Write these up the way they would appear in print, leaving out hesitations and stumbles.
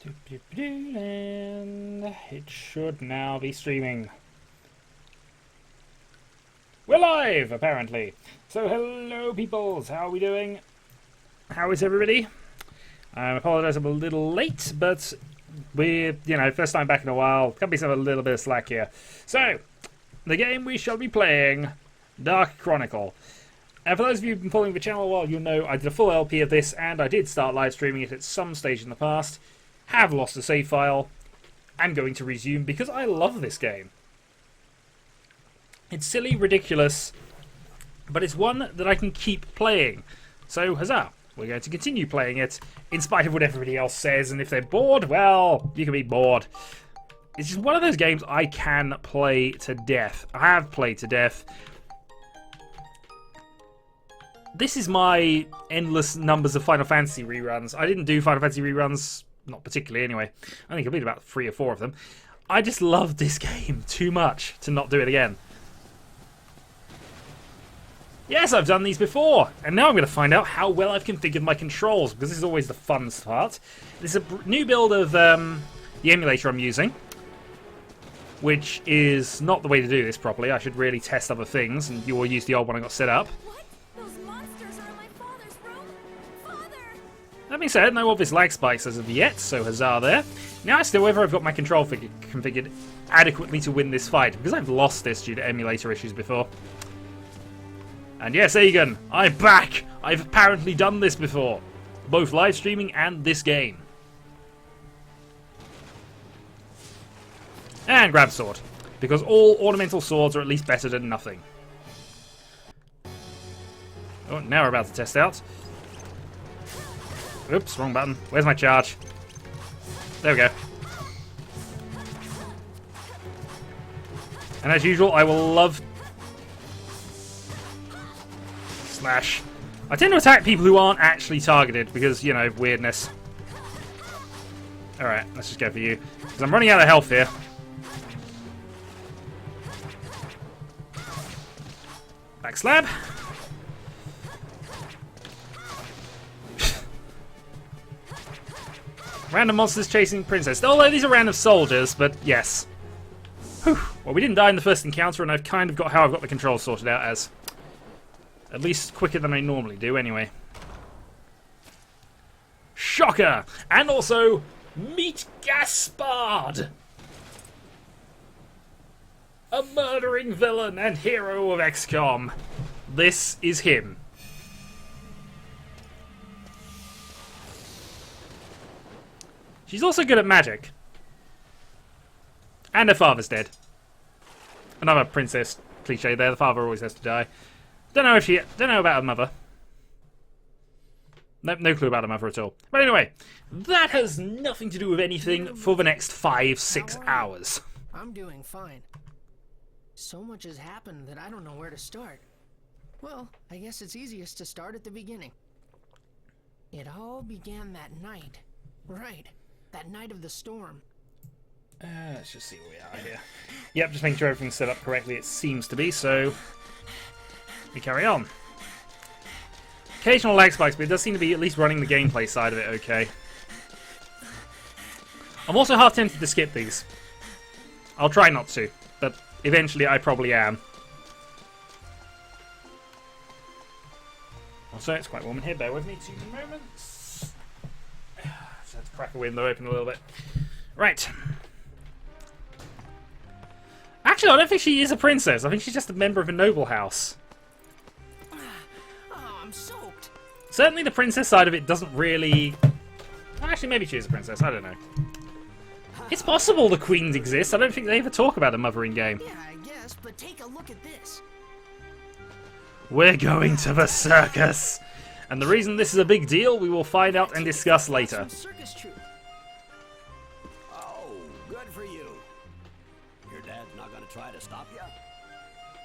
And it should now be streaming. We're live, apparently. So, hello, peoples. How are we doing? How is everybody? I apologise I'm a little late, but we're, first time back in a while. Can be some a little bit of slack here. So, the game we shall be playing, Dark Chronicle. And for those of you who've been following the channel a while, you'll know I did a full LP of this, and I did start live streaming it at some stage in the past. Have lost the save file. I'm going to resume because I love this game. It's silly, ridiculous, but it's one that I can keep playing. So, huzzah! We're going to continue playing it, in spite of what everybody else says, and if they're bored, well, you can be bored. It's just one of those games I can play to death. I have played to death. This is my endless numbers of Final Fantasy reruns. I didn't do Final Fantasy reruns, not particularly anyway. I think I completed about 3 or 4 of them. I just love this game too much to not do it again. Yes, I've done these before, and now I'm going to find out how well I've configured my controls, because this is always the fun part. This is a new build of the emulator I'm using, which is not the way to do this properly. I should really test other things, and you will use the old one I got set up. What? Those monsters are in my father's room? Father! That being said, no obvious lag spikes as of yet, so huzzah there. Now it's still whether I've got my control configured adequately to win this fight, because I've lost this due to emulator issues before. And yes, Egan, I'm back! I've apparently done this before. Both live streaming and this game. And grab sword. Because all ornamental swords are at least better than nothing. Oh, now we're about to test out. Oops, wrong button. Where's my charge? There we go. And as usual, I will love... Slash. I tend to attack people who aren't actually targeted because, weirdness. Alright, let's just go for you. Because I'm running out of health here. Backslab. Random monsters chasing princess. Although these are random soldiers, but yes. Whew. Well, we didn't die in the first encounter, and I've kind of got how I've got the controls sorted out as. At least quicker than I normally do, anyway. Shocker! And also, meet Gaspard! A murdering villain and hero of XCOM. This is him. She's also good at magic. And her father's dead. Another princess cliche there, the father always has to die. Don't know about her mother. No clue about her mother at all. But anyway, that has nothing to do with anything for the next 5-6 hours. I'm doing fine. So much has happened that I don't know where to start. Well, I guess it's easiest to start at the beginning. It all began that night. Right. That night of the storm. Let's just see where we are here. Yep, just making sure everything's set up correctly. It seems to be, so... we carry on. Occasional lag spikes, but it does seem to be at least running the gameplay side of it okay. I'm also half tempted to skip these. I'll try not to, but eventually I probably am. Also, it's quite warm in here. Bear with me 2 moments. Just have to crack a window open a little bit. Right. Actually, I don't think she is a princess. I think she's just a member of a noble house. I'm soaked. Certainly the princess side of it doesn't really... Actually, maybe she is a princess. I don't know. It's possible the queens exist. I don't think they ever talk about a mothering game. Yeah, I guess, but take a look at this. We're going to the circus. And the reason this is a big deal, we will find out and discuss later. Some circus troupe. Oh, good for you. Your dad's not gonna try to stop you?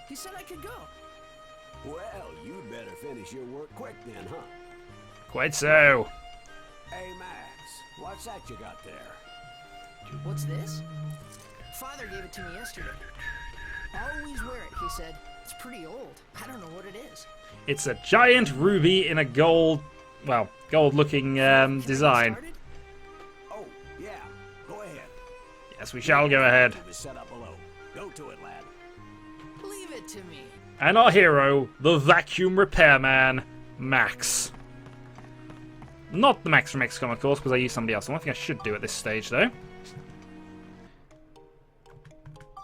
He said I could go. Well, you'd better finish your work quick then, huh? Quite so. Hey, Max, what's that you got there? What's this? Father gave it to me yesterday. Always wear it, he said. It's pretty old. I don't know what it is. It's a giant ruby in a gold, well, gold-looking design. Oh, yeah. Yes, we shall go ahead. Is set up below. Go to it, lad. Leave it to me. And our hero, the vacuum repairman, Max. Not the Max from XCOM, of course, because I used somebody else. One thing I should do at this stage, though,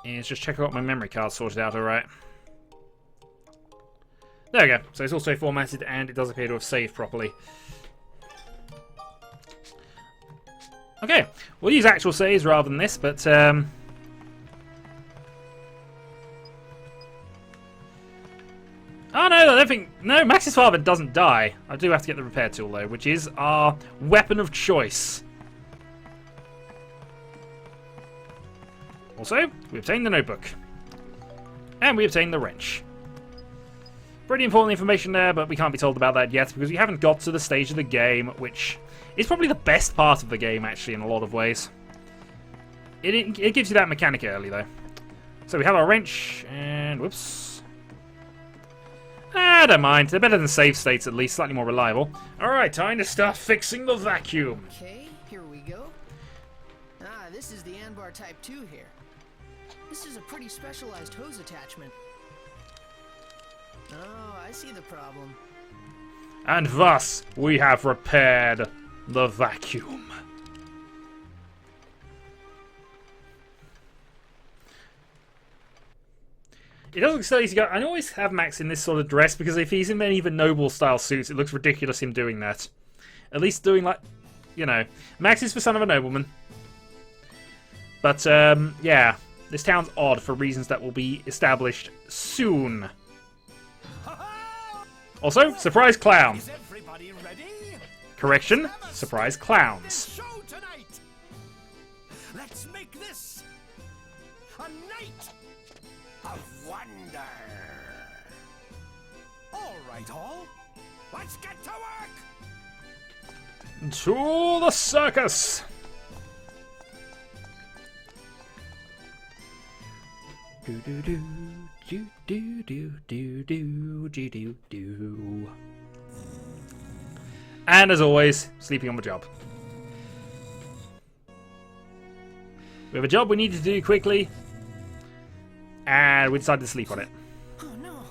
is just check out my memory card sorted out alright. There we go. So it's also formatted, and it does appear to have saved properly. Okay, we'll use actual saves rather than this, but oh no, I don't think... No, Max's father doesn't die. I do have to get the repair tool, though, which is our weapon of choice. Also, we obtained the notebook. And we obtained the wrench. Pretty important information there, but we can't be told about that yet, because we haven't got to the stage of the game, which is probably the best part of the game, actually, in a lot of ways. It gives you that mechanic early, though. So we have our wrench, and whoops. I don't mind. They're better than save states, at least. Slightly more reliable. Alright, time to start fixing the vacuum. Okay, here we go. Ah, this is the Anbar Type 2 here. This is a pretty specialized hose attachment. Oh, I see the problem. And thus, we have repaired the vacuum. It doesn't look so easy to go. I always have Max in this sort of dress because if he's in any of the noble style suits, it looks ridiculous him doing that. At least doing like, you know, Max is the son of a nobleman. But yeah, this town's odd for reasons that will be established soon. Also, surprise clown. Is everybody ready? Correction, surprise clowns. Show tonight. Let's make this a night of wonder. All right, all. Let's get to work. To the circus. Do do do do do do do do do do do. And as always, sleeping on the job. We have a job we need to do quickly, and we decided to sleep on it. Oh no.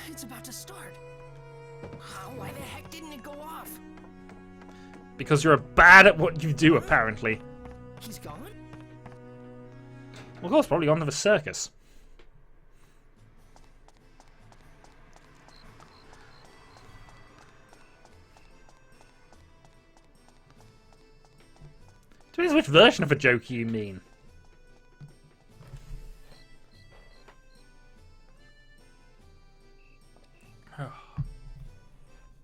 It's about to start. Why the heck didn't it go off? Because you're bad at what you do, apparently. He's gone? Well, of course, probably gone to the circus. Depends which version of a joke you mean. Oh.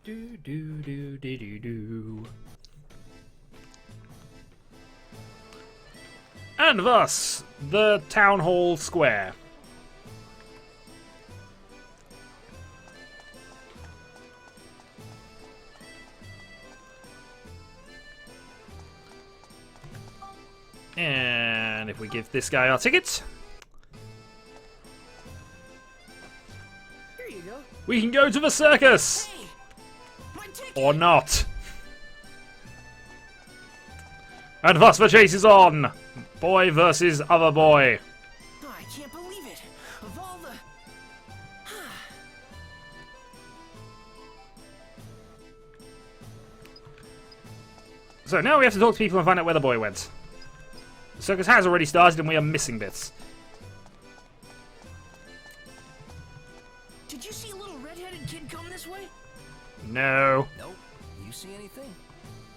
Do do do do do do. And thus, the town hall square. And if we give this guy our ticket, Here you go. we can go to the circus! Hey! My ticket! Or not. And thus the chase is on! Boy versus other boy. Oh, I can't believe it. Of all the... So now we have to talk to people and find out where the boy went. The circus has already started and we are missing bits. Did you see a little red-headed kid come this way? No. Nope. You see anything?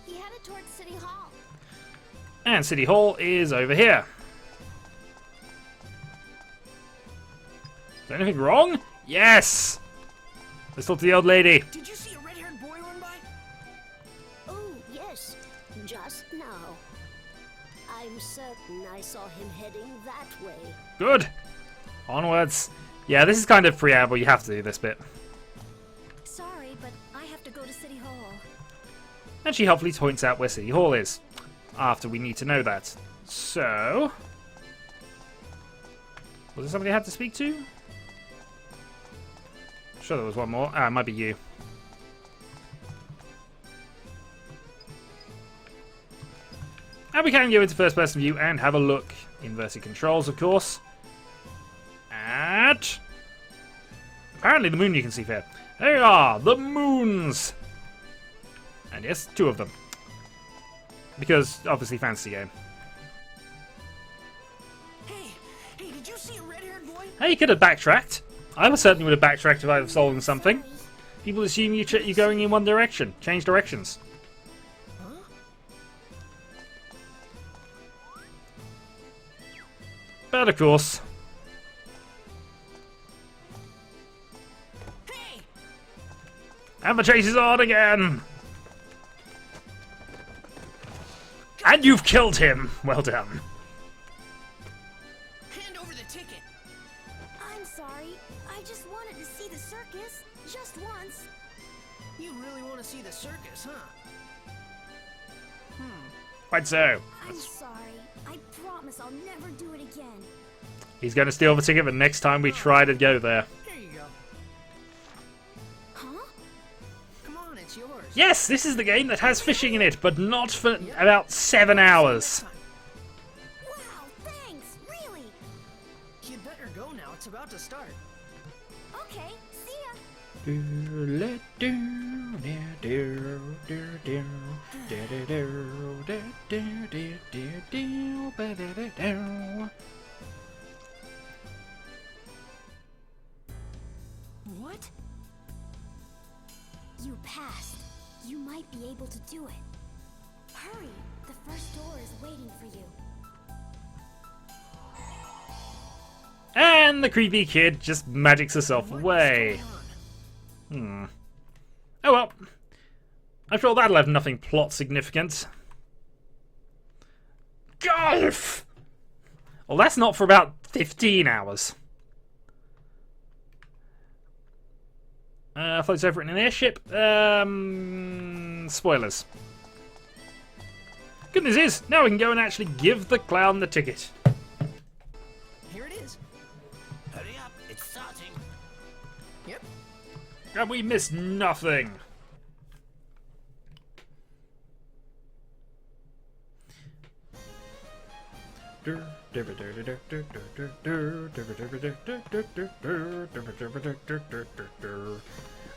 He headed towards City Hall. And City Hall is over here. Is there anything wrong? Yes! Let's talk to the old lady. Did you see a red-haired boy run by? Oh, yes, just now. I'm certain I saw him heading that way. Good. Onwards. Yeah, this is kind of preamble. You have to do this bit. Sorry, but I have to go to City Hall. And she helpfully points out where City Hall is. After we need to know that. So... was there somebody I had to speak to? Sure there was one more. Ah, it might be you. And we can go into first person view and have a look. Inverted controls, of course. At... apparently the moon you can see there. There we are, the moons! And yes, 2 of them. Because, obviously, fantasy game. Hey, did you see a red-haired boy? Hey, you could have backtracked. I certainly would have backtracked if I had stolen something. People assume you're going in one direction. Change directions. Huh? But, of course... Hey! and the chase is on again! And you've killed him! Well done. Hand over the ticket. I'm sorry. I just wanted to see the circus. Just once. You really want to see the circus, huh? Quite so. I'm sorry. I promise I'll never do it again. He's going to steal the ticket the next time we try to go there. Here you go. Huh? Come on, it's yours. Yes, this is the game that has fishing in it, but not for about 7 hours. Wow, thanks. Really? You'd better go now. It's about to start. Okay, see ya. What? You passed. You might be able to do it. Hurry. The first door is waiting for you. And the creepy kid just magics herself away. Oh well. I'm sure that'll have nothing plot significant. Golf! Well, that's not for about 15 hours. Floats over in an airship. Spoilers. Good news is, now we can go and actually give the clown the ticket. Here it is. Hurry up, it's starting. Yep. And we missed nothing.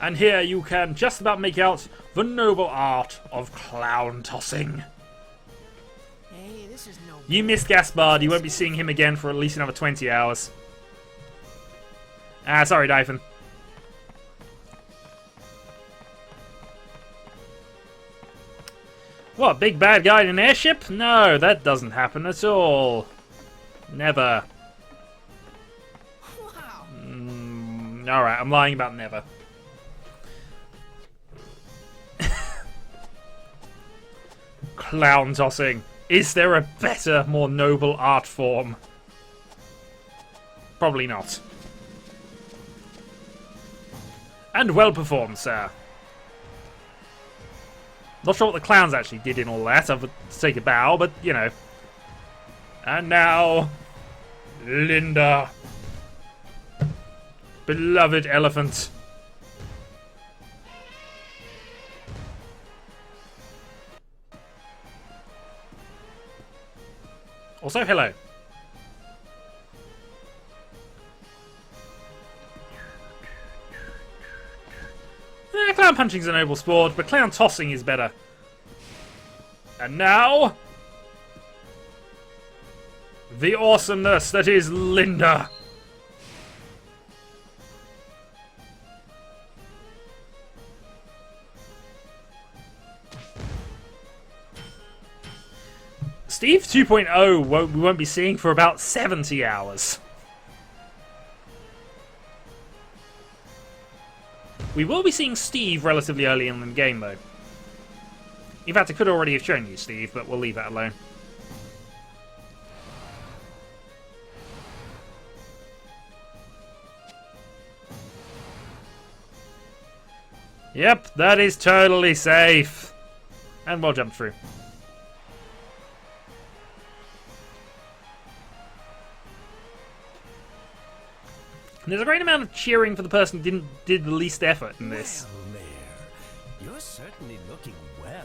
And here you can just about make out the noble art of clown tossing. Hey, this is no. You missed Gaspard. You won't be seeing him again for at least another 20 hours. Ah, sorry, Dyphon. What, big bad guy in an airship? No, that doesn't happen at all. Never. Wow. Alright, I'm lying about never. Clown tossing. Is there a better, more noble art form? Probably not. And well performed, sir. Not sure what the clowns actually did in all that, other than take a bow, but, you know. And now, Linda. Beloved elephant. Also, hello. Clown punching's a noble sport, but clown tossing is better. And now, the awesomeness that is Linda. Steve 2.0 we won't be seeing for about 70 hours. We will be seeing Steve relatively early in the game, though. In fact, I could already have shown you Steve, but we'll leave that alone. Yep, that is totally safe. And we'll jump through. And there's a great amount of cheering for the person who did the least effort in this. Well, Mayor, you're certainly looking well.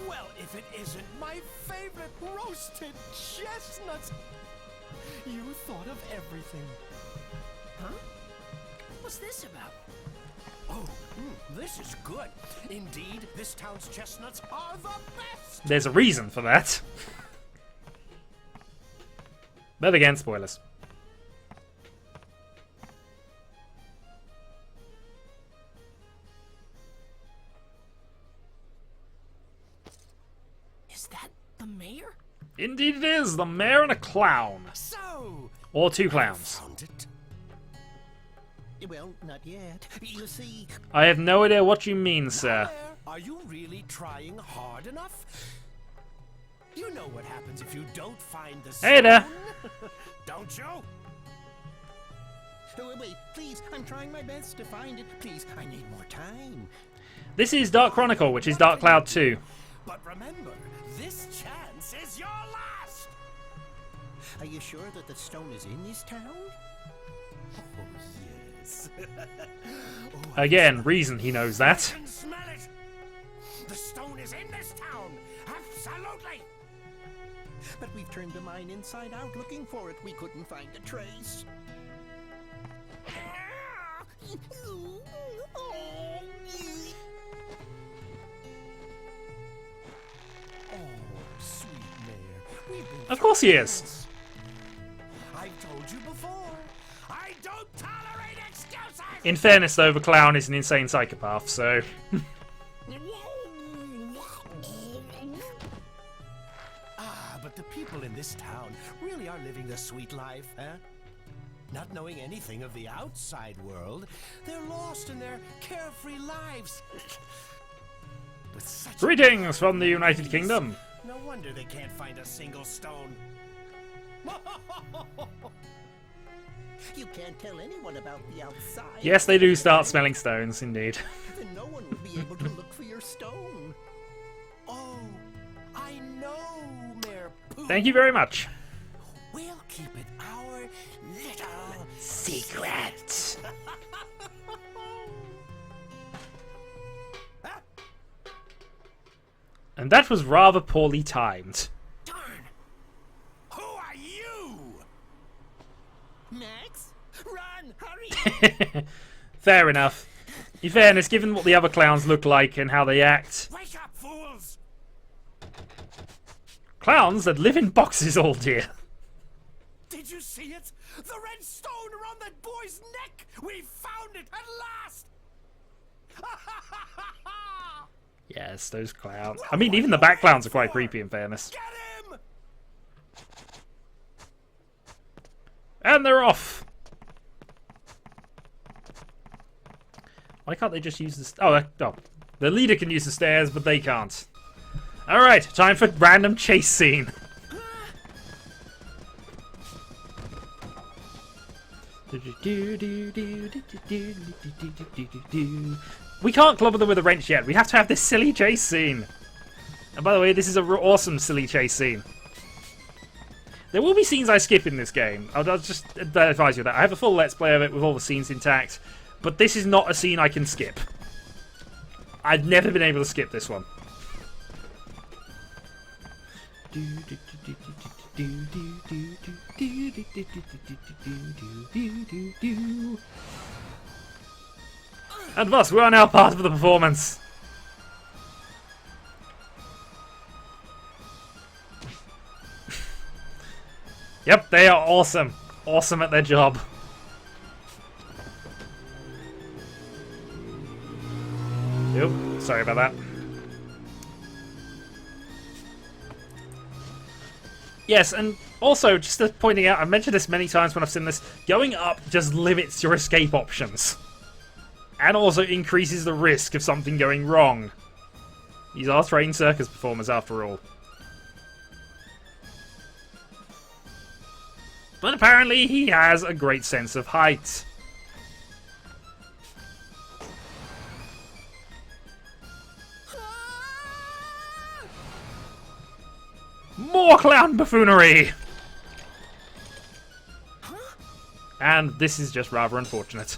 Well, if it isn't my favorite roasted chestnuts. You thought of everything. Huh? What's this about? Oh, this is good. Indeed, this town's chestnuts are the best. There's a reason for that. But again, spoilers. Is that the mayor? Indeed it is, the mayor and a clown. So, Or two clowns. found it. Well, not yet. You see, I have no idea what you mean, sir. Claire, are you really trying hard enough? You know what happens if you don't find the stone. Hey there. Don't you? Wait, please. I'm trying my best to find it. Please, I need more time. This is Dark Chronicle, which is Dark Cloud 2. But remember, this chance is your last. Are you sure that the stone is in this town? Oh, yes. Again, reason he knows that. I can smell it. The stone is in this town. Absolutely. But we've turned the mine inside out looking for it. We couldn't find a trace. Oh, sweet mayor. We've been Of course he is. I've told you before. I don't tolerate excuses. In fairness, though, the clown is an insane psychopath, so... But the people in this town really are living the sweet life, huh? Not knowing anything of the outside world, they're lost in their carefree lives. With such Greetings from the United Kingdom. No wonder they can't find a single stone. You can't tell anyone about the outside. Yes, they do start smelling stones, indeed. Then no one would be able to look for your stone. Oh, I know, Mayor Pooh. Thank you very much. We'll keep it our little Secret. And that was rather poorly timed. Darn! Who are you? Max? Run! Hurry! Fair enough. In fairness, given what the other clowns look like and how they act, Wake up, fools! clowns that live in boxes all year. Did you see it? The red stone around that boy's neck! We found it at last! Yes, those clowns. I mean, even the back clowns are quite creepy, in fairness. Get him! And they're off. Why can't they just use the... Oh, the leader can use the stairs, but they can't. Alright, time for random chase scene. We can't clobber them with a wrench yet. We have to have this silly chase scene. And by the way, this is an awesome silly chase scene. There will be scenes I skip in this game. I'll just advise you of that. I have a full Let's Play of it with all the scenes intact. But this is not a scene I can skip. I've never been able to skip this one. And thus, we are now part of the performance. Yep, they are awesome. Awesome at their job. Oop, sorry about that. Yes, and also, just pointing out, I've mentioned this many times when I've seen this, going up just limits your escape options. And also increases the risk of something going wrong. These are trained circus performers, after all. But apparently he has a great sense of height. More clown buffoonery! And this is just rather unfortunate.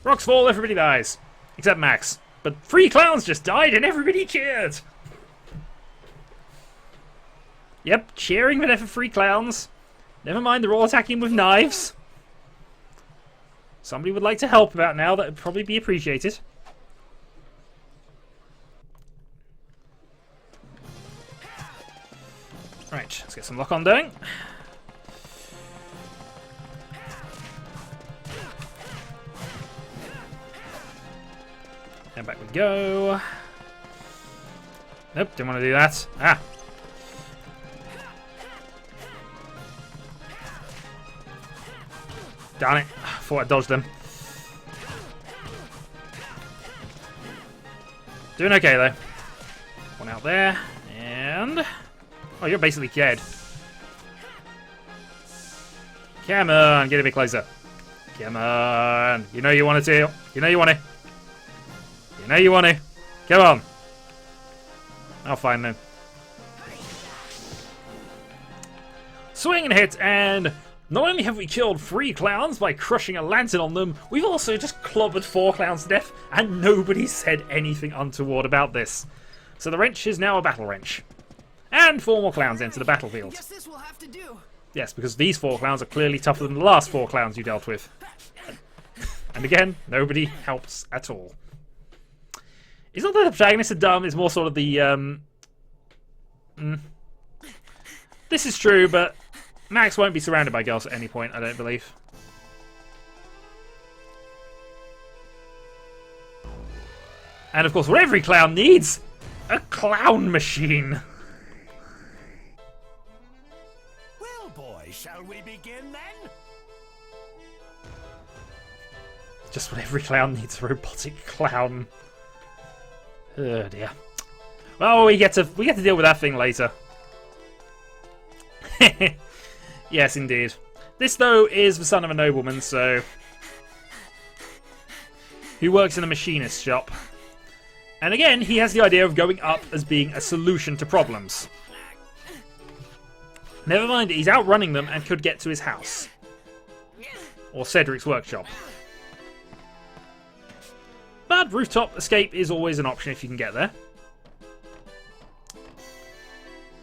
Rocks fall, everybody dies. Except Max. But 3 clowns just died and everybody cheered! Yep, cheering for 3 clowns. Never mind, they're all attacking with knives. Somebody would like to help about now, that would probably be appreciated. Right, let's get some lock on doing. And back we go. Nope, didn't want to do that. Ah. Darn it. Thought I dodged them. Doing okay though. One out there. And... oh, you're basically dead. Come on, get a bit closer. Come on. You know you want to. You know you want to. You know you want to. Come on. I'll find them. Swing and hit, and not only have we killed 3 clowns by crushing a lantern on them, we've also just clobbered 4 clowns to death, and nobody said anything untoward about this. So the wrench is now a battle wrench. And 4 more clowns enter the battlefield. Guess this will have to do. Yes, because these 4 clowns are clearly tougher than the last 4 clowns you dealt with. And again, nobody helps at all. It's not that the protagonists are dumb, it's more sort of the, This is true, but Max won't be surrounded by girls at any point, I don't believe. And of course, what every clown needs, a clown machine. Well, boys, shall we begin then? Just what every clown needs, a robotic clown. Oh dear. Well, we get to deal with that thing later. Yes, indeed. This, though, is the son of a nobleman, so... who works in a machinist shop. And again, he has the idea of going up as being a solution to problems. Never mind, he's outrunning them and could get to his house. Or Cedric's workshop. But rooftop escape is always an option if you can get there.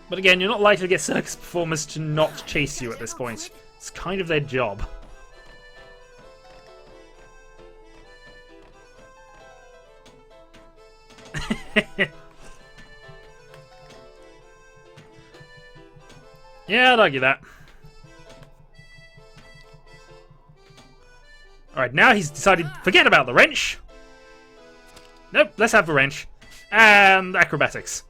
But again, you're not likely to get circus performers to not chase you at this point. It's kind of their job. Yeah, I'd argue that. Alright, now he's decided, forget about the wrench. Nope, let's have the wrench. And acrobatics.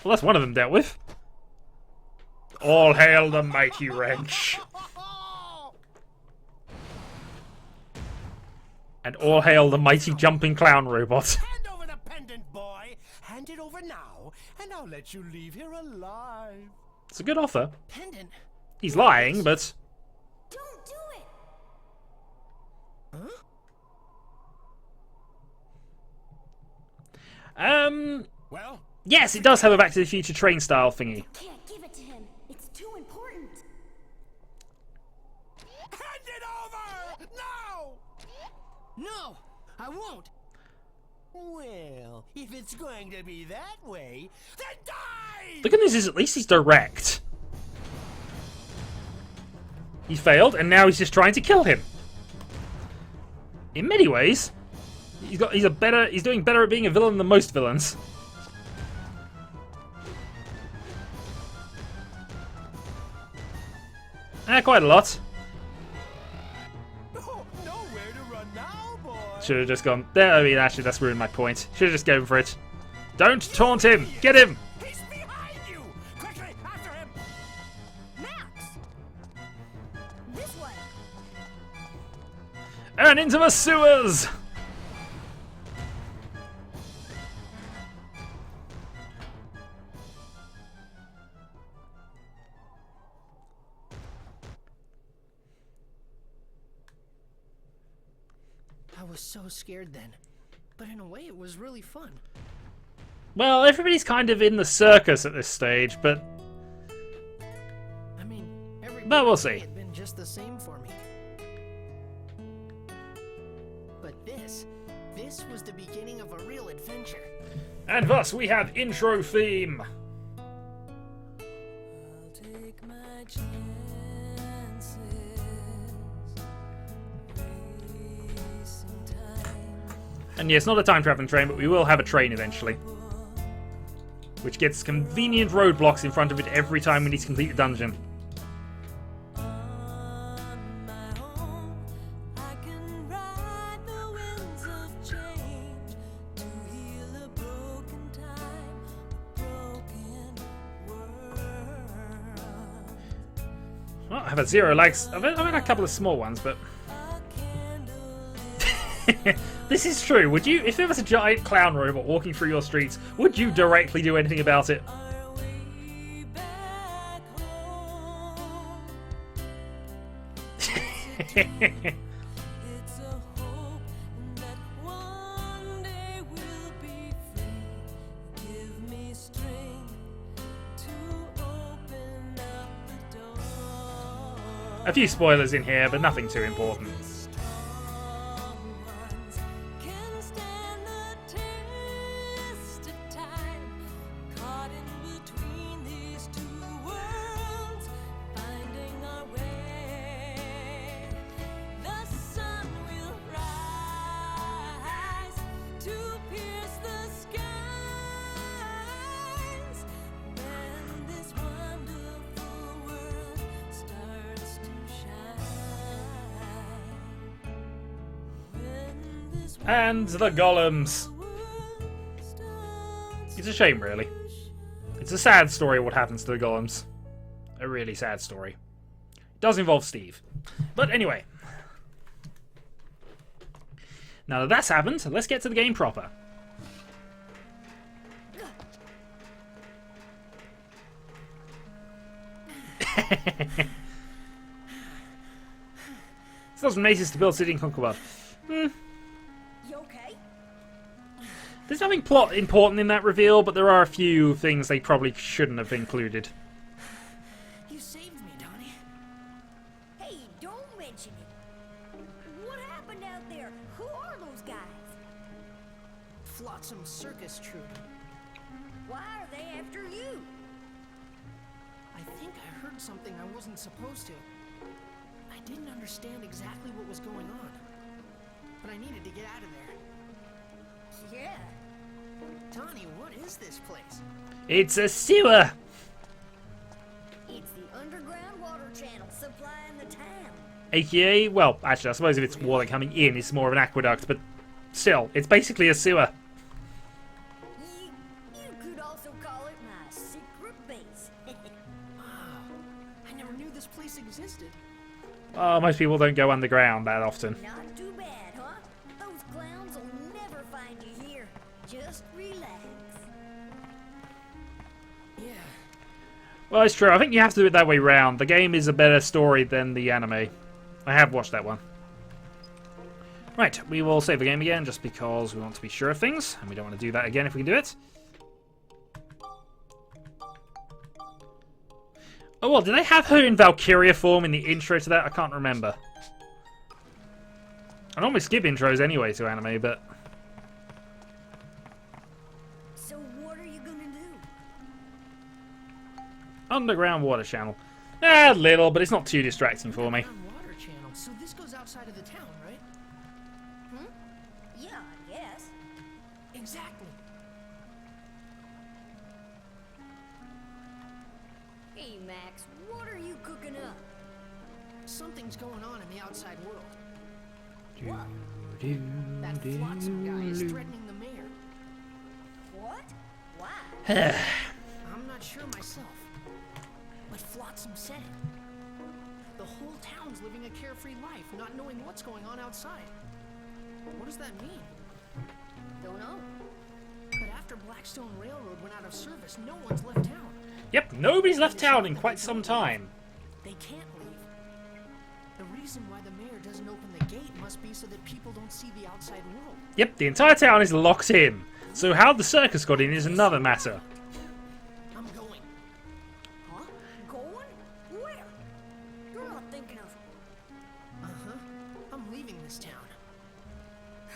Well, that's one of them dealt with. All hail the mighty wrench. And all hail the mighty jumping clown robot. Hand over the pendant, boy. Hand it over now, and I'll let you leave here alive. It's a good offer. Pendant? He's lying, but... Don't do it! Well, yes, it does have a Back to the Future train style thingy. Can't give it to him. It's too important. hand it over now. No, I won't. Well, if it's going to be that way, then die! The good news is at least he's direct. He failed, and now he's just trying to kill him. In many ways, he's doing better at being a villain than most villains. Quite a lot. Oh, nowhere to run now, boy. Should have just gone there. I mean, actually, that's ruined my point. Should have just gone for it. Don't taunt him. Get him. He's behind you. Quickly, after him. Max! This way! And into the sewers. I was so scared then. But in a way, it was really fun. Well, everybody's kind of in the circus at this stage, but I mean, every But we'll see. had been just the same for me. this was the beginning of a real adventure. And thus we have intro theme. And yes, not a time traveling train, but we will have a train eventually. Which gets convenient roadblocks in front of it every time we need to complete the dungeon. Well, I have a 0 likes. I've had a couple of small ones, but this is true. Would you, if there was a giant clown robot walking through your streets, would you directly do anything about it? A few spoilers in here, but nothing too important. And the golems. It's a shame, really. It's a sad story what happens to the golems. A really sad story. It does involve Steve. But anyway. Now that that's happened, let's get to the game proper. It's not mazes to build city and conquer world. There's nothing plot important in that reveal, but there are a few things they probably shouldn't have included. You saved me, Donnie. Hey, don't mention it. What happened out there? Who are those guys? Flotsam Circus troupe. Why are they after you? I think I heard something I wasn't supposed to. I didn't understand exactly what was going on, but I needed to get out of there. Yeah. Donnie, what is this place? It's a sewer! It's the underground water channel supplying the town. AKA, well, actually, I suppose if it's water coming in, it's more of an aqueduct, but still, it's basically a sewer. You could also call it my secret base. Wow, I never knew this place existed. Oh, most people don't go underground that often. Not too bad, huh? Those clowns will never find you here. Just relax. Yeah. Well, it's true. I think you have to do it that way round. The game is a better story than the anime. I have watched that one. Right, we will save the game again just because we want to be sure of things, and we don't want to do that again if we can do it. Oh, well, did they have her in Valkyria form in the intro to that? I can't remember. I normally skip intros anyway to anime, but... So what are you gonna do? Underground water channel. A little, but it's not too distracting for me. Underground water channel. So this goes outside of the town, right? Yeah, I guess. Exactly. Hey, Max, what are you cooking up? Something's going on in the outside world. What? That Flotsam guy is threatening the mayor. What? Why? I'm not sure myself. But Flotsam said it. The whole town's living a carefree life, not knowing what's going on outside. What does that mean? Don't know. But after Blackstone Railroad went out of service, no one's left town. Yep, nobody's left town in quite some time. They can't leave. The reason why the mayor doesn't open the gate must be so that people don't see the outside world. Yep, the entire town is locked in. So how the circus got in is another matter. I'm going. Huh? Going? Where? You're not thinking of... Uh-huh. I'm leaving this town.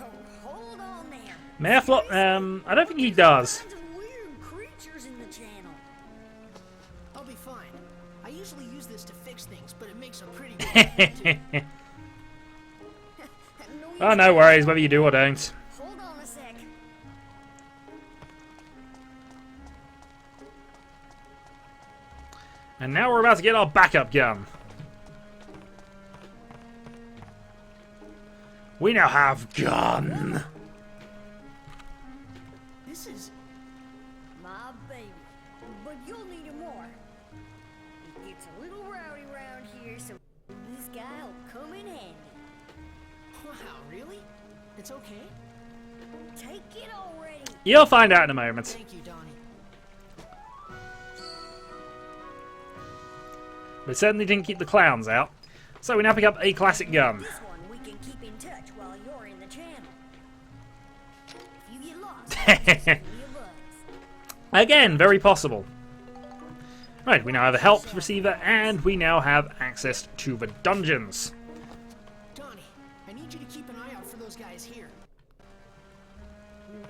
Oh, hold on Merflot, I don't think he does. Tons of weird creatures in the channel. I'll be fine. I usually use this to fix things, but it makes a pretty good weapon, too. Oh, no worries, whether you do or don't. Hold on a sec. And now we're about to get our backup gun. We now have gun. This is... My baby. But you'll need it more. It gets a little rowdy around here, so this guy'll come in handy. Wow, really? It's okay? Take it already. You'll find out in a moment. Thank you, Donnie. But it certainly didn't keep the clowns out. So we now pick up a classic gun. This one we can keep in touch while you're in the channel. If you get lost, just give me a buzz. Again, very possible. Right, we now have a help receiver, and we now have access to the dungeons. Donnie, I need you to keep an eye out for those guys here.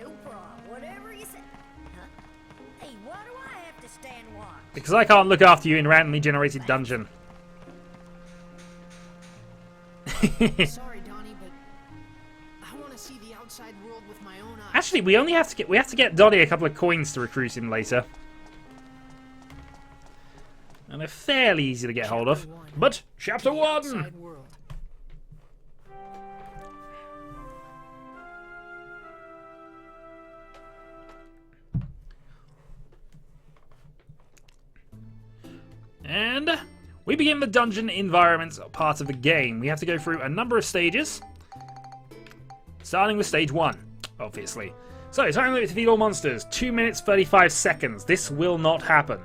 No problem. Whatever you say. Huh? Hey, why do I have to stand watch? Because I can't look after you in a randomly generated dungeon. Sorry, Donnie, but I want to see the outside world with my own eyes. Actually, we have to get Donnie a couple of coins to recruit him later. And they're fairly easy to get hold of. But chapter 1. Outside world. And we begin the dungeon environments part of the game. We have to go through a number of stages, starting with stage 1, obviously. So, time limit to defeat all monsters, 2 minutes 35 seconds. This will not happen.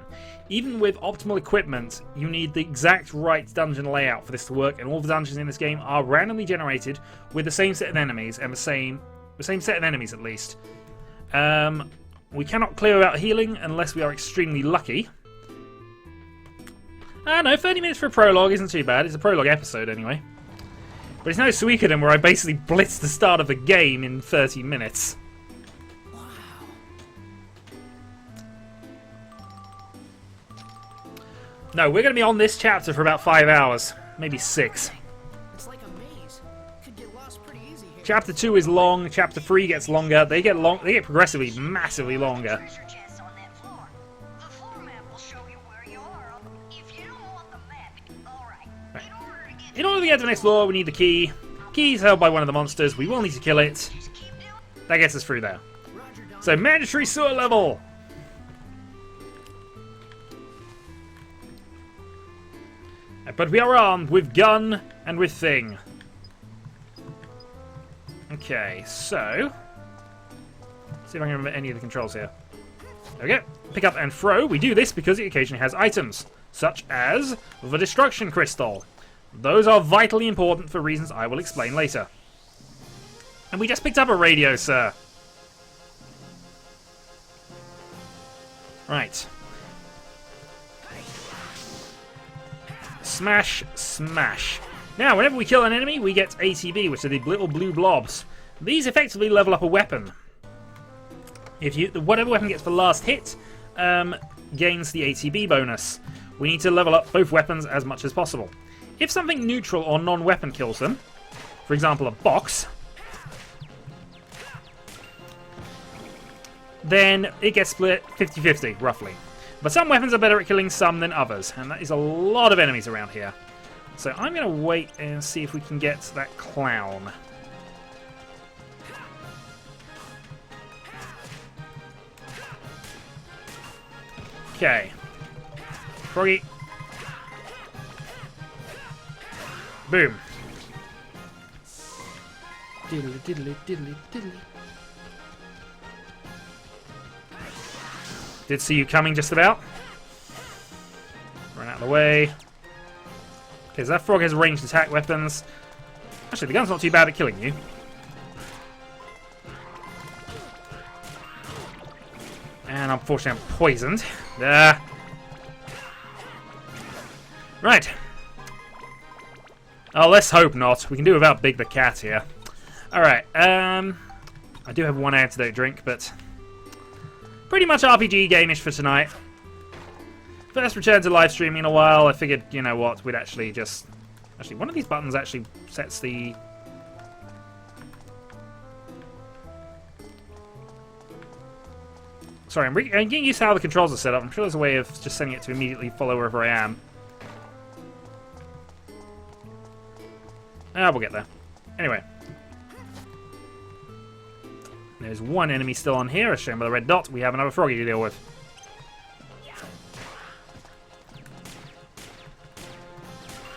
Even with optimal equipment, you need the exact right dungeon layout for this to work, and all the dungeons in this game are randomly generated with the same set of enemies, and the same set of enemies at least. We cannot clear without healing unless we are extremely lucky. No, 30 minutes for a prologue isn't too bad. It's a prologue episode anyway. But it's no Suikoden where I basically blitz the start of the game in 30 minutes. Wow. No, we're going to be on this chapter for about 5 hours. Maybe 6. It's like a maze. Could get lost pretty easy here. Chapter 2 is long. Chapter 3 gets longer. They get progressively massively longer. Treasure chests on that floor. The floor map will show you where you are. If you don't want the map, alright. In order to get to the next floor, we need the key. Key is held by one of the monsters. We will need to kill it. That gets us through there. Roger, Donnie. So, mandatory sewer level. But we are armed with gun and with thing. Okay, so... let's see if I can remember any of the controls here. There we go. Pick up and throw. We do this because it occasionally has items, such as the destruction crystal. Those are vitally important for reasons I will explain later. And we just picked up a radio, sir. Right. Smash, smash. Now, whenever we kill an enemy, we get ATB, which are the little blue blobs. These effectively level up a weapon. Whatever weapon gets the last hit, gains the ATB bonus. We need to level up both weapons as much as possible. If something neutral or non-weapon kills them, for example a box, then it gets split 50-50, roughly. But some weapons are better at killing some than others, and that is a lot of enemies around here. So I'm going to wait and see if we can get that clown. Okay. Froggy. Boom. Diddly diddly diddly diddly. Did see you coming just about. Run out of the way. Okay, so that frog has ranged attack weapons. Actually, the gun's not too bad at killing you. And unfortunately I'm poisoned. There. Right. Oh, let's hope not. We can do without Big the Cat here. Alright, I do have one antidote drink, but pretty much RPG game-ish for tonight. First return to live streaming in a while. I figured, you know what, we'd actually just... Actually, one of these buttons actually sets the... Sorry, I'm getting used to how the controls are set up. I'm sure there's a way of just setting it to immediately follow wherever I am. Ah, we'll get there. Anyway. There's one enemy still on here, as shown by the red dot. We have another froggy to deal with.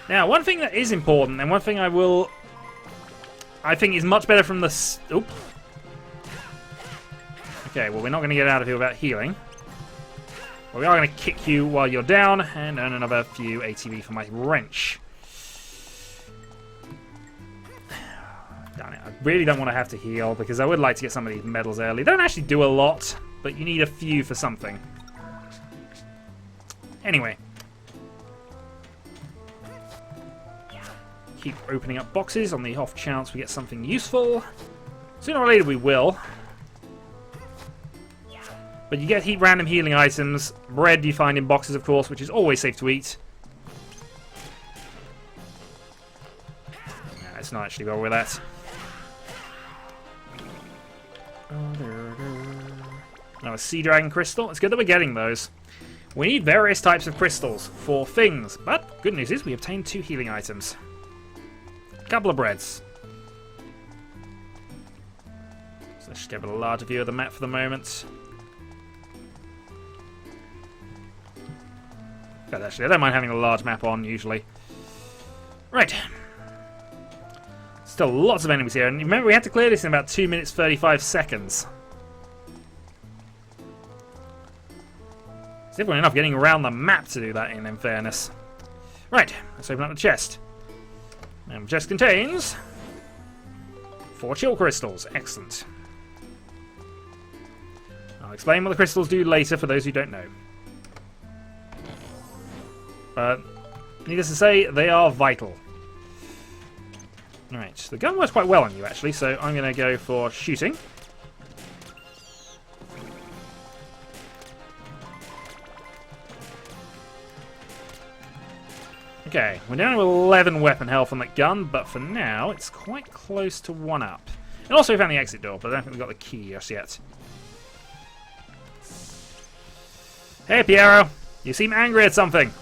Now, one thing that is important, and one thing I think is much better from the... Oop. Okay, well, we're not going to get out of here without healing. But we are going to kick you while you're down, and earn another few ATB for my wrench. Darn it, I really don't want to have to heal, because I would like to get some of these medals early. They don't actually do a lot, but you need a few for something. Anyway. Keep opening up boxes on the off chance we get something useful. Sooner or later we will. But you get random healing items. Bread you find in boxes, of course, which is always safe to eat. No, let's not actually go with that. Now a sea dragon crystal. It's good that we're getting those. We need various types of crystals for things. But good news is we obtained 2 healing items. A couple of breads. So let's just give it a larger view of the map for the moment. But actually, I don't mind having a large map on, usually. Right. Still lots of enemies here. And remember, we had to clear this in about 2 minutes 35 seconds. It's difficult enough getting around the map to do that in fairness. Right, let's open up the chest. And the chest contains 4 chill crystals. Excellent. I'll explain what the crystals do later for those who don't know. But needless to say, they are vital. Alright, the gun works quite well on you actually, so I'm going to go for shooting. Okay, we're down to 11 weapon health on that gun, but for now, it's quite close to 1 up. And also we found the exit door, but I don't think we've got the key just yet. Hey, Piero! You seem angry at something.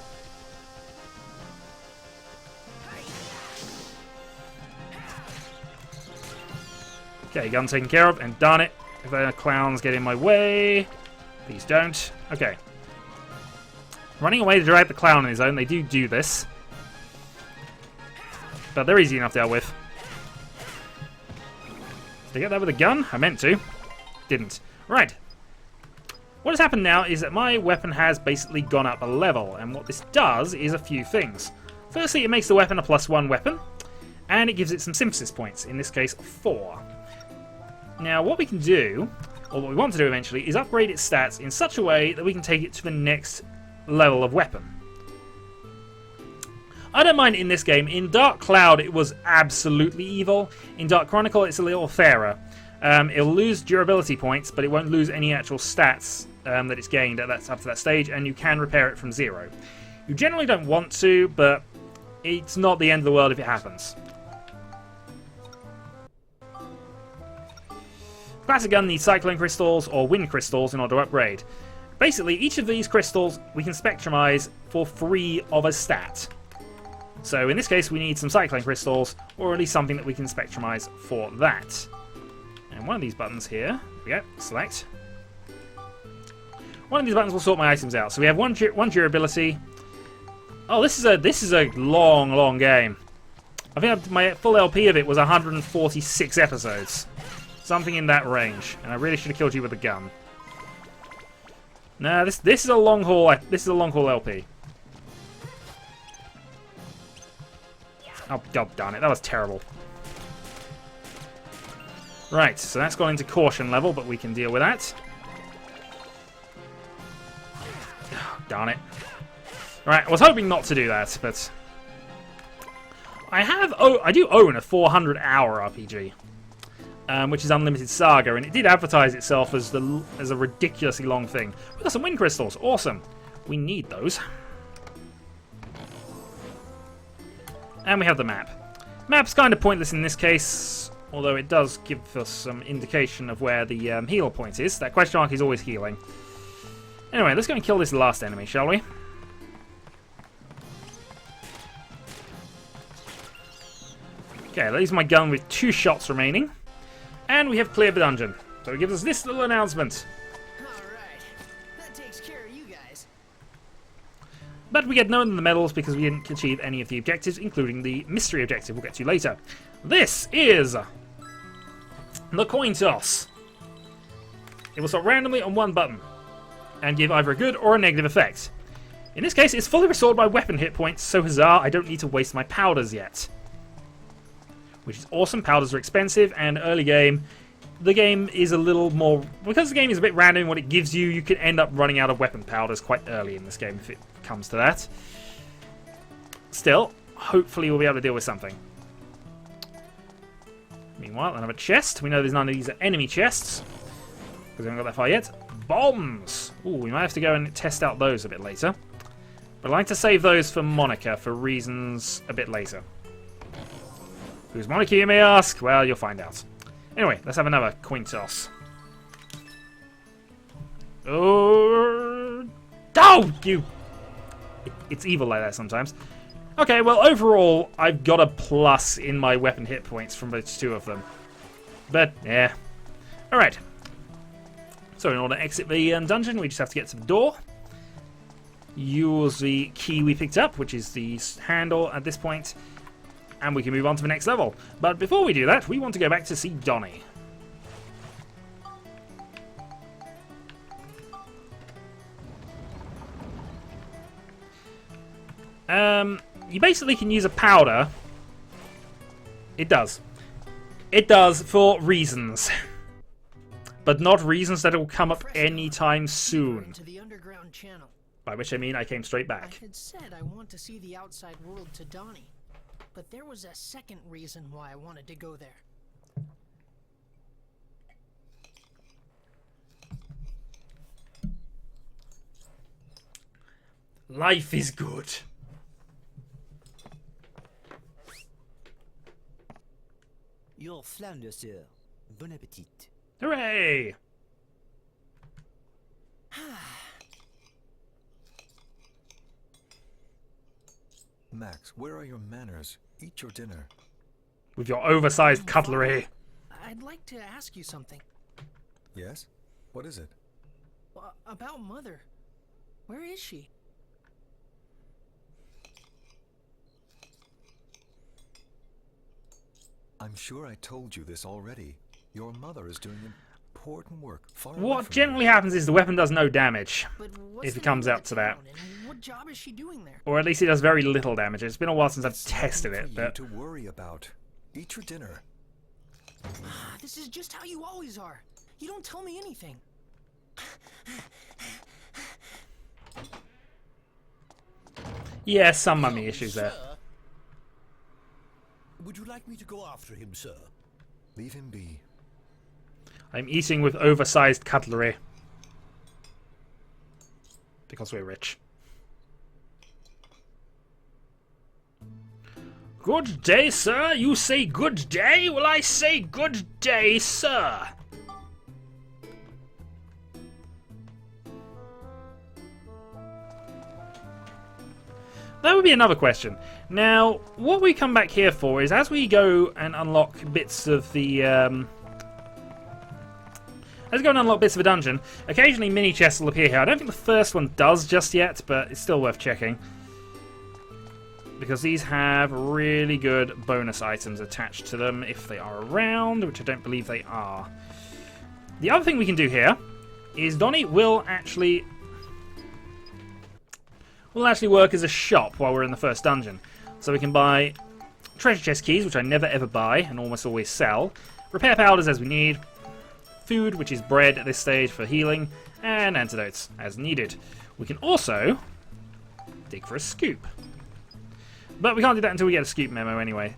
Okay, gun taken care of, and darn it, if the clowns get in my way, please don't. Okay. Running away to drag the clown on his own, they do this. But they're easy enough to deal with. Did I get that with a gun? I meant to. Didn't. Right. What has happened now is that my weapon has basically gone up a level, and what this does is a few things. Firstly, it makes the weapon a +1 weapon, and it gives it some synthesis points, in this case 4. Now, what we can do, or what we want to do eventually, is upgrade its stats in such a way that we can take it to the next level of weapon. I don't mind in this game. In Dark Cloud, it was absolutely evil. In Dark Chronicle, it's a little fairer. It'll lose durability points, but it won't lose any actual stats that it's gained up to that stage, and you can repair it from 0. You generally don't want to, but it's not the end of the world if it happens. Classic gun needs cyclone crystals or wind crystals in order to upgrade. Basically, each of these crystals we can spectrumize for free of a stat. So in this case, we need some cyclone crystals, or at least something that we can spectrumize for that. And one of these buttons here, here we go, select. One of these buttons will sort my items out. So we have one durability. Oh, this is a long game. I think my full LP of it was 146 episodes. Something in that range, and I really should have killed you with a gun. No, this is a long haul. This is a long haul LP. Oh, god darn it, that was terrible. Right, so that's gone into caution level, but we can deal with that. Oh, darn it. Right, I was hoping not to do that, but I do own a 400-hour RPG. which is Unlimited Saga, and it did advertise itself as a ridiculously long thing. We've got some wind crystals. Awesome. We need those. And we have the map. Map's kind of pointless in this case, although it does give us some indication of where the heal point is. That question mark is always healing. Anyway, let's go and kill this last enemy, shall we? Okay, that leaves my gun with 2 shots remaining. And we have cleared the dungeon. So it gives us this little announcement. Alright, that takes care of you guys. But we get none of the medals because we didn't achieve any of the objectives, including the mystery objective we'll get to later. This is the coin toss. It will start randomly on one button and give either a good or a negative effect. In this case, it's fully restored by weapon hit points, so huzzah, I don't need to waste my powders yet. Which is awesome. Powders are expensive, and early game, the game is a little more... Because the game is a bit random in what it gives you, you can end up running out of weapon powders quite early in this game if it comes to that. Still, hopefully we'll be able to deal with something. Meanwhile, another chest. We know there's none of these are enemy chests, because we haven't got that far yet. Bombs! Ooh, we might have to go and test out those a bit later. But I'd like to save those for Monica for reasons a bit later. Who's Monica, you may ask? Well, you'll find out. Anyway, let's have another coin toss. Oh, you! It's evil like that sometimes. Okay, well, overall, I've got a plus in my weapon hit points from those 2 of them. But, yeah. Alright. So, in order to exit the dungeon, we just have to get to the door. Use the key we picked up, which is the handle at this point. And we can move on to the next level. But before we do that, we want to go back to see Donnie. You basically can use a powder. It does. It does for reasons. But not reasons that will come up anytime soon. To the underground channel. By which I mean I came straight back. I had said I want to see the outside world to Donnie. But there was a second reason why I wanted to go there. Life is good. Your flounder, sir. Bon appetit. Hooray! Max, where are your manners? Eat your dinner. With your oversized cutlery. I'd like to ask you something. Yes? What is it? About Mother. Where is she? I'm sure I told you this already. Your mother is doing important work far away What from generally you. happens is the weapon does no damage. But what's If it the comes name of out the to that. town, and what job is she doing there? Or at least it does very little damage. It's been a while since I've tested Nothing it, for you but... to worry about. Eat your dinner. This is just how you always are. You don't tell me anything. Yeah, some mummy issues there. Sir? Would you like me to go after him, sir? Leave him be. I'm eating with oversized cutlery. Because we're rich. Good day, sir. You say good day? Well, I say good day, sir. That would be another question. Now, what we come back here for is as we go and unlock bits of the... As we go and unlock bits of a dungeon, occasionally mini chests will appear here. I don't think the first one does just yet, but it's still worth checking. Because these have really good bonus items attached to them if they are around, which I don't believe they are. The other thing we can do here is Donnie will actually work as a shop while we're in the first dungeon. So we can buy treasure chest keys, which I never ever buy and almost always sell, repair powders as we need, food, which is bread at this stage for healing, and antidotes as needed. We can also dig for a scoop. But we can't do that until we get a scoop memo anyway.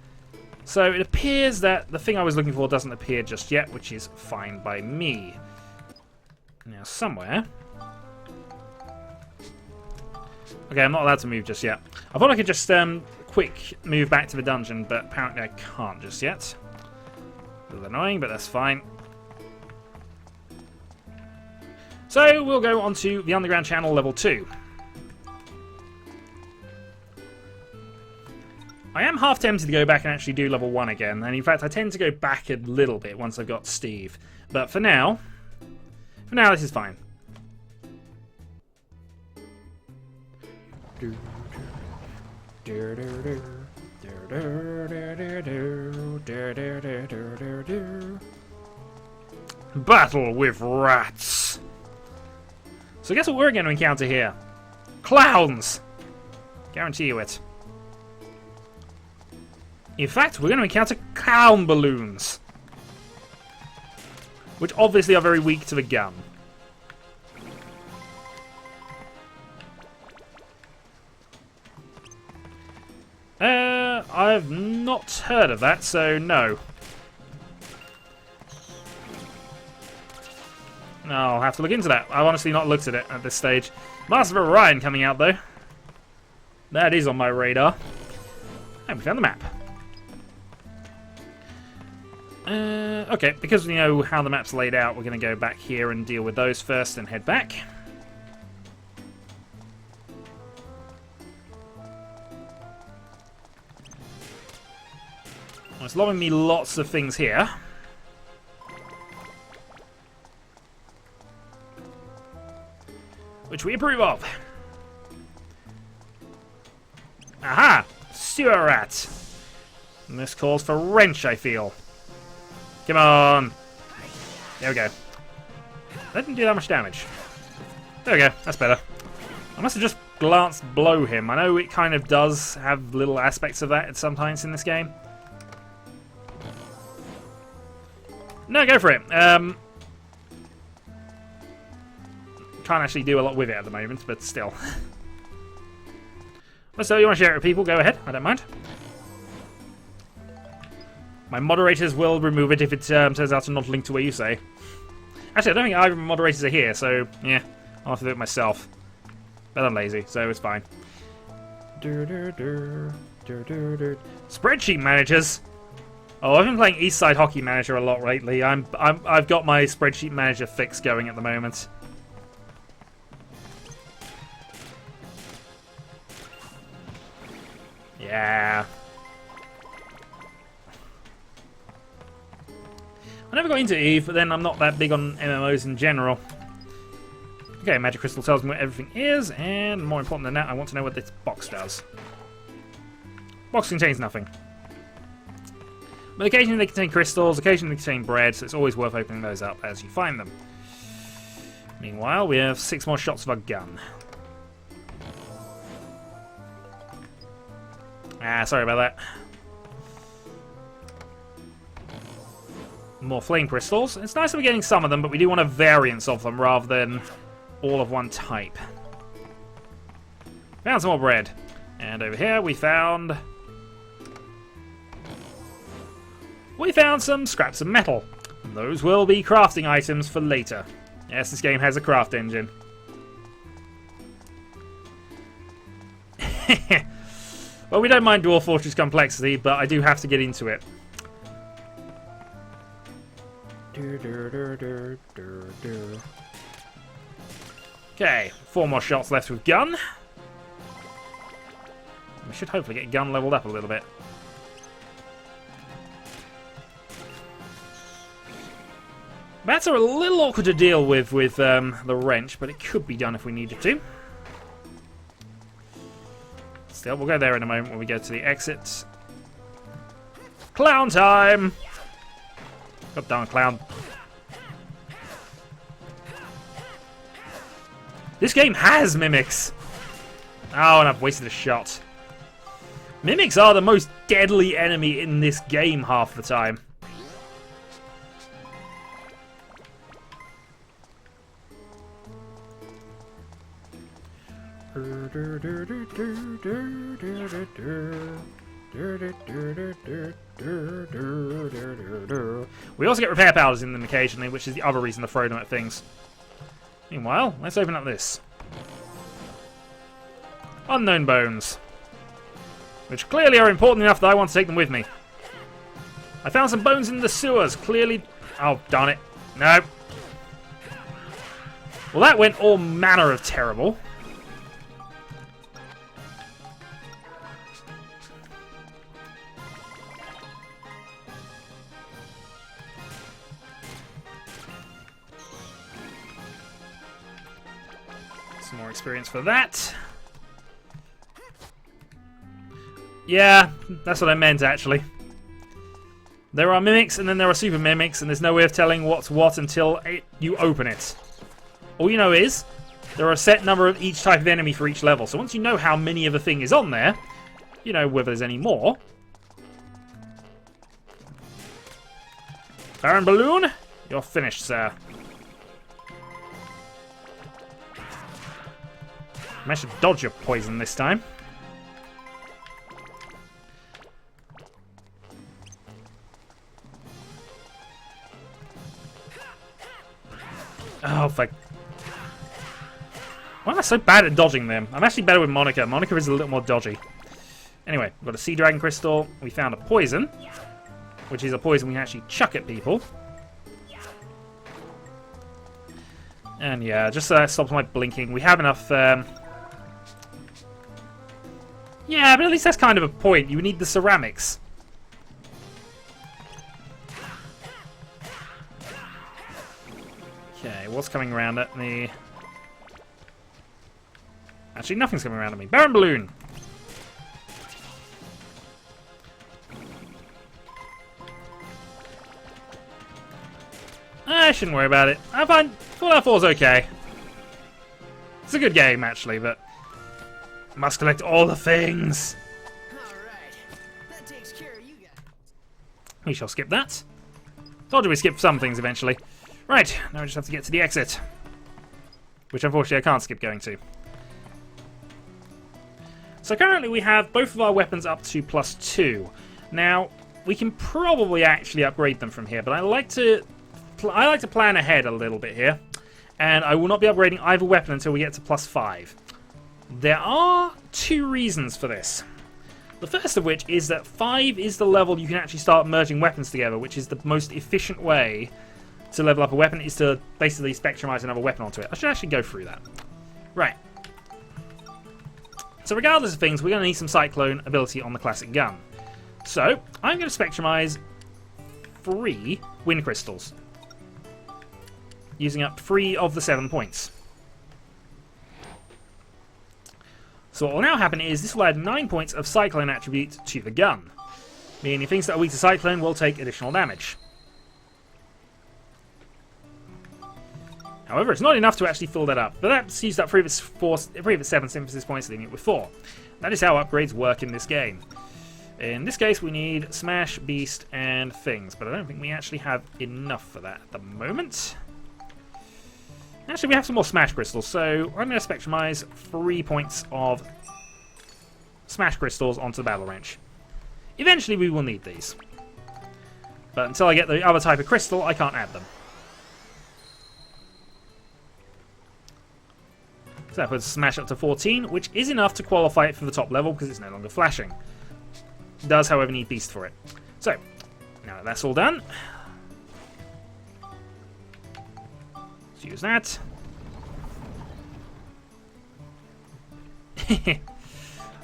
So it appears that the thing I was looking for doesn't appear just yet, which is fine by me. Now, somewhere... Okay, I'm not allowed to move just yet. I thought I could just quick move back to the dungeon, but apparently I can't just yet. A little annoying, but that's fine. So we'll go on to the underground channel level 2. I am half tempted to go back and actually do level 1 again, and in fact I tend to go back a little bit once I've got Steve. But for now this is fine. Battle with rats. So guess what we're going to encounter here? Clowns! Guarantee you it. In fact, we're going to encounter clown balloons. Which obviously are very weak to the gun. I've not heard of that, so no. No, I'll have to look into that. I've honestly not looked at it at this stage. Master of Orion coming out, though. That is on my radar. And we found the map. Okay, because we know how the map's laid out, we're going to go back here and deal with those first and head back. Well, it's lobbing me lots of things here. Which we approve of. Aha! Sewer rat! And this calls for wrench, I feel. Come on! There we go. That didn't do that much damage. There we go, that's better. I must have just glanced below him. I know it kind of does have little aspects of that sometimes in this game. No, go for it. Can't actually do a lot with it at the moment, but still. So you want to share it with people, go ahead. I don't mind. My moderators will remove it if it turns out to not link to where you say. Actually, I don't think either of my moderators are here, so yeah, I'll have to do it myself. But I'm lazy, so it's fine. Spreadsheet managers. Oh, I've been playing Eastside Hockey Manager a lot lately. I've got my spreadsheet manager fix going at the moment. Yeah. I never got into Eve, but then I'm not that big on MMOs in general. Okay, Magic Crystal tells me what everything is, and more important than that, I want to know what this box does. Box contains nothing. But occasionally they contain crystals, occasionally they contain bread, so it's always worth opening those up as you find them. Meanwhile, we have 6 more shots of our gun. Ah, sorry about that. More flame crystals. It's nice that we're getting some of them, but we do want a variance of them rather than all of one type. Found some more bread. And over here we found... some scraps of metal. Those will be crafting items for later. Yes, this game has a craft engine. Well, we don't mind Dwarf Fortress complexity, but I do have to get into it. Okay, 4 more shots left with gun. We should hopefully get gun leveled up a little bit. Bats are a little awkward to deal with the wrench, but it could be done if we needed to. Still, we'll go there in a moment when we go to the exits. Clown time! God darn clown. This game has mimics! Oh, and I've wasted a shot. Mimics are the most deadly enemy in this game half the time. We also get repair powders in them occasionally, which is the other reason to throw them at things. Meanwhile, let's open up this. Unknown bones. Which clearly are important enough that I want to take them with me. I found some bones in the sewers, clearly... Oh, darn it. No. Well, that went all manner of terrible. Some more experience for that. Yeah, that's what I meant, actually. There are mimics, and then there are super mimics, and there's no way of telling what's what until you open it. All you know is, there are a set number of each type of enemy for each level, so once you know how many of a thing is on there, you know whether there's any more. Baron Balloon, you're finished, sir. Managed to dodge your poison this time. Oh, fuck. Why am I so bad at dodging them? I'm actually better with Monica. Monica is a little more dodgy. Anyway, we've got a Sea Dragon Crystal. We found a poison, which is a poison we can actually chuck at people. And yeah, just stops my blinking. We have enough... Yeah, but at least that's kind of a point. You need the ceramics. Okay, what's coming around at me? Actually, nothing's coming around at me. Baron Balloon! I shouldn't worry about it. I find Fallout 4's okay. It's a good game, actually, but... Must collect all the things. Alright. That takes care of you guys. We shall skip that. Told you we skip some things eventually. Right, now we just have to get to the exit. Which unfortunately I can't skip going to. So currently we have both of our weapons up to +2. Now, we can probably actually upgrade them from here, but I like to plan ahead a little bit here. And I will not be upgrading either weapon until we get to +5. There are two reasons for this. The first of which is that 5 is the level you can actually start merging weapons together, which is the most efficient way to level up a weapon, is to basically spectrumize another weapon onto it. I should actually go through that. Right. So regardless of things, we're going to need some Cyclone ability on the classic gun. So, I'm going to spectrumize 3 Wind Crystals, using up 3 of the 7 points. So what will now happen is this will add 9 points of Cyclone attribute to the gun, meaning things that are weak to Cyclone will take additional damage. However, it's not enough to actually fill that up, but that's used up 3 of its 7 synthesis points, leaving it with 4. That is how upgrades work in this game. In this case, we need Smash, Beast, and Things, but I don't think we actually have enough for that at the moment. Actually, we have some more Smash Crystals, so I'm going to spectrumize 3 points of Smash Crystals onto the Battle Wrench. Eventually, we will need these. But until I get the other type of crystal, I can't add them. So that puts Smash up to 14, which is enough to qualify it for the top level because it's no longer flashing. It does, however, need Beast for it. So, now that that's all done, let's use that.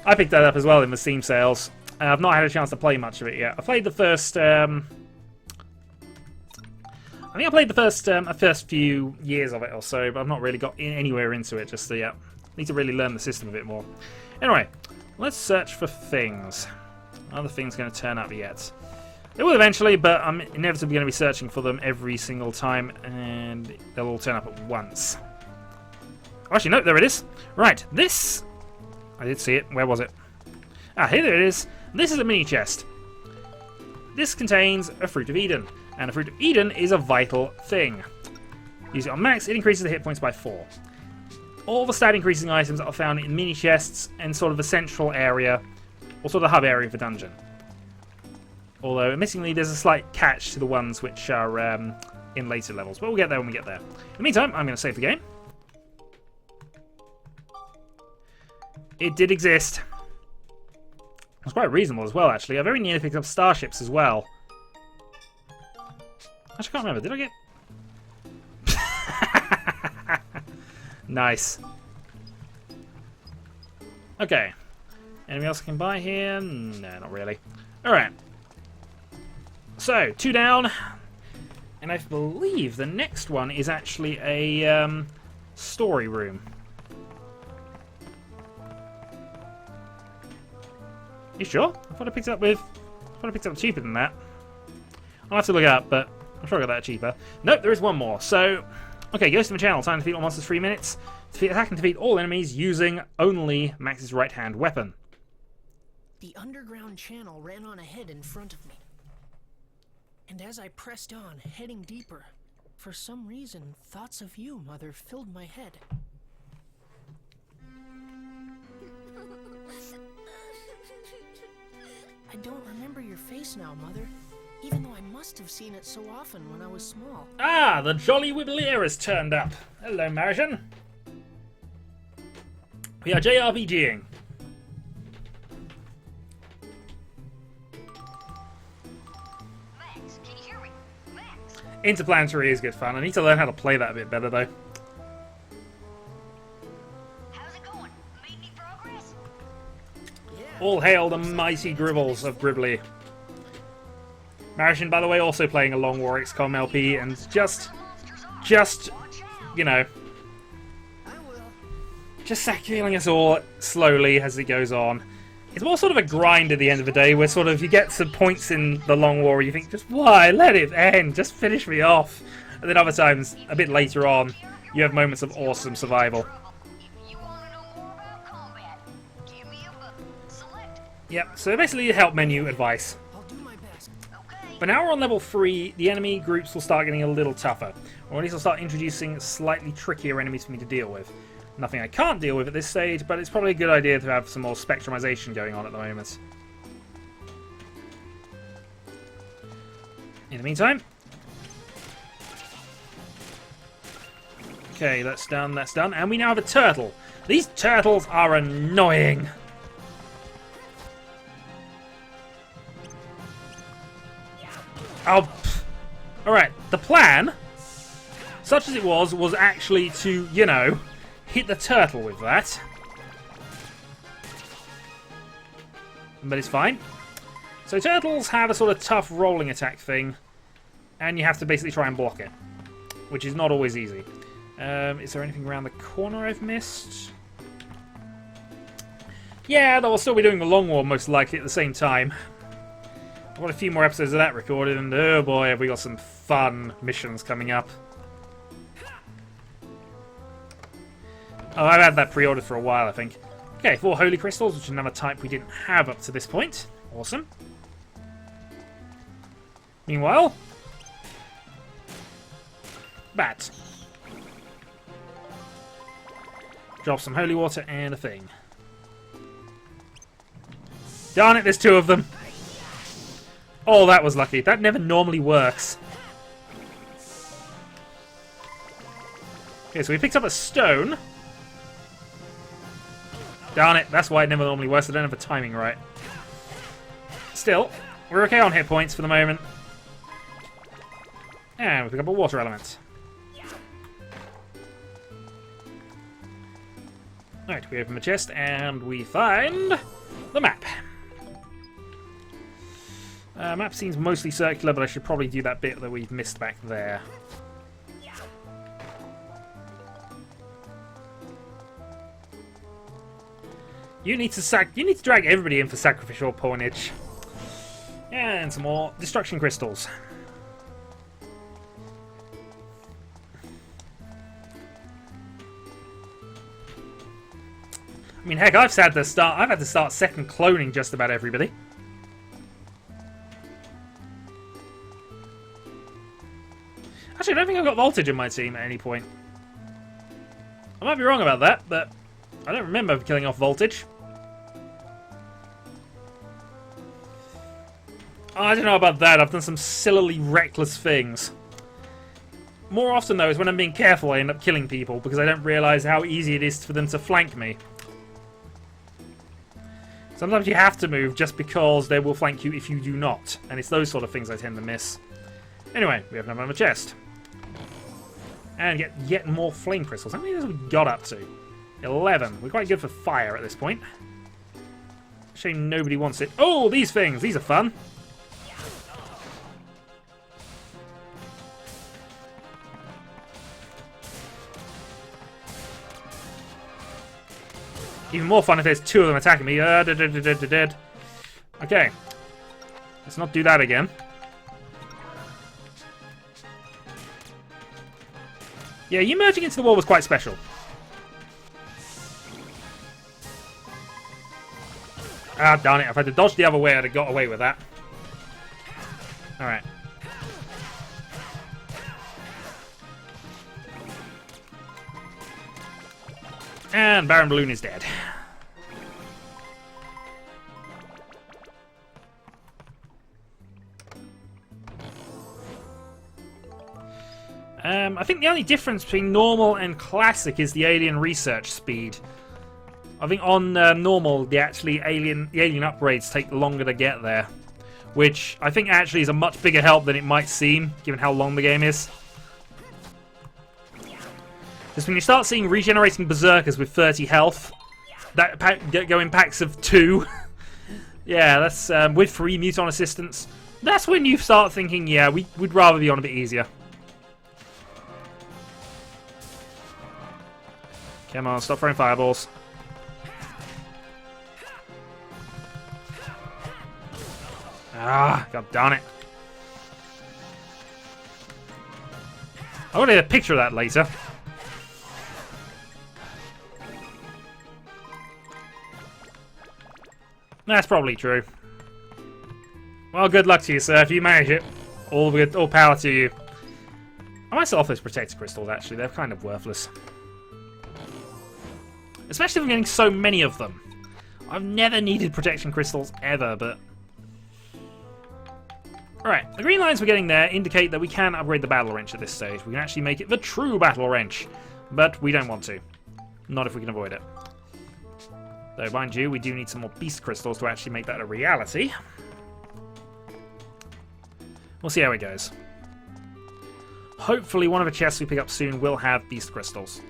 I picked that up as well in the Steam sales. I've not had a chance to play much of it yet. I played the first... I think I played the first few years of it or so, but I've not really got anywhere into it just yet. Need to really learn the system a bit more. Anyway, let's search for things. Are the things going to turn up yet? They will eventually, but I'm inevitably going to be searching for them every single time, and they'll all turn up at once. Oh, actually, no, there it is. Right, this... I did see it. Where was it? Ah, here it is. This is a mini chest. This contains a Fruit of Eden, and a Fruit of Eden is a vital thing. Use it on max, it increases the hit points by 4. All the stat increasing items are found in mini chests and sort of a central area or sort of hub area for dungeon. Although, admittingly, there's a slight catch to the ones which are in later levels. But we'll get there when we get there. In the meantime, I'm going to save the game. It did exist. It was quite reasonable as well, actually. I very nearly picked up starships as well. Actually, I can't remember. Did I get... Nice. Okay. Anything else I can buy here? No, not really. Alright. So, 2 down. And I believe the next one is actually a story room. You sure? I thought I picked it up cheaper than that. I'll have to look it up, but I'm sure I got that cheaper. Nope, there is one more. So, okay, Ghost of the Channel. Time to defeat all monsters 3 minutes. Attack and defeat all enemies using only Max's right-hand weapon. The underground channel ran on ahead in front of me. And as I pressed on, heading deeper, for some reason, thoughts of you, Mother, filled my head. I don't remember your face now, Mother, even though I must have seen it so often when I was small. Ah, the Jolly Wibbleer has turned up. Hello, Marion. We are JRPGing. Max, can you hear me? Max! Interplanetary is good fun. I need to learn how to play that a bit better, though. How's it going? Made any progress? All hail the mighty Gribbles of Gribbly. Marion, by the way, also playing a Long War XCOM LP, and just, you know, just sack-healing us all slowly as it goes on. It's more sort of a grind at the end of the day, where sort of you get some points in the Long War where you think, just why? Let it end. Just finish me off. And then other times, a bit later on, you have moments of awesome survival. If you want to know more about combat, give me a button. Select. Yep, so basically help menu advice. I'll do my best. Okay. But now we're on level 3, the enemy groups will start getting a little tougher. Or at least I'll start introducing slightly trickier enemies for me to deal with. Nothing I can't deal with at this stage, but it's probably a good idea to have some more spectrumization going on at the moment. In the meantime... Okay, that's done, and we now have a turtle. These turtles are annoying! Oh, alright, the plan, such as it was actually to, you know, hit the turtle with that. But it's fine. So turtles have a sort of tough rolling attack thing, and you have to basically try and block it, which is not always easy. Is there anything around the corner I've missed? Yeah, they'll still be doing the Long War most likely at the same time. I've got a few more episodes of that recorded, and oh boy, have we got some fun missions coming up. Oh, I've had that pre-ordered for a while, I think. Okay, 4 Holy Crystals, which is another type we didn't have up to this point. Awesome. Meanwhile... Bat. Drop some holy water and a thing. Darn it, there's 2 of them. Oh, that was lucky. That never normally works. Okay, so we picked up a stone. Darn it, that's why it never normally works. I don't have the timing right. Still, we're okay on hit points for the moment. And we pick up a water element. Alright, we open the chest and we find the map. Map seems mostly circular, but I should probably do that bit that we've missed back there. You need to drag everybody in for sacrificial pawnage. And some more destruction crystals. I mean, heck, I've had to start second cloning just about everybody. Actually, I don't think I've got voltage in my team at any point. I might be wrong about that, but I don't remember killing off voltage. I don't know about that. I've done some sillily reckless things. More often, though, is when I'm being careful, I end up killing people because I don't realise how easy it is for them to flank me. Sometimes you have to move just because they will flank you if you do not. And it's those sort of things I tend to miss. Anyway, we have another chest. And get yet more flame crystals. How many has we got up to? 11. We're quite good for fire at this point. Shame nobody wants it. Oh, these things! These are fun! Even more fun if there's two of them attacking me. Dead. Okay. Let's not do that again. Yeah, you merging into the wall was quite special. Ah, darn it. If I had to dodge the other way, I'd have got away with that. Alright. And Baron Balloon is dead. I think the only difference between normal and classic is the alien research speed. I think on normal, the alien upgrades take longer to get there, which I think actually is a much bigger help than it might seem, given how long the game is. Because when you start seeing regenerating berserkers with 30 health, that go in packs of 2. Yeah, that's with 3 muton assistants. That's when you start thinking, yeah, we'd rather be on a bit easier. Come on, stop throwing fireballs. Ah, god darn it. I want to get a picture of that later. That's probably true. Well, good luck to you, sir. If you manage it, all power to you. I might sell off those protector crystals, actually. They're kind of worthless. Especially if I'm getting so many of them. I've never needed protection crystals ever, but... Alright, the green lines we're getting there indicate that we can upgrade the battle wrench at this stage. We can actually make it the true battle wrench. But we don't want to. Not if we can avoid it. Though, mind you, we do need some more beast crystals to actually make that a reality. We'll see how it goes. Hopefully one of the chests we pick up soon will have beast crystals.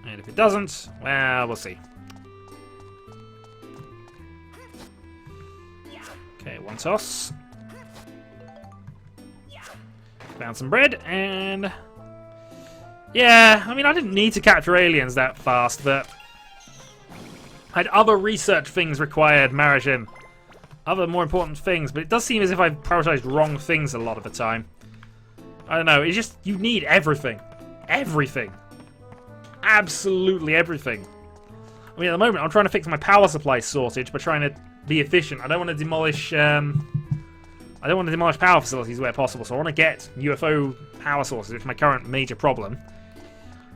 And if it doesn't, well, we'll see. Okay, one toss. Found some bread, and... Yeah, I mean, I didn't need to capture aliens that fast, but... I had other research things required, Marajin. Other more important things, but it does seem as if I've prioritized wrong things a lot of the time. I don't know, it's just, you need everything. Everything. Absolutely everything. I mean, at the moment, I'm trying to fix my power supply shortage by trying to be efficient. I don't want to demolish, power facilities where possible, so I want to get UFO power sources, which is my current major problem.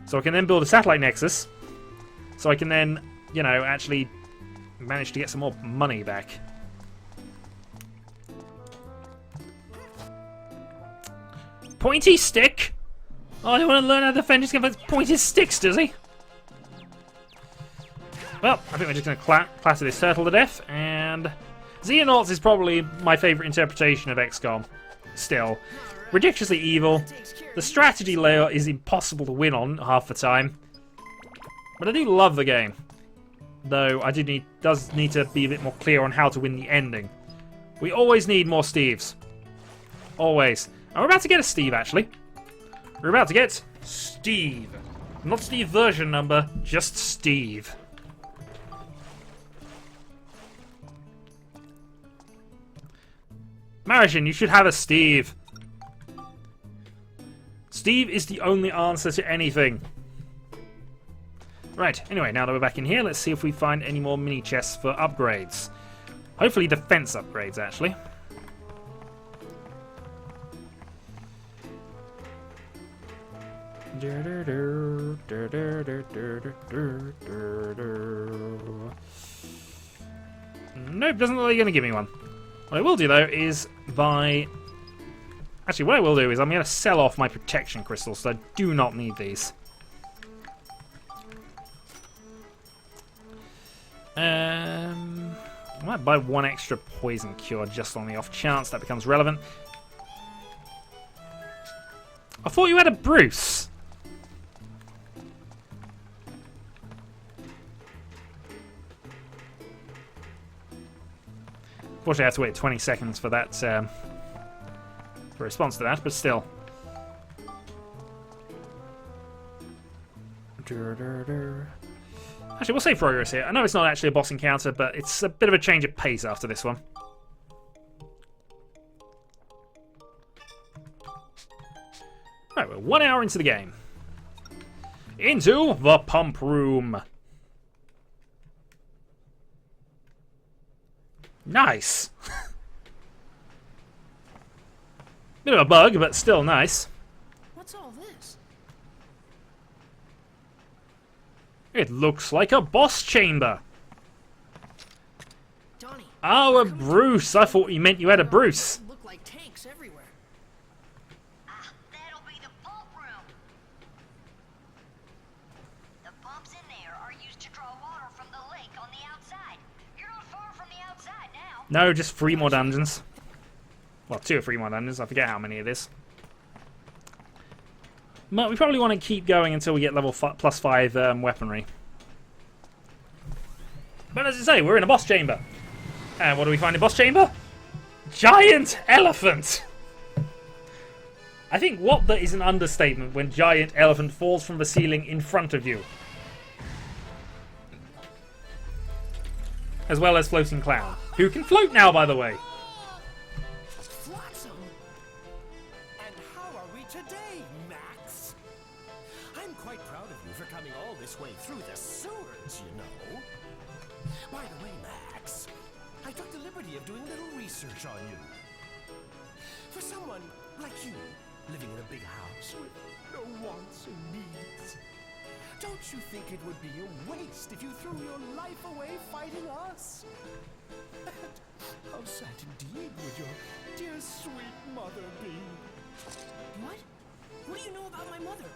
So I can then build a satellite nexus, so I can then, you know, actually manage to get some more money back. Pointy stick? Oh, I don't want to learn how to defend just against pointy sticks, does he? Well, I think we're just going to clatter this turtle to death, and... Xenonauts is probably my favourite interpretation of XCOM. Still. Ridiculously evil. The strategy layer is impossible to win on half the time. But I do love the game. Though I does need to be a bit more clear on how to win the ending. We always need more Steves. Always. And we're about to get a Steve, actually. We're about to get Steve. Not Steve version number, just Steve. Marajin, you should have a Steve. Steve is the only answer to anything. Right, anyway, now that we're back in here, let's see if we find any more mini chests for upgrades. Hopefully defense upgrades, actually. Nope, doesn't look like you're going to give me one. What I will do, though, is buy... Actually, what I will do is I'm going to sell off my protection crystals, so I do not need these. I might buy one extra poison cure just on the off chance that becomes relevant. I thought you had a Bruce. Unfortunately, I have to wait 20 seconds for that for a response to that, but still. Actually, we'll save progress here. I know it's not actually a boss encounter, but it's a bit of a change of pace after this one. Right, we're 1 hour into the game. Into the pump room. Nice. Bit of a bug, but still nice. What's all this? It looks like a boss chamber. Donnie. Oh, a Bruce. I thought you meant you had a Bruce. Look like tanks everywhere. That'll be the pump room. The pumps in there are used to draw water from the lake on the outside. You're not far from the outside now. No, just 3 more dungeons. Well, 2 or 3 more dungeons. I forget how many it is. But we probably want to keep going until we get level +5 weaponry. But as I say, we're in a boss chamber. And what do we find in boss chamber? Giant elephant! I think what that is an understatement when giant elephant falls from the ceiling in front of you. As well as floating clown. Who can float now, by the way. Flotsam! And how are we today, Max? I'm quite proud of you for coming all this way through the sewers, you know. By the way, Max, I took the liberty of doing a little research on you. For someone like you, living in a big house with no wants or needs, don't you think it would be a waste if you threw your life away fighting us? And how sad indeed would your dear sweet mother be? What? What do you know about my mother?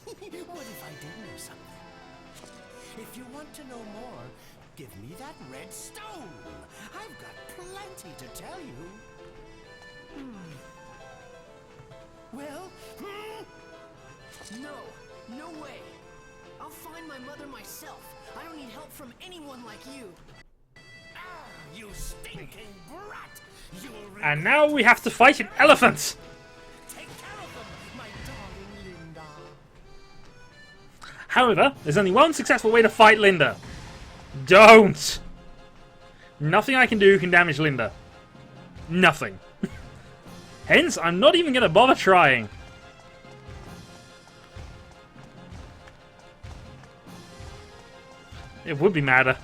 What if I did know something? If you want to know more, give me that red stone. I've got plenty to tell you. Well, no, no way. I'll find my mother myself. I don't need help from anyone like you. Ah, you stinking brat! You'll And now we have to fight an elephant! take care of them, my darling Linda. However, there's only one successful way to fight Linda. Don't! Nothing I can do can damage Linda. Nothing. Hence, I'm not even going to bother trying. It would be madder.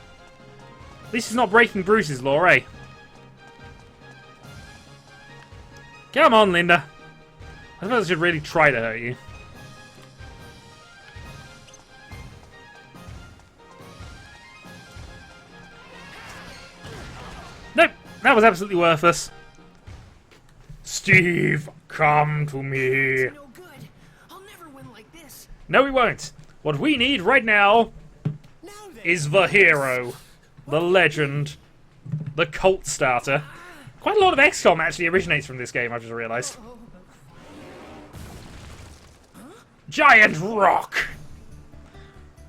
At least it's not breaking Bruce's law, eh? Come on, Linda. I suppose I should really try to hurt you. Nope, that was absolutely worthless. Steve, come to me. It's no good. I'll never win like this. No, we won't. What we need right now is the hero, the legend, the cult starter. Quite a lot of XCOM actually originates from this game, I just realised. Giant rock!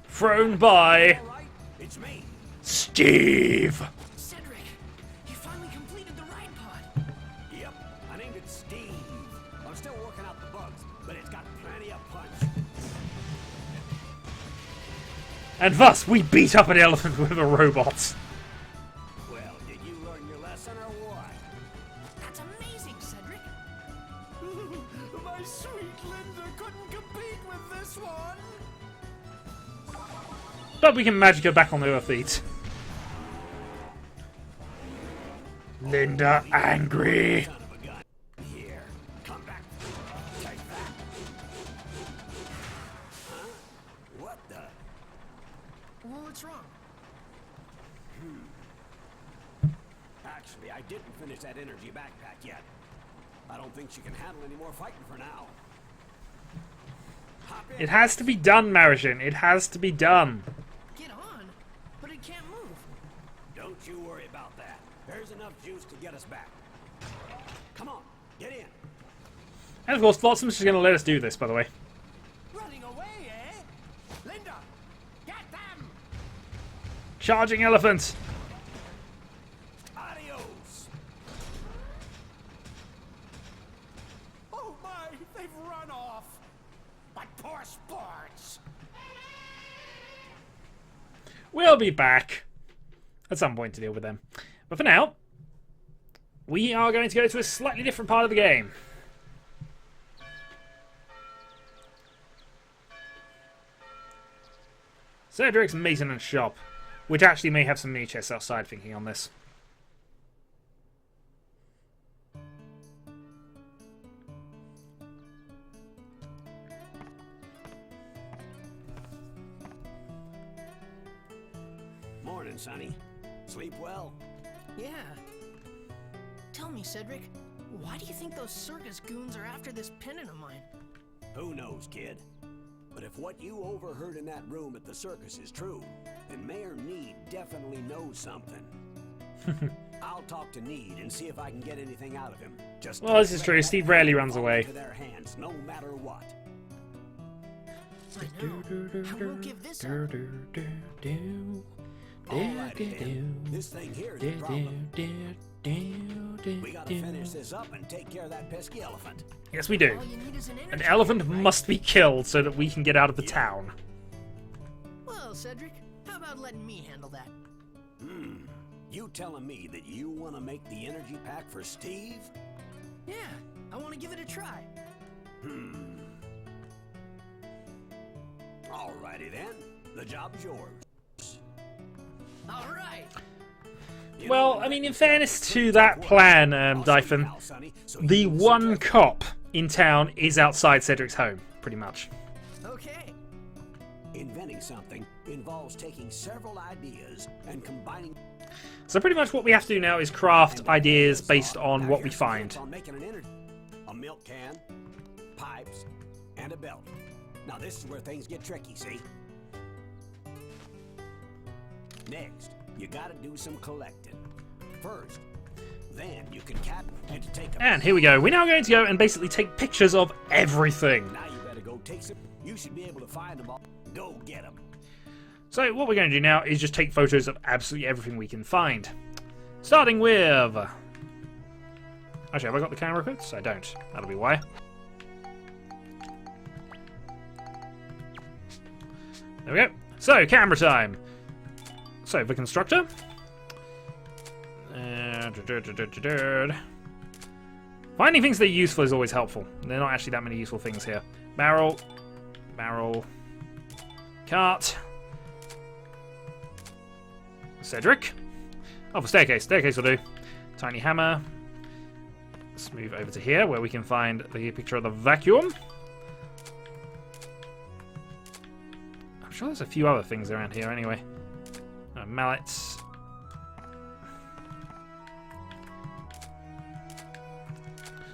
Thrown by All right, it's me. Steve! Cedric, you finally completed the ride pod. Yep, I named it Steve. I'm still working out the bugs, but it's got plenty of punch. And thus, we beat up an elephant with a robot. Well, did you learn your lesson or what? That's amazing, Cedric. My sweet Linda couldn't compete with this one. But we can magic her back on her feet. Linda angry. Son of a gun. Here, come back. Take that. Huh? What the? Well, what's wrong? Actually, I didn't finish that energy backpack yet. I don't think she can handle any more fighting for now. Hop in. It has to be done, Marishin. It has to be done. Get on, but it can't move. Don't you worry about that. There's enough juice to get us back. Come on, get in. And of course, Flotsam's just going to let us do this, by the way. Running away, eh? Linda, get them! Charging elephant. Adios. Oh my, they've run off. My poor sports. We'll be back at some point to deal with them. But for now, we are going to go to a slightly different part of the game. Cedric's maintenance shop, which actually may have some mini chests outside thinking on this. Morning, Sonny. Sleep well? Yeah. Tell me, Cedric, why do you think those circus goons are after this pendant of mine? Who knows, kid? But if what you overheard in that room at the circus is true, then Mayor Need definitely knows something. I'll talk to Need and see if I can get anything out of him. Just Well, this is true. Steve rarely runs away. into their hands, no matter what. I know. I won't give this up. Alrighty then. This thing here is a problem. We gotta finish this up and take care of that pesky elephant. Yes, we do. All you need is an An energy elephant drink, right? must be killed so that we can get out of the town. Well, Cedric, how about letting me handle that? You telling me that you want to make the energy pack for Steve? Yeah, I want to give it a try. Alrighty then. The job's yours. All right. You Well, know, I mean, in fairness to that plan, I'll show you Dyphon, how, Sonny, so you the can one sit there. cop in town is outside Cedric's home, pretty much. Okay. Inventing something involves taking several ideas and combining. So pretty much what we have to do now is craft and ideas then based solve. on Now what we here's some find. tips on making an energy. A milk can, pipes, and a belt. Now this is where things get tricky, see? Next, you gotta do some collecting. First, then you can and to take a And here we go. We're now going to go and basically take pictures of everything. Now you better go take some. You should be able to find them all. Go get them. So what we're going to do now is just take photos of absolutely everything we can find. Starting with... Actually, have I got the camera equipped? I don't. That'll be why. There we go. So, camera time. So, the constructor. Finding things that are useful is always helpful. There are not actually that many useful things here. Barrel. Barrel. Cart. Cedric. Oh, for staircase. Staircase will do. Tiny hammer. Let's move over to here where we can find the picture of the vacuum. I'm sure there's a few other things around here anyway. Mallets.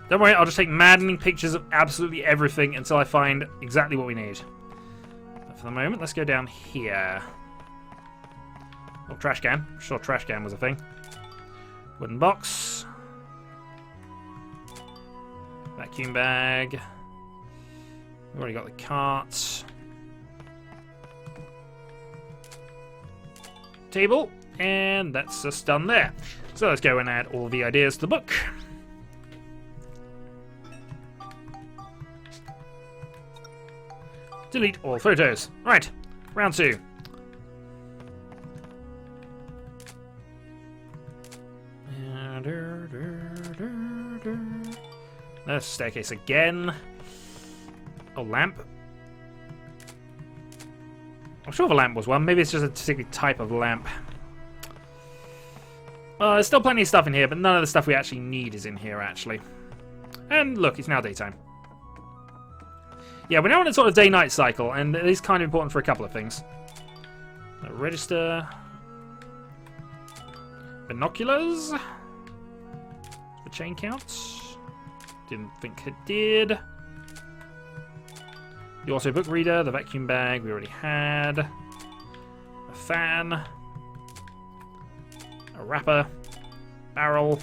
Don't worry, I'll just take maddening pictures of absolutely everything until I find exactly what we need. But for the moment, let's go down here. Oh, trash can. Sure, trash can was a thing. Wooden box. Vacuum bag. We've already got the cart. Table. And that's us done there. So let's go and add all the ideas to the book. Delete all photos. Right, round 2. There's staircase again. Oh, lamp. I'm sure the lamp was one. Maybe it's just a particular type of lamp. There's still plenty of stuff in here, but none of the stuff we actually need is in here, actually. And look, it's now daytime. Yeah, we're now on a sort of day-night cycle, and it is kind of important for a couple of things. A register. Binoculars. chain count? Didn't think it did. The auto book reader, the vacuum bag we already had. A fan. A wrapper. Barrel.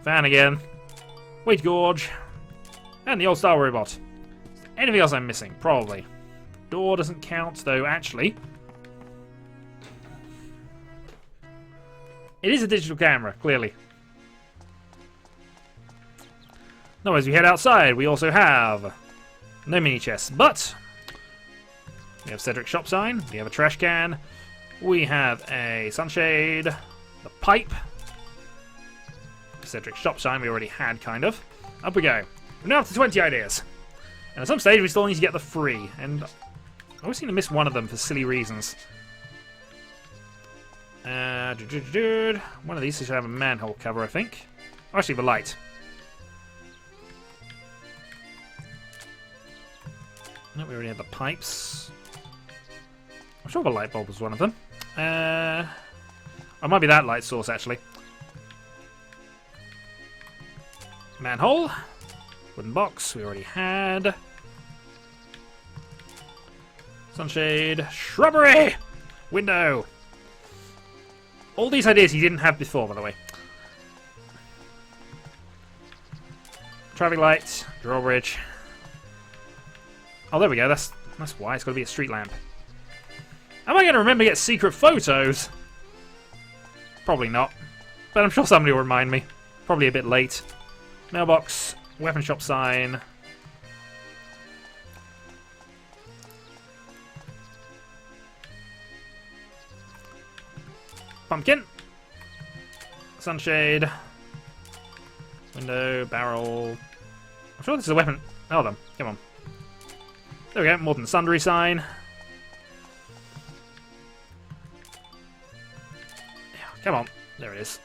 Fan again. Weight gorge. And the old style robot. Anything else I'm missing? Probably. Door doesn't count, though, actually. It is a digital camera, clearly. Now, as we head outside, we also have no mini chests, but we have Cedric's shop sign, we have a trash can, we have a sunshade, the pipe, Cedric's shop sign we already had, kind of. Up we go. We're now up to 20 ideas. And at some stage, we still need to get the 3, and I always seem to miss one of them for silly reasons. One of these should have a manhole cover, I think. Oh, actually, the light. No, we already have the pipes. I'm sure the light bulb was one of them. It might be that light source, actually. Manhole. Wooden box, we already had. Sunshade. Shrubbery! Window. All these ideas he didn't have before, by the way. Traffic light. Drawbridge. Oh, there we go. That's why. It's got to be a street lamp. Am I going to remember to get secret photos? Probably not. But I'm sure somebody will remind me. Probably a bit late. Mailbox. Weapon shop sign. Pumpkin. Sunshade. Window. Barrel. I'm sure this is a weapon. Hold on. Come on. There we go. More than sundry sign. Come on. There it is.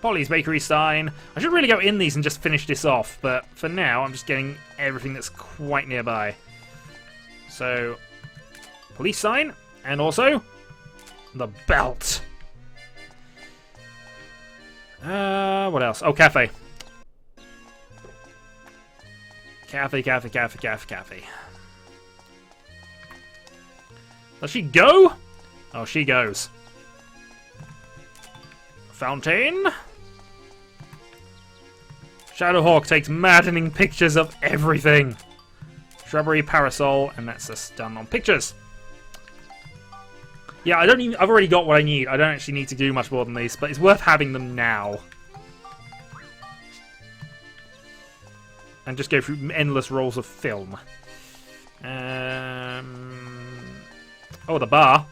Polly's bakery sign. I should really go in these and just finish this off, but for now I'm just getting everything that's quite nearby. So, police sign, and also the belt. What else? Oh, cafe. Cafe. Does she go? Oh, she goes. Fountain. Shadowhawk takes maddening pictures of everything. Shrubbery, parasol, and that's us done on pictures. Yeah, I've already got what I need. I don't actually need to do much more than these, but it's worth having them now. And just go through endless rolls of film. Oh, the bar.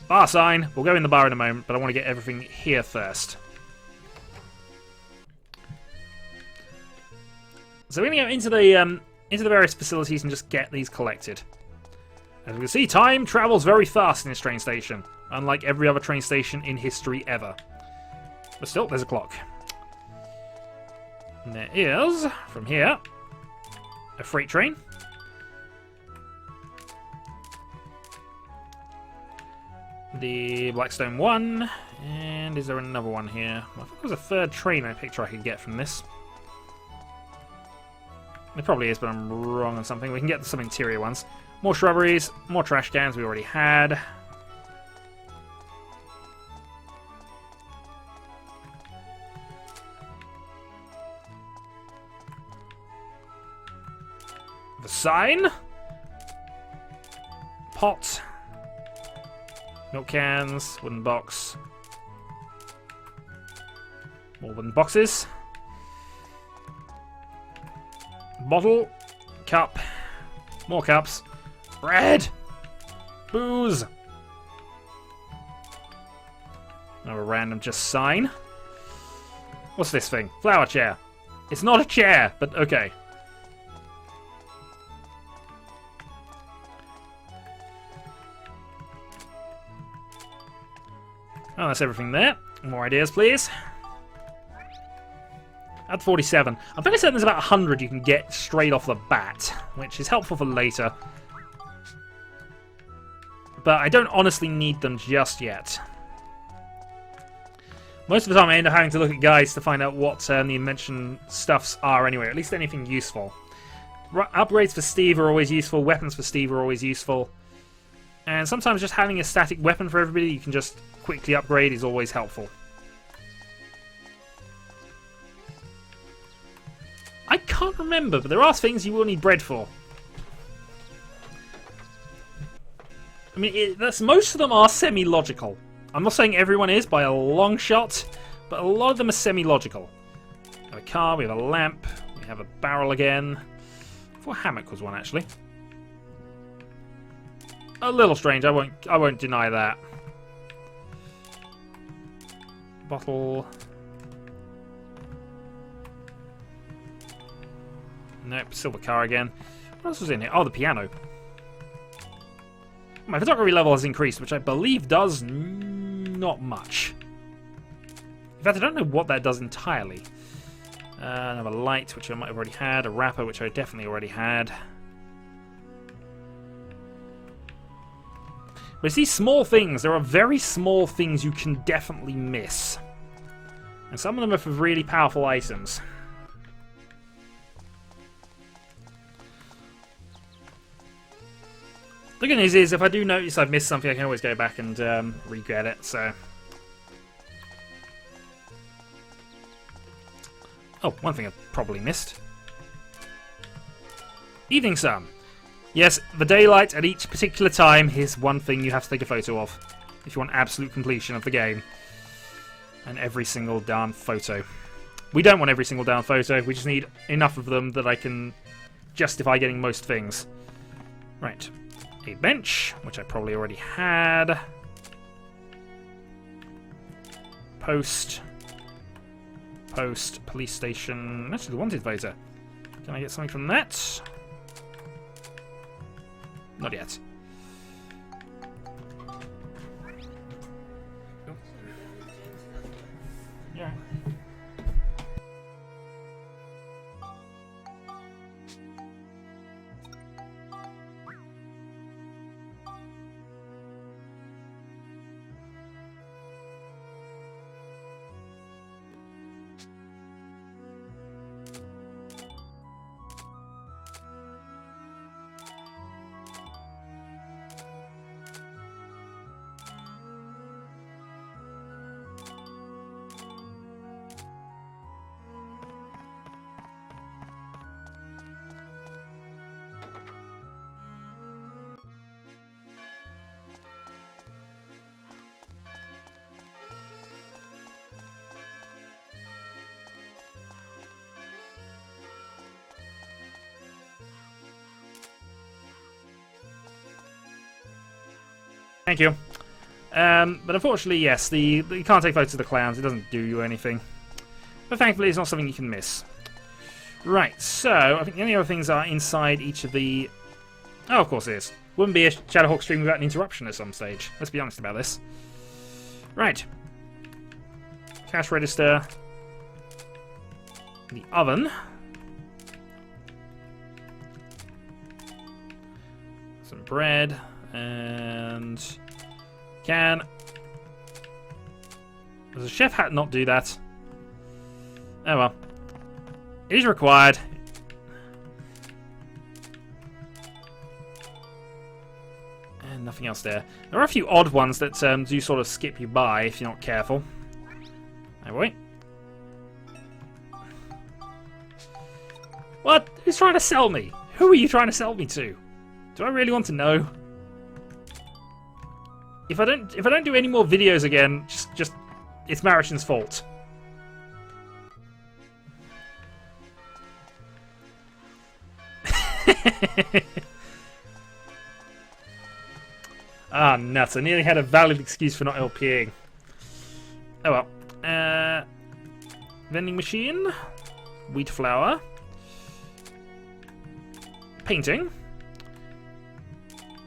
Bar sign. We'll go in the bar in a moment, but I want to get everything here first. So we're going to go into the various facilities and just get these collected. As we can see, time travels very fast in this train station, unlike every other train station in history ever. But still, there's a clock. And there is, from here, a freight train. The Blackstone 1. And is there another one here? I think there was a third train picture I could get from this. There probably is, but I'm wrong on something. We can get some interior ones. More shrubberies, more trash cans we already had. The sign. Pot. Milk cans, wooden box. More wooden boxes. Bottle. Cup. More cups. Bread. Booze. Another random just sign. What's this thing? Flower chair. It's not a chair, but okay. Oh, that's everything there. More ideas, please. At 47. I'm fairly certain there's about 100 you can get straight off the bat, which is helpful for later. But I don't honestly need them just yet. Most of the time I end up having to look at guides to find out what the invention stuffs are anyway, or at least anything useful. Upgrades for Steve are always useful, weapons for Steve are always useful. And sometimes just having a static weapon for everybody you can just quickly upgrade is always helpful. I can't remember, but there are things you will need bread for. I mean, most of them are semi-logical. I'm not saying everyone is by a long shot, but a lot of them are semi-logical. We have a car, we have a lamp, we have a barrel again. I thought a hammock was one, actually. A little strange, I won't deny that. Bottle. Nope, silver car again. What else was in here? Oh, the piano. My photography level has increased, which I believe does not much. In fact, I don't know what that does entirely. Another light, which I might have already had. A wrapper, which I definitely already had. But it's these small things. There are very small things you can definitely miss. And some of them are for really powerful items. The good news is, if I do notice I've missed something, I can always go back and re-get it, so... Oh, one thing I've probably missed. Evening sun. Yes, the daylight at each particular time is one thing you have to take a photo of, if you want absolute completion of the game. And every single darn photo. We don't want every single darn photo, we just need enough of them that I can justify getting most things. Right. A bench, which I probably already had. Post, police station. Actually, the wanted photo. Can I get something from that? Not yet. Yeah. Thank you. But unfortunately, yes, you can't take photos of the clowns. It doesn't do you anything. But thankfully, it's not something you can miss. Right, so I think the only other things are inside each of the... Oh, of course it is. Wouldn't be a Shadowhawk stream without an interruption at some stage. Let's be honest about this. Right. Cash register. The oven. Some bread. And... Can... Does a chef hat not do that? Oh well. It is required. And nothing else there. There are a few odd ones that do sort of skip you by if you're not careful. Oh wait. What? Who's trying to sell me? Who are you trying to sell me to? Do I really want to know? If I don't do any more videos again, just it's Marishan's fault. Ah, nuts. I nearly had a valid excuse for not LPing. Oh well. Vending machine. Wheat flour. Painting.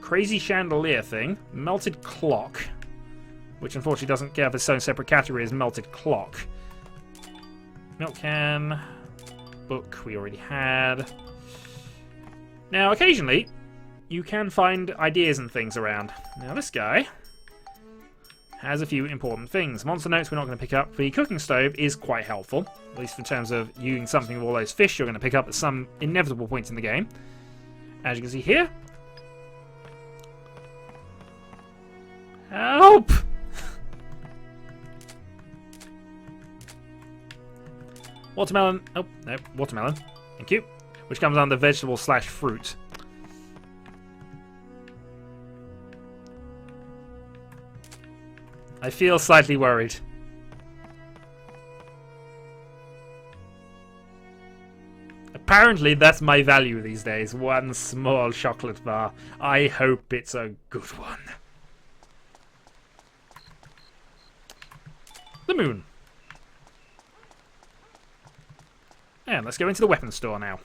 Crazy chandelier thing. Melted clock. Which unfortunately doesn't have its own separate category as melted clock. Milk can. Book we already had. Now, occasionally, you can find ideas and things around. Now, this guy has a few important things. Monster notes we're not going to pick up. The cooking stove is quite helpful, at least in terms of using something with all those fish you're going to pick up at some inevitable points in the game. As you can see here. Help! Watermelon. Oh, no, watermelon. Thank you. Which comes under vegetable / fruit. I feel slightly worried. Apparently that's my value these days. One small chocolate bar. I hope it's a good one. The moon. And let's go into the weapon store now.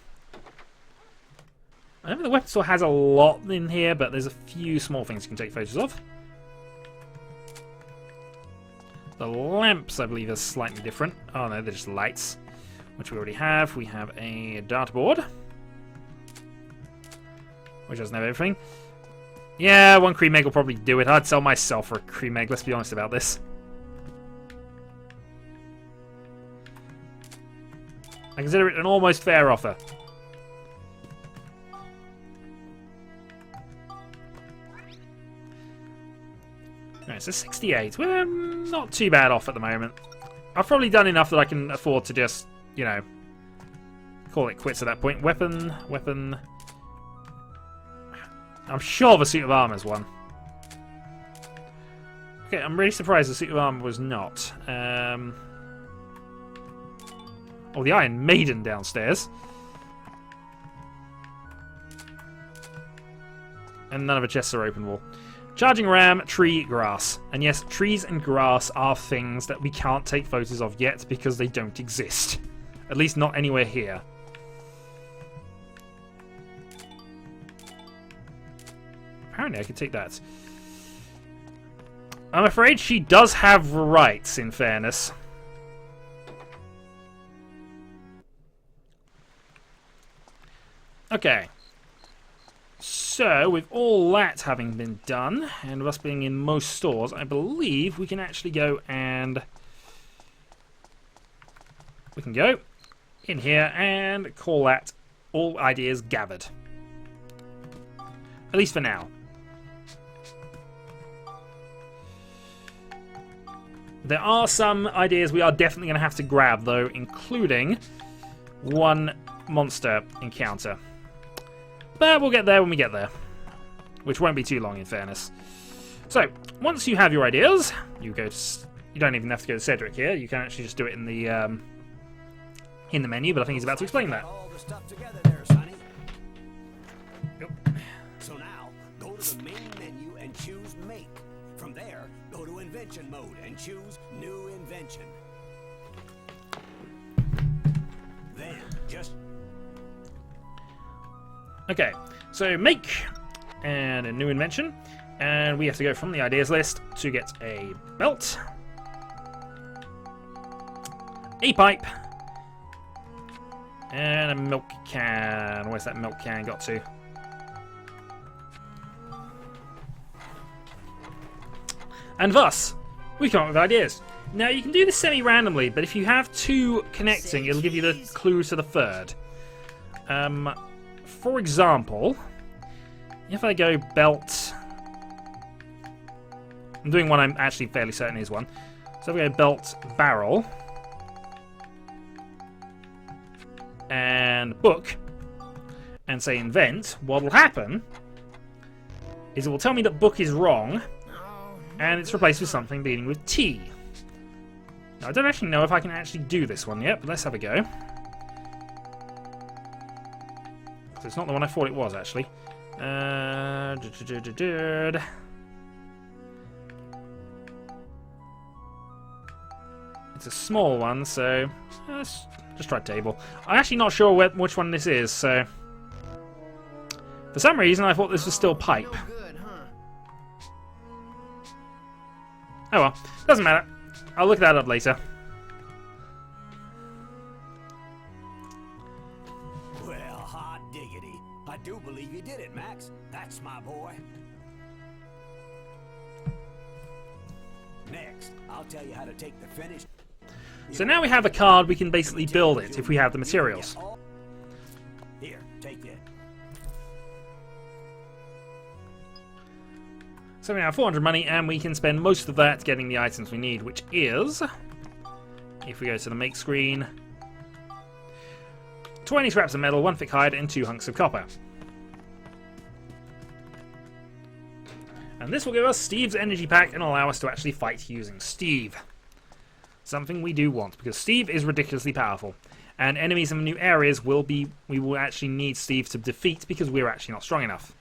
I don't think the weapon store has a lot in here, but there's a few small things you can take photos of. The lamps, I believe, are slightly different. Oh no, they're just lights, which we already have. We have a dartboard, which doesn't have everything. Yeah, one cream egg will probably do it. I'd sell myself for a cream egg, let's be honest about this. I consider it an almost fair offer. Right, so 68. We're not too bad off at the moment. I've probably done enough that I can afford to just, you know, call it quits at that point. Weapon. I'm sure the suit of armor is one. Okay, I'm really surprised the suit of armor was not. Oh, the Iron Maiden downstairs. And none of the chests are openable. Charging ram, tree, grass. And yes, trees and grass are things that we can't take photos of yet because they don't exist. At least not anywhere here. Apparently I could take that. I'm afraid she does have rights, in fairness. Okay. So, with all that having been done, and us being in most stores, I believe we can actually go and... We can go in here and call that all ideas gathered. At least for now. There are some ideas we are definitely going to have to grab, though, including one monster encounter. But we'll get there when we get there. Which won't be too long, in fairness. So, once you have your ideas, you go to... You don't even have to go to Cedric here. You can actually just do it in the menu, but I think he's about to explain that. All the stuff together there, Sonny. Yep. So now, go to the main menu and choose Make. From there, go to Invention mode and choose New Invention. Then, just... Okay, so make and a new invention, and we have to go from the ideas list to get a belt, a pipe, and a milk can. Where's that milk can got to? And thus, we come up with ideas. Now, you can do this semi-randomly, but if you have two connecting, it'll give you the clue to the third. For example, if I go belt... I'm doing one I'm actually fairly certain is one. So if I go belt barrel and book and say invent, what will happen is it will tell me that book is wrong and it's replaced with something beginning with T. Now, I don't actually know if I can actually do this one yet, but let's have a go. It's not the one I thought it was, actually. It's a small one, so let's just try table. I'm actually not sure which one this is, so... For some reason, I thought this was still pipe. No good, huh? Oh well, doesn't matter. I'll look that up later. Well, hot diggity. I do believe you did it, Max. That's my boy. tell you how to take the finished. So now we have a card, we can basically build it if we have the materials. Here, take it. So we have 400 money, and we can spend most of that getting the items we need, which is, if we go to the make screen, 20 scraps of metal, 1 thick hide, and 2 hunks of copper. And this will give us Steve's energy pack and allow us to actually fight using Steve. Something we do want, because Steve is ridiculously powerful. And enemies in new areas we will actually need Steve to defeat because we're actually not strong enough.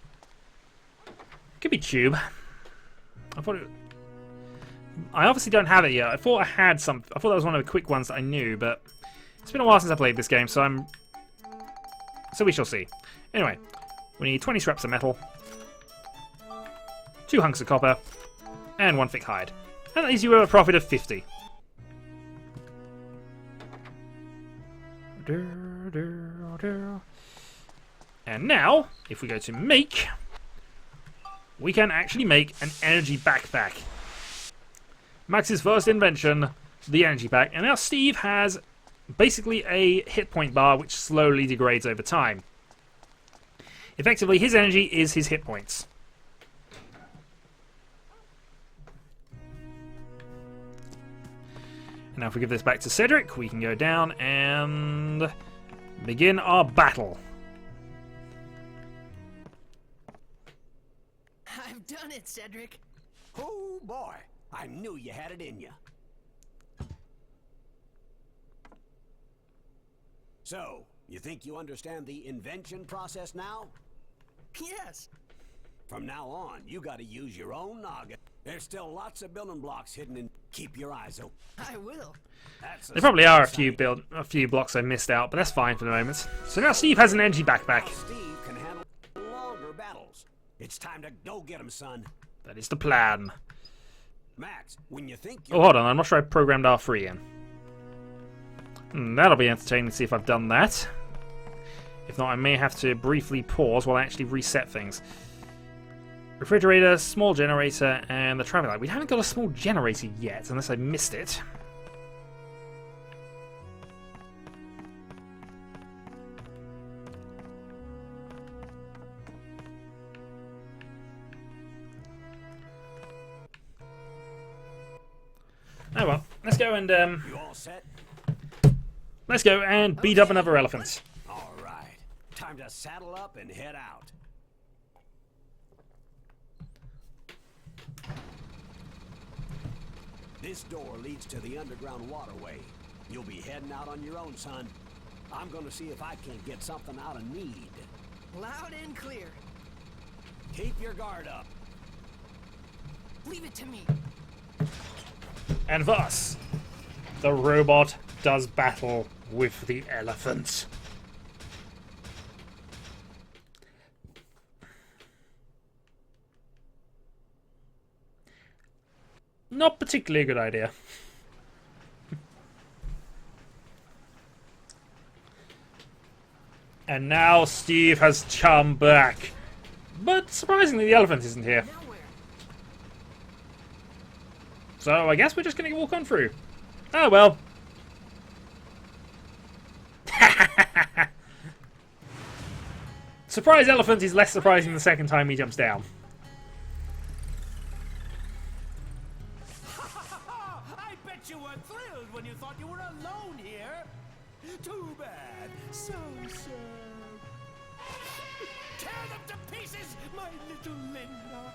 Could be Tube. I obviously don't have it yet. I thought I had some. I thought that was one of the quick ones that I knew, but it's been a while since I played this game, so we shall see. Anyway, we need 20 scraps of metal, 2 hunks of copper, and 1 thick hide. And that leaves you with a profit of 50. And now, if we go to make, we can actually make an energy backpack. Max's first invention, the energy pack. And now Steve has basically a hit point bar which slowly degrades over time. Effectively, his energy is his hit points. And now if we give this back to Cedric, we can go down and begin our battle. I've done it, Cedric. Oh boy, I knew you had it in you. So, you think you understand the invention process now? Yes. From now on, you gotta use your own noggin. There's still lots of building blocks hidden in. Keep your eyes open. I will. There probably are a few blocks I missed out, but that's fine for the moment. So now Steve has an energy backpack. Steve can handle longer battles. It's time to go get him, son. That is the plan. Max, when you think Oh, hold on. I'm not sure I programmed R3 in. That'll be entertaining to see if I've done that. If not, I may have to briefly pause while I actually reset things. Refrigerator, small generator, and the traffic light. We haven't got a small generator yet, unless I missed it. Oh well, let's go and you all set? let's go and beat up another elephant. All right, time to saddle up and head out. This door leads to the underground waterway. You'll be heading out on your own, son. I'm gonna see if I can't get something out of Need. Loud and clear. Keep your guard up. Leave it to me. And thus, the robot does battle with the elephant. Not particularly a good idea. And now Steve has come back. But surprisingly, the elephant isn't here. Now where? So I guess we're just going to walk on through. Oh well. Surprise elephant is less surprising the second time he jumps down. I bet you were thrilled when you thought you were alone here. Too bad. So sad. Tear them to pieces, my little Linda.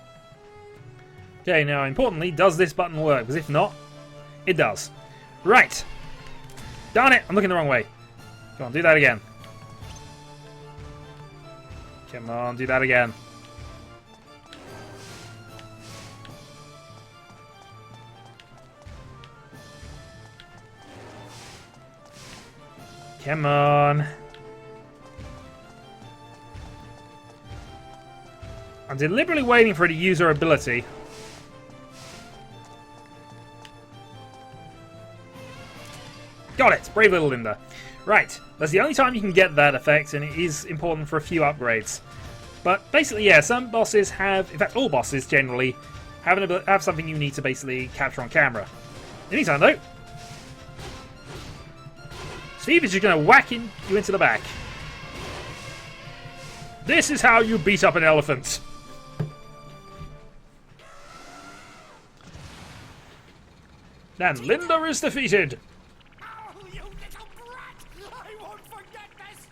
Okay, now importantly, does this button work? Because if not, it does. Right. Darn it, I'm looking the wrong way. Come on, do that again. Come on, do that again. Come on. I'm deliberately waiting for it to use her ability. Got it! Brave little Linda. Right, that's the only time you can get that effect, and it is important for a few upgrades. But basically, yeah, some bosses have, in fact all bosses generally, have something you need to basically capture on camera. Anytime, though. Steve is just going to whack you into the back. This is how you beat up an elephant. And Linda is defeated. Oh, you little brat! I won't forget this!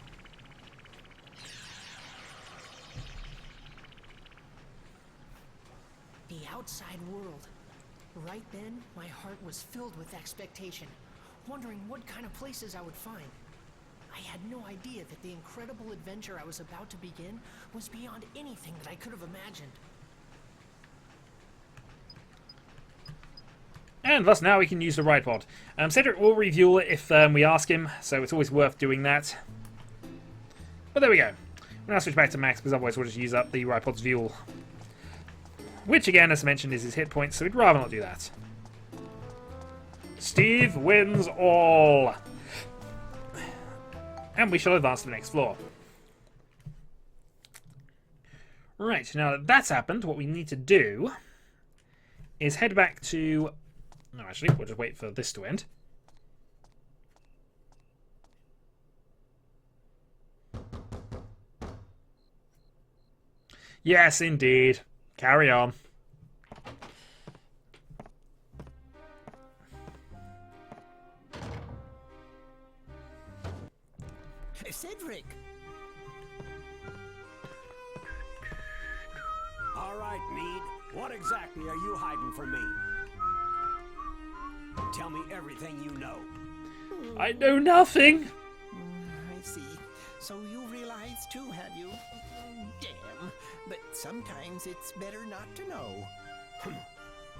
The outside world. Right then, my heart was filled with expectation, wondering what kind of places I would find. I had no idea that the incredible adventure I was about to begin was beyond anything that I could have imagined. And thus now we can use the ride pod. Cedric will refuel it if we ask him, so it's always worth doing that. But there we go. We'll now switch back to Max, because otherwise we'll just use up the ride pod's fuel. Which again, as I mentioned, is his hit points, so we'd rather not do that. Steve wins all! And we shall advance to the next floor. Right, now that that's happened, what we need to do is head back to... No, actually, we'll just wait for this to end. Yes, indeed. Carry on. Cedric! All right, Need. What exactly are you hiding from me? Tell me everything you know. I know nothing! I see. So you realize too, have you? Damn. But sometimes it's better not to know.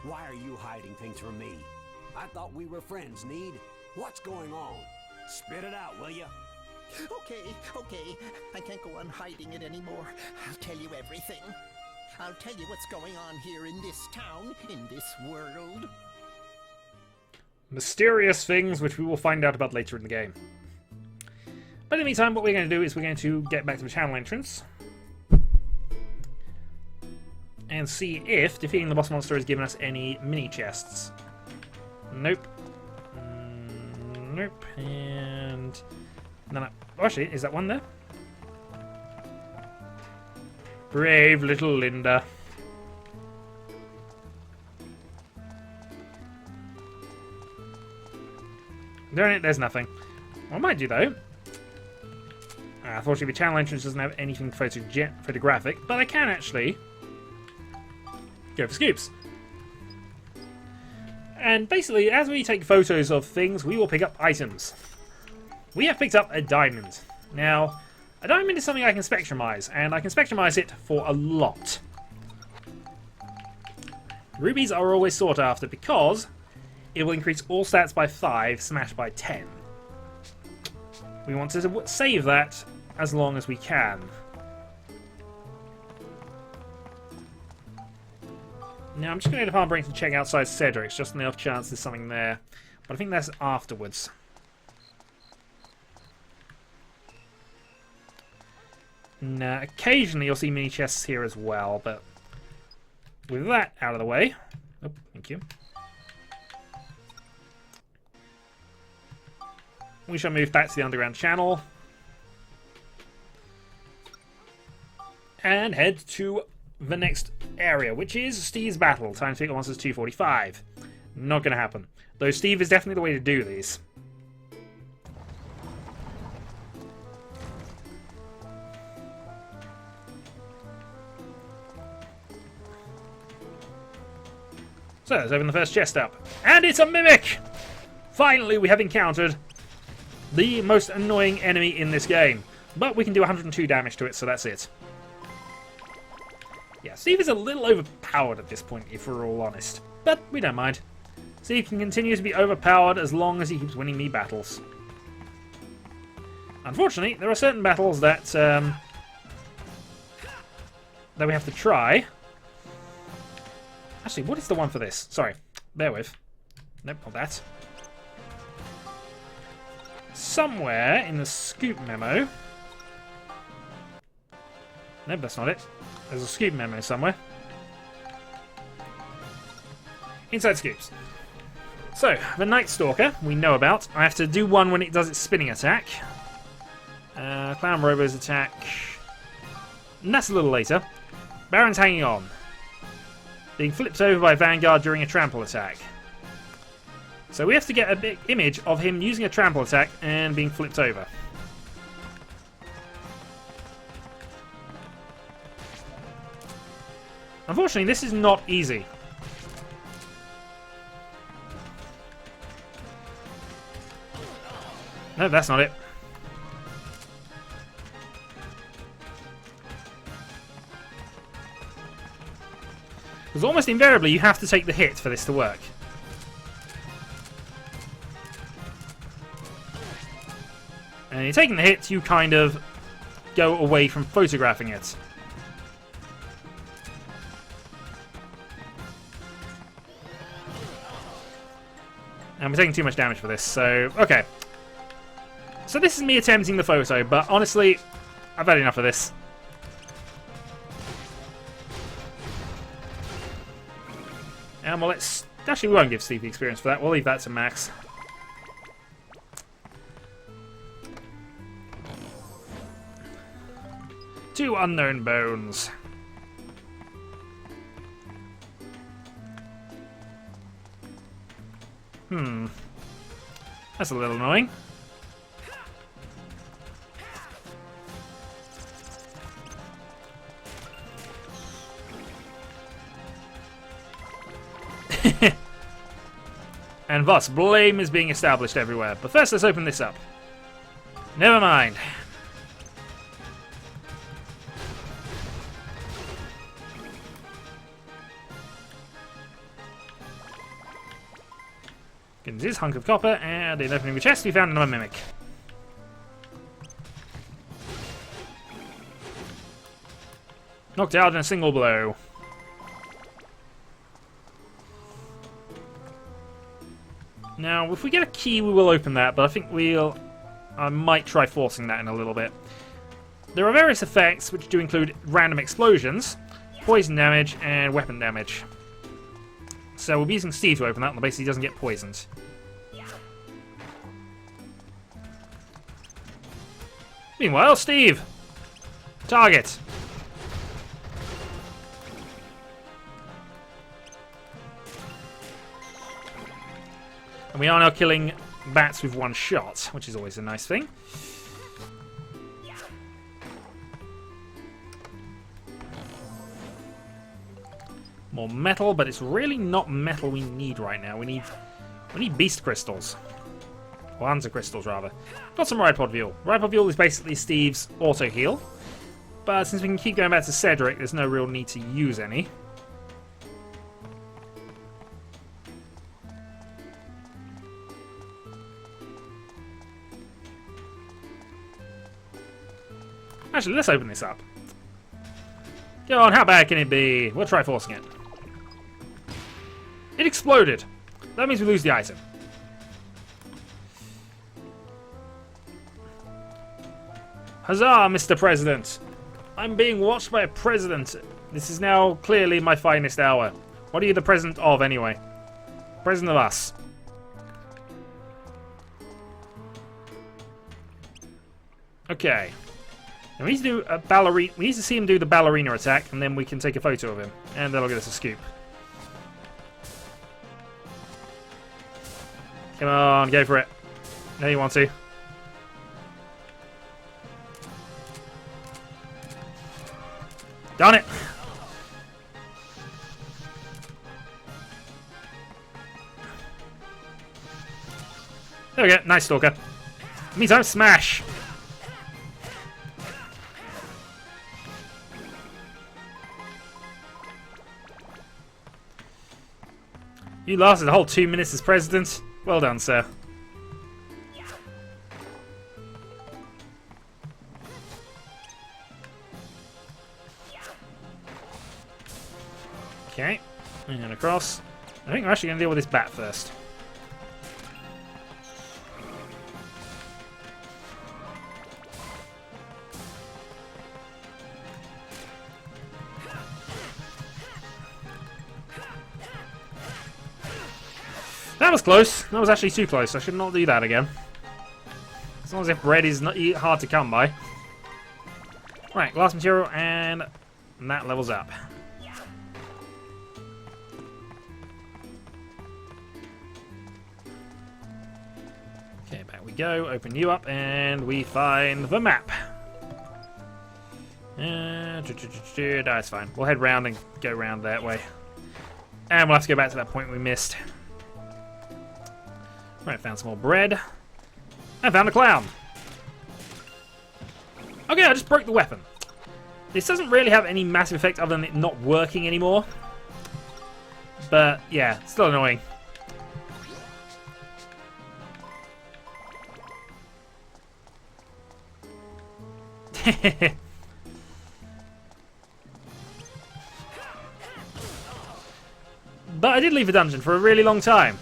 Why are you hiding things from me? I thought we were friends, Need. What's going on? Spit it out, will you? Okay. I can't go on hiding it anymore. I'll tell you everything. I'll tell you what's going on here in this town, in this world. Mysterious things which we will find out about later in the game. But in the meantime, what we're going to do is we're going to get back to the channel entrance and see if defeating the boss monster has given us any mini chests. Nope. Nope. And... No. Oh, actually, is that one there? Brave little Linda. There's nothing. What I might do, though... Unfortunately, the channel entrance doesn't have anything photographic, but I can actually go for scoops. And basically, as we take photos of things, we will pick up items. We have picked up a diamond. Now, a diamond is something I can spectrumize, and I can spectrumize it for a lot. Rubies are always sought after because it will increase all stats by 5, smash by 10. We want to save that as long as we can. Now, I'm just going to go to Palm Brink to check outside Cedric's, just on the off chance there's something there. But I think that's afterwards. Now, occasionally you'll see mini chests here as well, but with that out of the way... Oh, thank you. We shall move back to the underground channel. And head to the next area, which is Steve's Battle. Time to take monsters 245. Not going to happen. Though Steve is definitely the way to do these. So let's open the first chest up. And it's a Mimic! Finally, we have encountered the most annoying enemy in this game. But we can do 102 damage to it, so that's it. Yeah, Steve is a little overpowered at this point, if we're all honest. But we don't mind. Steve can continue to be overpowered as long as he keeps winning me battles. Unfortunately, there are certain battles that we have to try. Actually, what is the one for this? Sorry, bear with. Nope, not that. Somewhere in the scoop memo... Nope, that's not it. There's a scoop memo somewhere. Inside scoops. So, the Night Stalker, we know about. I have to do one when it does its spinning attack. Clown Robo's attack. And that's a little later. Baron's hanging on. Being flipped over by Vanguard during a trample attack. So we have to get a big image of him using a trample attack and being flipped over. Unfortunately, this is not easy. No, that's not it. Because almost invariably you have to take the hit for this to work. And you're taking the hit, you kind of go away from photographing it. And we're taking too much damage for this, so okay. So this is me attempting the photo, but honestly, I've had enough of this. And well, let's... Actually, we won't give Steve the experience for that. We'll leave that to Max. Two unknown bones. That's a little annoying. And thus, blame is being established everywhere. But first, let's open this up. Never mind. Get this hunk of copper, and in opening the chest, we found another mimic. Knocked out in a single blow. Now, if we get a key, we will open that, but I think I might try forcing that in a little bit. There are various effects, which do include random explosions, poison damage, and weapon damage. So we'll be using Steve to open that on the basis he doesn't get poisoned. Meanwhile, Steve! Target! And we are now killing bats with one shot, which is always a nice thing. More metal, but it's really not metal we need right now. We need beast crystals. Or hunter crystals, rather. Got some Ride-Pod Fuel. Ride-Pod Fuel is basically Steve's auto-heal. But since we can keep going back to Cedric, there's no real need to use any. Actually, let's open this up. Go on, how bad can it be? We'll try forcing it. It exploded. That means we lose the item. Huzzah, Mr. President! I'm being watched by a president. This is now clearly my finest hour. What are you the president of, anyway? President of us. Okay. Now we need to do a ballerina. We need to see him do the ballerina attack, and then we can take a photo of him, and that'll get us a scoop. Come on, go for it. No, you want to. Darn it! There we go. Nice stalker. Meantime, smash! You lasted a whole 2 minutes as president. Well done, sir. Okay, and across. I think we're actually going to deal with this bat first. That was close. That was actually too close. I should not do that again. As long as if bread is not hard to come by. Right, glass material, and that levels up. Okay, back we go. Open you up, and we find the map. That's fine. We'll head round and go round that way. And we'll have to go back to that point we missed. Right, found some more bread. I found a clown. Okay, I just broke the weapon. This doesn't really have any massive effect other than it not working anymore. But, yeah, still annoying. But I did leave a dungeon for a really long time.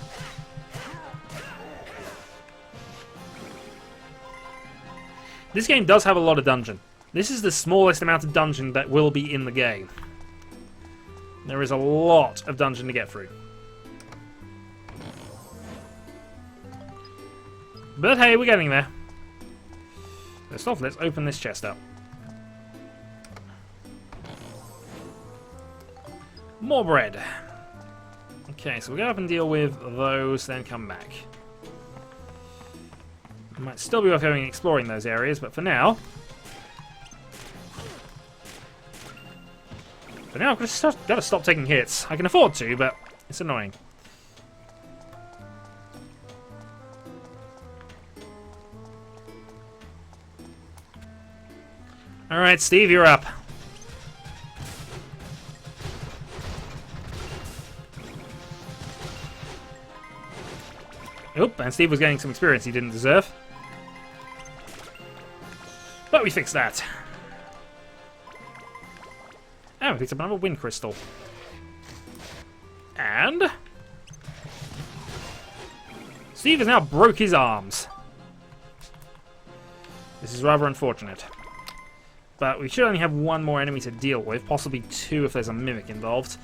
This game does have a lot of dungeon. This is the smallest amount of dungeon that will be in the game. There is a lot of dungeon to get through. But hey, we're getting there. First off, let's open this chest up. More bread. Okay, so we'll go up and deal with those, then come back. Might still be worth going and exploring those areas, but for now... I've got to stop taking hits. I can afford to, but it's annoying. Alright, Steve, you're up. Oop, and Steve was getting some experience he didn't deserve. But we fixed that. Oh, we picked up another wind crystal. And... Steve has now broke his arms. This is rather unfortunate. But we should only have one more enemy to deal with, possibly two if there's a mimic involved.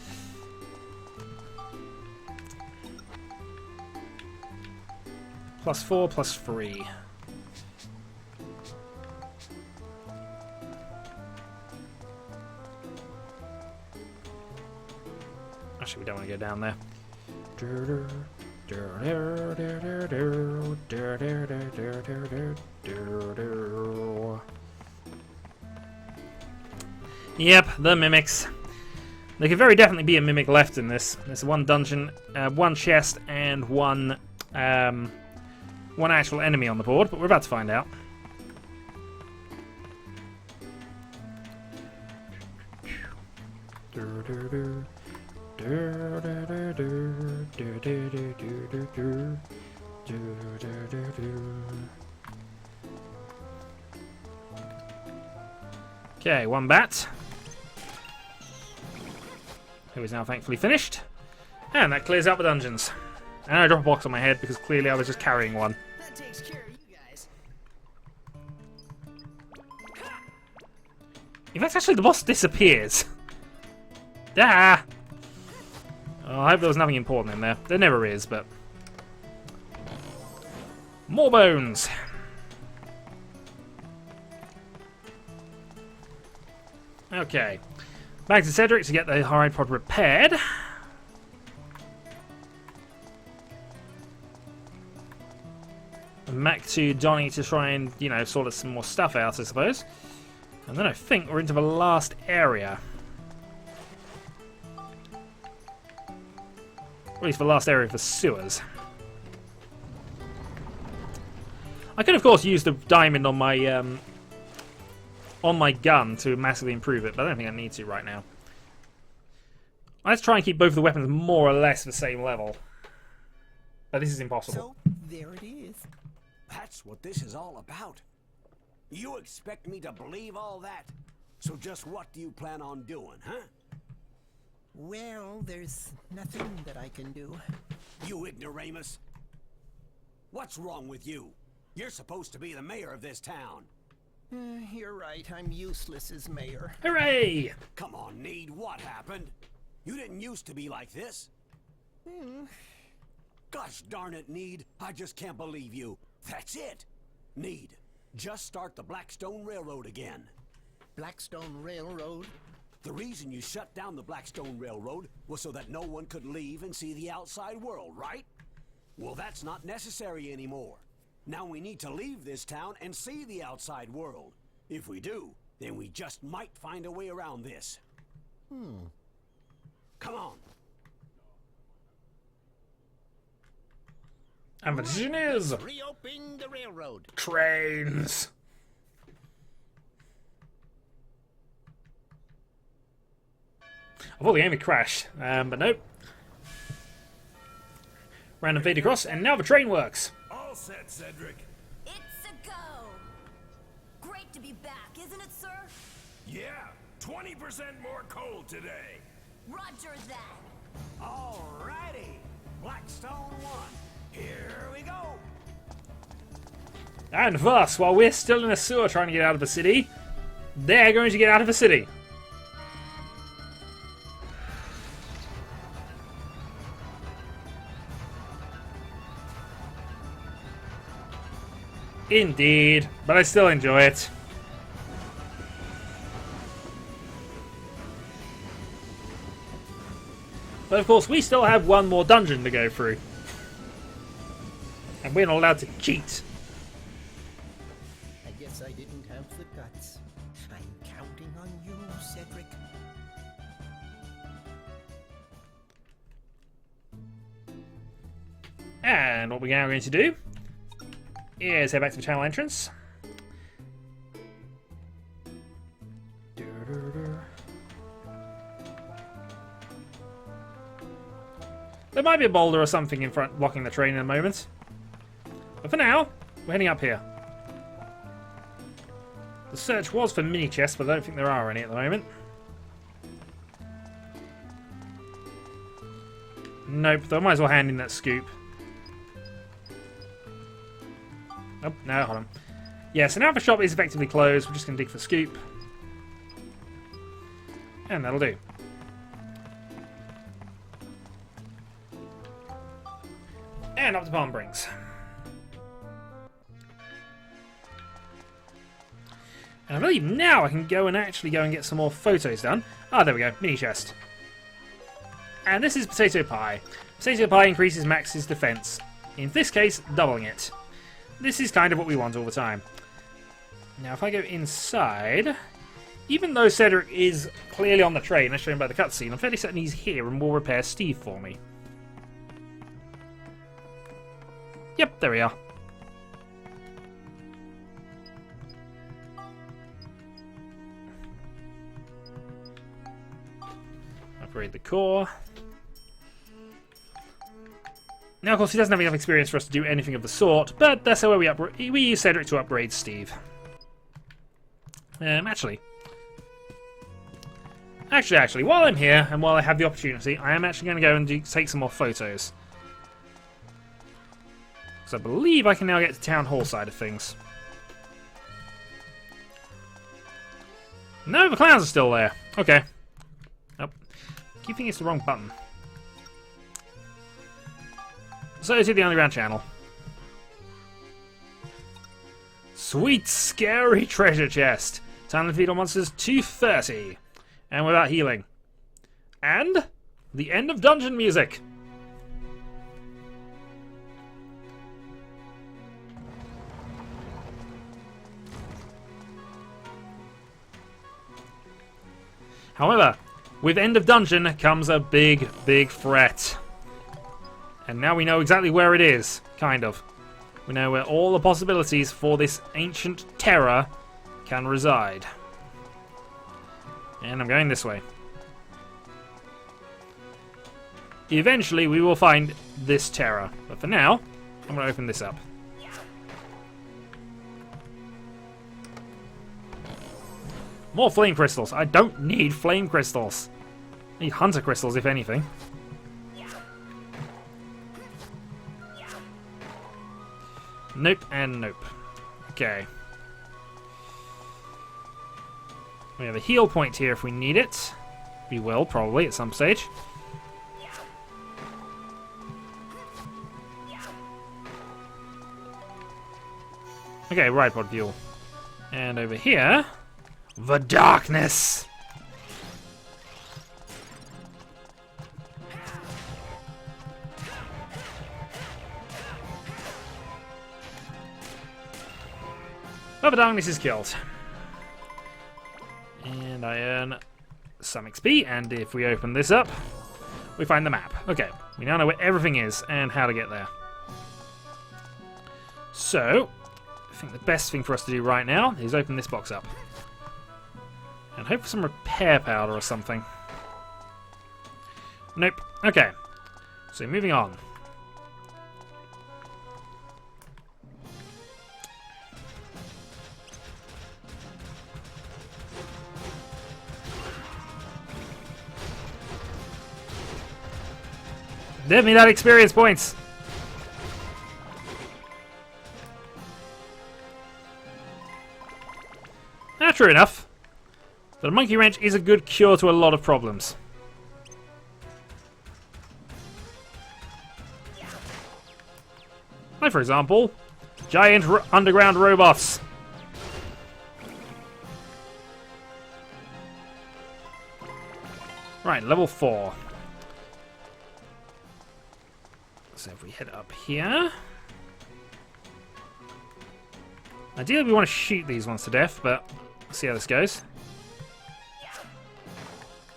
+4, +3. Actually, we don't want to go down there. Yep, the mimics. There could very definitely be a mimic left in this. There's one dungeon, one chest, and one actual enemy on the board, but we're about to find out. Okay, one bat, who is now thankfully finished, and that clears out the dungeons. And I drop a box on my head because clearly I was just carrying one. That takes care of you guys. In fact, actually, the boss disappears. Ah! Oh, I hope there was nothing important in there. There never is, but... More bones! Okay. Back to Cedric to get the hide pod repaired. And back to Donnie to try and, you know, sort of some more stuff out, I suppose. And then I think we're into the last area. Or at least the last area of the sewers. I could, of course, use the diamond on my gun to massively improve it, but I don't think I need to right now. Let's try and keep both of the weapons more or less the same level. But this is impossible. So, there it is. That's what this is all about. You expect me to believe all that? So just what do you plan on doing, huh? Well, there's nothing that I can do. You ignoramus. What's wrong with you? You're supposed to be the mayor of this town. You're right, I'm useless as mayor. Hooray! Come on, Need, what happened? You didn't used to be like this. Gosh darn it, Need. I just can't believe you. That's it. Need, just start the Blackstone Railroad again. Blackstone Railroad? The reason you shut down the Blackstone Railroad was so that no one could leave and see the outside world, right? Well, that's not necessary anymore. Now we need to leave this town and see the outside world. If we do, then we just might find a way around this. Come on. And the decision is Reopen the railroad. trains. I thought the game had crashed, but nope. Random fade across, and now the train works. All set, Cedric. It's a go! Great to be back, isn't it, sir? Yeah, 20% more coal today. Roger that. Alrighty. Blackstone 1. Here we go. And thus, while we're still in a sewer trying to get out of the city, they're going to get out of the city. Indeed, but I still enjoy it. But of course, we still have one more dungeon to go through. And we're not allowed to cheat. I guess I didn't have the guts. I'm counting on you, Cedric. And what we're now going to do is head back to the channel entrance. There might be a boulder or something in front blocking the train in a moment. But for now, we're heading up here. The search was for mini chests, but I don't think there are any at the moment. Nope, though I might as well hand in that scoop. Oh, no, hold on. Yeah, so now the shop is effectively closed. We're just going to dig for the scoop. And that'll do. And up to Palm Springs. And I believe now I can go and actually go and get some more photos done. Ah, there we go. Mini chest. And this is Potato Pie. Potato Pie increases Max's defense. In this case, doubling it. This is kind of what we want all the time. Now, if I go inside, even though Cedric is clearly on the train, as shown by the cutscene, I'm fairly certain he's here and will repair Steve for me. Yep, there we are. Upgrade the core. Now, of course, he doesn't have enough experience for us to do anything of the sort, but that's how we use Cedric to upgrade Steve. Actually, while I'm here, and while I have the opportunity, I am actually going to go and take some more photos. Because I believe I can now get to the town hall side of things. No, the clowns are still there. Okay. Nope. I keep thinking it's the wrong button. So to the underground channel. Sweet, scary treasure chest. Time to feed on monsters 230. And without healing. And the end of dungeon music. However, with end of dungeon comes a big, big threat. And now we know exactly where it is, kind of. We know where all the possibilities for this ancient terror can reside. And I'm going this way. Eventually we will find this terror. But for now, I'm going to open this up. More flame crystals. I don't need flame crystals. I need hunter crystals, if anything. Nope and nope. Okay. We have a heal point here if we need it. We will, probably, at some stage. Okay, right pod fuel. And over here, the darkness. Well, the darkness is killed. And I earn some XP, and if we open this up, we find the map. Okay, we now know where everything is and how to get there. So, I think the best thing for us to do right now is open this box up. And hope for some repair powder or something. Nope. Okay. So, moving on. Give me that experience points! Ah, true enough. But a monkey wrench is a good cure to a lot of problems. Like, for example, giant underground robots. Right, level 4. So if we head up here... Ideally we want to shoot these ones to death, but let's see how this goes.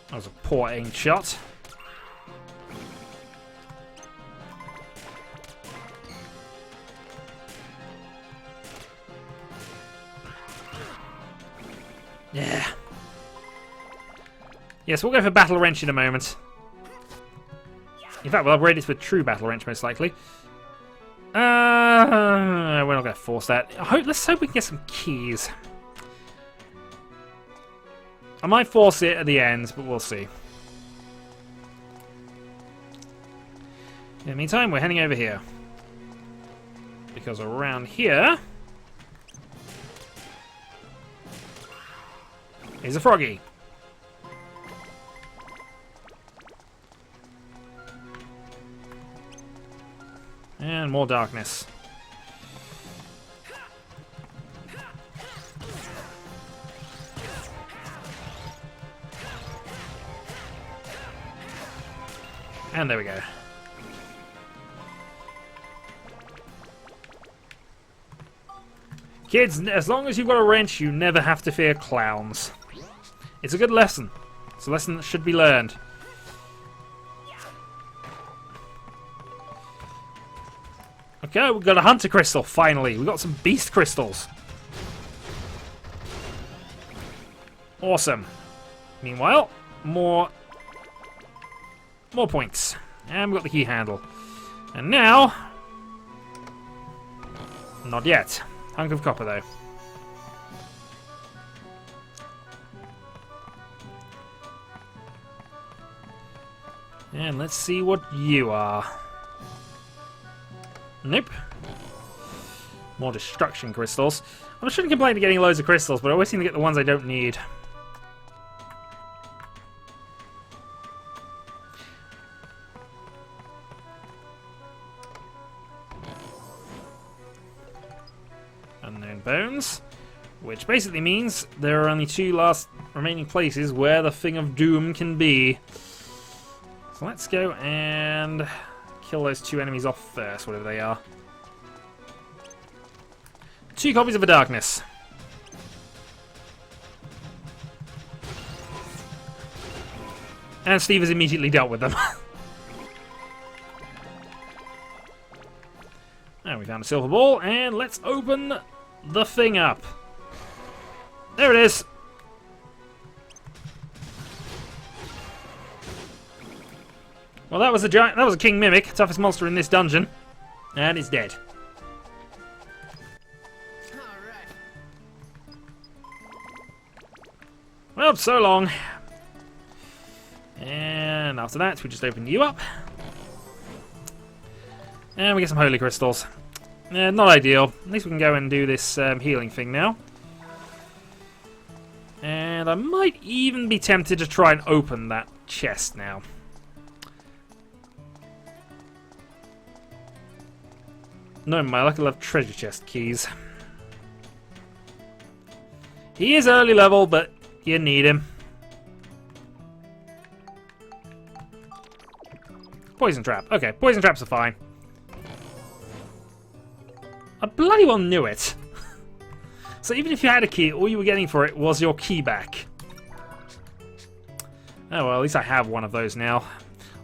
That was a poor aimed shot. Yeah. Yes, we'll go for Battle Wrench in a moment. In fact, we'll upgrade it with True Battle Wrench, most likely. We're not going to force that. Let's hope we can get some keys. I might force it at the end, but we'll see. In the meantime, we're heading over here. Because around here is a froggy. And more darkness. And there we go. Kids, as long as you've got a wrench, you never have to fear clowns. It's a good lesson. It's a lesson that should be learned. Okay, we've got a hunter crystal, finally. We've got some beast crystals. Awesome. Meanwhile, more points. And we've got the key handle. And now... Not yet. Hunk of copper, though. And let's see what you are. Nope. More destruction crystals. I shouldn't complain to getting loads of crystals, but I always seem to get the ones I don't need. Unknown bones. Which basically means there are only 2 last remaining places where the Thing of Doom can be. So let's go and kill those 2 enemies off first, whatever they are. 2 copies of the darkness. And Steve has immediately dealt with them. And we found a silver ball, and let's open the thing up. There it is. Well, that was a king mimic, toughest monster in this dungeon, and it's dead. Well, so long. And after that, we just open you up. And we get some holy crystals. Not ideal. At least we can go and do this healing thing now. And I might even be tempted to try and open that chest now. No, my luck, I love treasure chest keys. He is early level, but you need him. Poison trap. Okay, poison traps are fine. I bloody well knew it. So even if you had a key, all you were getting for it was your key back. Oh well, at least I have one of those now.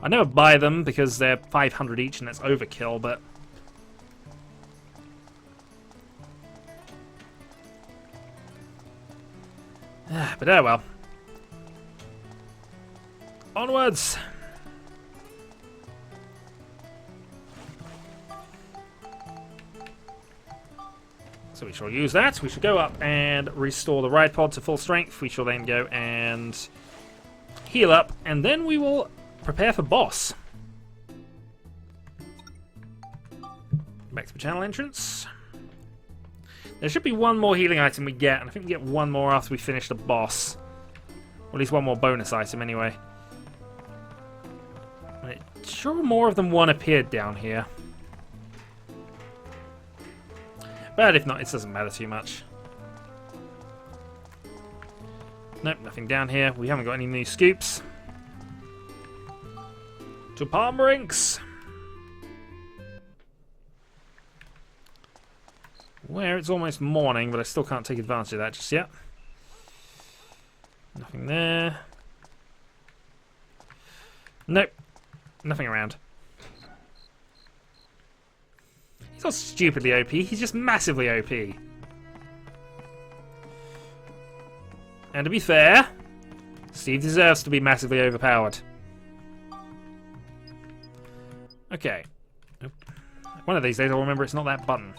I never buy them because they're 500 each and that's overkill, but... but oh well. Onwards! So we shall use that. We shall go up and restore the ride pod to full strength. We shall then go and heal up, and then we will prepare for boss. Back to the channel entrance. There should be one more healing item we get, and I think we get one more after we finish the boss. Or at least one more bonus item anyway. Sure, more of them one appeared down here. But if not, it doesn't matter too much. Nope, nothing down here. We haven't got any new scoops. To palm rinks! Where it's almost morning, but I still can't take advantage of that just yet. Nothing there. Nope. Nothing around. He's not stupidly OP, he's just massively OP. And to be fair, Steve deserves to be massively overpowered. Okay. One of these days I'll remember it's not that button.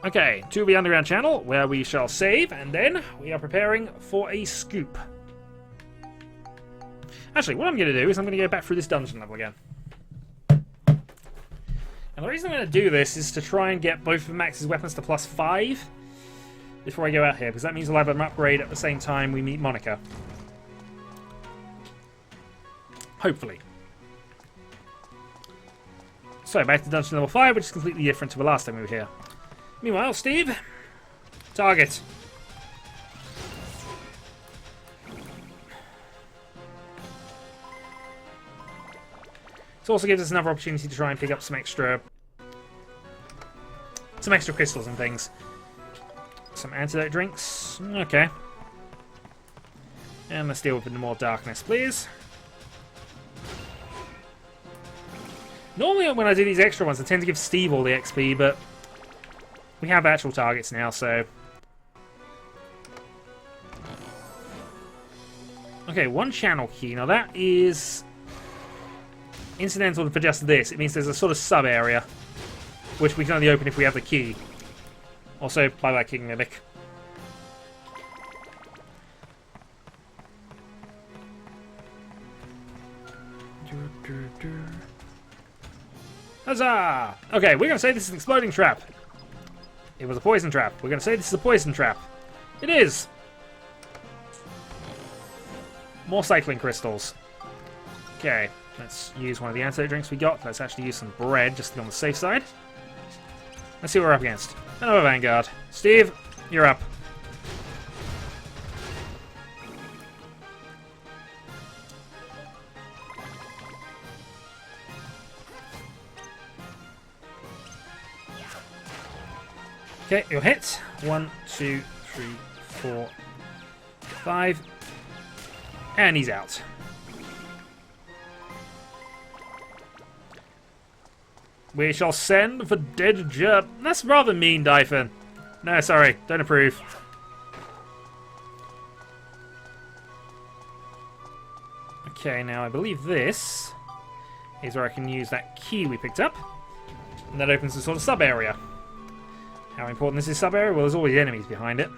Okay, to the underground channel, where we shall save, and then we are preparing for a scoop. Actually, what I'm going to do is I'm going to go back through this dungeon level again. And the reason I'm going to do this is to try and get both of Max's weapons to +5 before I go out here, because that means I'll have them upgrade at the same time we meet Monica. Hopefully. So, back to dungeon level 5, which is completely different to the last time we were here. Meanwhile, Steve, target. This also gives us another opportunity to try and pick up some extra crystals and things. Some antidote drinks. Okay. And let's deal with the more darkness, please. Normally when I do these extra ones, I tend to give Steve all the XP, but we have actual targets now, so... Okay, one channel key. Now that is incidental for just this. It means there's a sort of sub-area, which we can only open if we have the key. Also, by that King Mimic. Huzzah! Okay, we're going to say this is an exploding trap. It was a poison trap. We're going to say this is a poison trap. It is! More cycling crystals. Okay, let's use one of the antidote drinks we got. Let's actually use some bread just to be on the safe side. Let's see what we're up against. Another Vanguard. Steve, you're up. Okay, you'll hit. 1, 2, 3, 4, 5. And he's out. We shall send for dead Jerp. That's rather mean, Dyphon. No, sorry. Don't approve. Okay, now I believe this is where I can use that key we picked up. And that opens a sort of sub-area. How important is this sub-area? Well, there's always enemies behind it.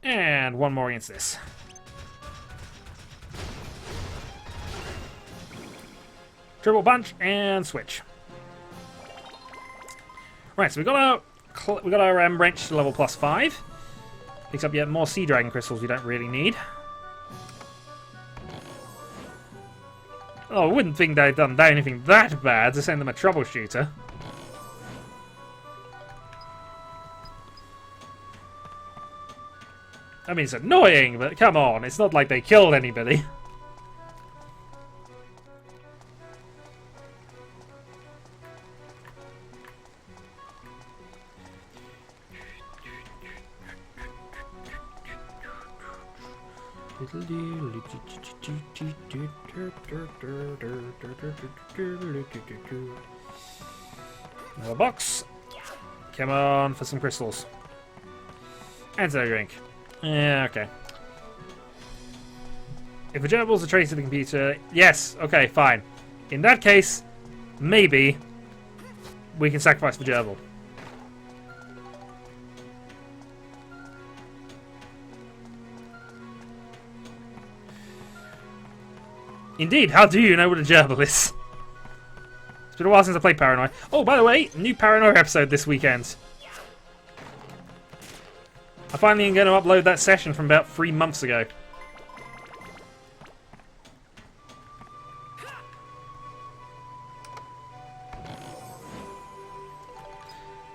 And one more against this. Triple punch and switch. Right, so we got our wrench to level +5. Picks up yet more sea dragon crystals we don't really need. Oh, I wouldn't think they've done anything that bad to send them a troubleshooter. I mean, it's annoying, but come on, it's not like they killed anybody. Another box. Come on for some crystals. Antidote drink. Yeah, okay. If the gerbils are traced to the computer, yes, okay, fine. In that case, maybe we can sacrifice the gerbil. Indeed, how do you know what a gerbil is? It's been a while since I played Paranoid. Oh, by the way, new Paranoid episode this weekend. I finally am going to upload that session from about 3 months ago.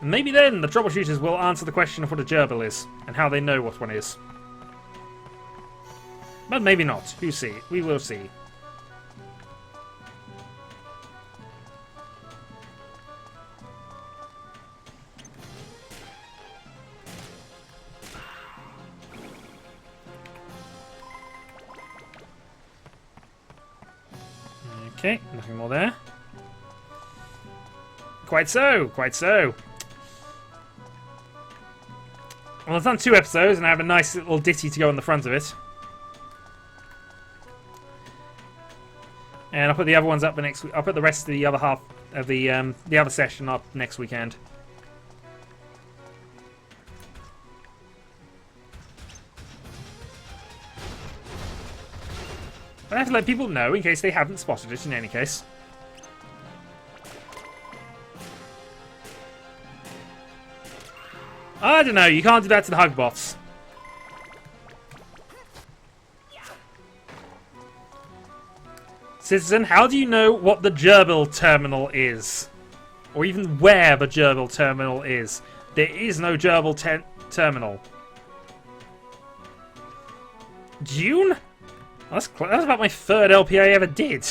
Maybe then the troubleshooters will answer the question of what a gerbil is and how they know what one is. But maybe not. Who see? We will see. Okay, nothing more there. Quite so, quite so. Well, I've done 2 episodes and I have a nice little ditty to go on the front of it. And I'll put the other ones up the next week. I'll put the rest of the other half of the other session up next weekend. I have to let people know in case they haven't spotted it in any case. I don't know, you can't do that to the hug bots. Citizen, how do you know what the gerbil terminal is? Or even where the gerbil terminal is? There is no gerbil terminal. June? That's about my 3rd LP I ever did.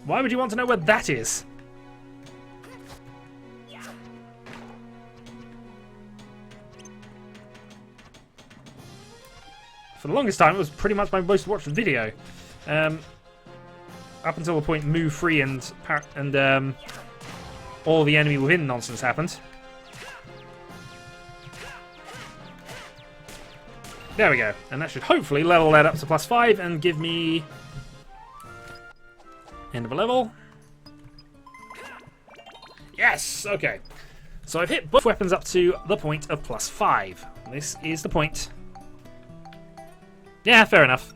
Why would you want to know where that is? For the longest time, it was pretty much my most watched video. Up until the point Move Free and all the enemy within nonsense happened. There we go. And that should hopefully level that up to +5 and give me end of a level. Yes! Okay. So I've hit both weapons up to the point of +5. This is the point. Yeah, fair enough.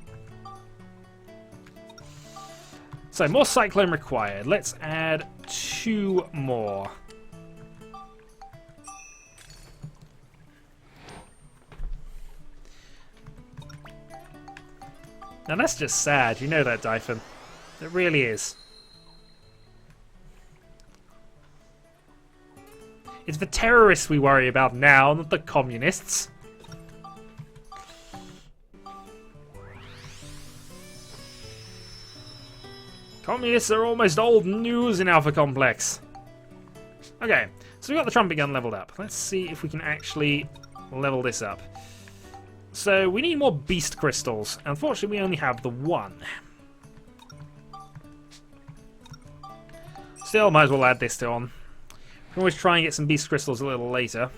So more Cyclone required. Let's add 2 more. Now that's just sad, you know that, Dyphon. It really is. It's the terrorists we worry about now, not the communists. Communists are almost old news in Alpha Complex. Okay, so we've got the trumpet gun leveled up. Let's see if we can actually level this up. So we need more beast crystals. Unfortunately, we only have the 1. Still, might as well add this on. We can always try and get some beast crystals a little later.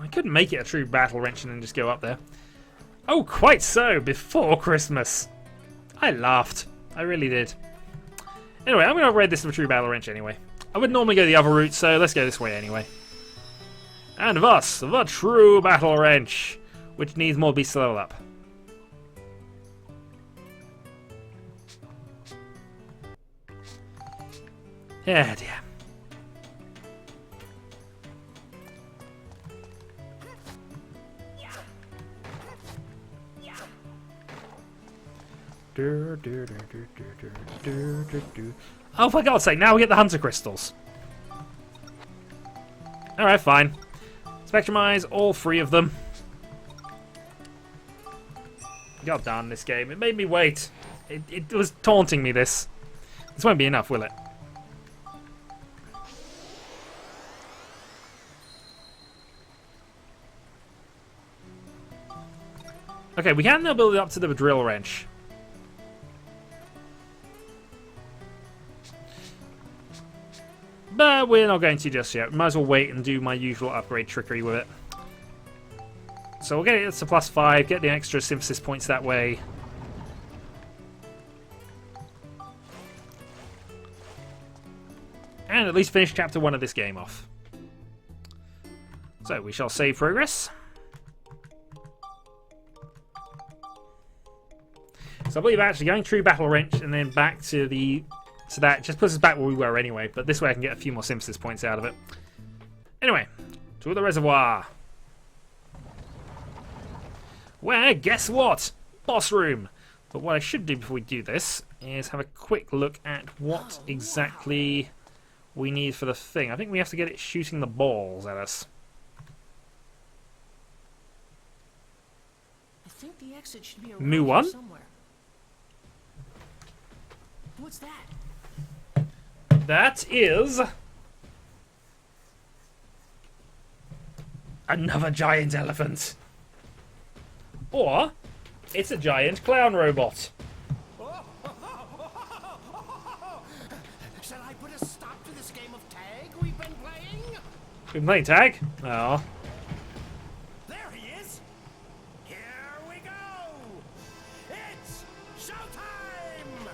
I could make it a true battle wrench and then just go up there. Oh, quite so! Before Christmas! I laughed. I really did. Anyway, I'm going to upgrade this to a true battle wrench anyway. I would normally go the other route, so let's go this way anyway. And thus, the true battle wrench, which needs more beasts to level up. Yeah, dear. Oh, for God's sake, now we get the Hunter Crystals. Alright, fine. Spectrumize all 3 of them. God darn this game. It made me wait. It was taunting me, this. This won't be enough, will it? Okay, we can now build it up to the drill wrench. But we're not going to just yet. Might as well wait and do my usual upgrade trickery with it. So we'll get it to +5, get the extra synthesis points that way. And at least finish chapter 1 of this game off. So we shall save progress. So I believe actually going through Battle Wrench and then back to the... So that just puts us back where we were anyway, but this way I can get a few more synthesis points out of it. Anyway, to the reservoir. Where, guess what? Boss room. But what I should do before we do this is have a quick look at what exactly we need for the thing. I think we have to get it shooting the balls at us. I think the exit should be New around one? here somewhere. What's that? That is... another giant elephant. Or, it's a giant clown robot. Shall I put a stop to this game of tag we've been playing? We've been playing tag? Oh. There he is! Here we go! It's showtime!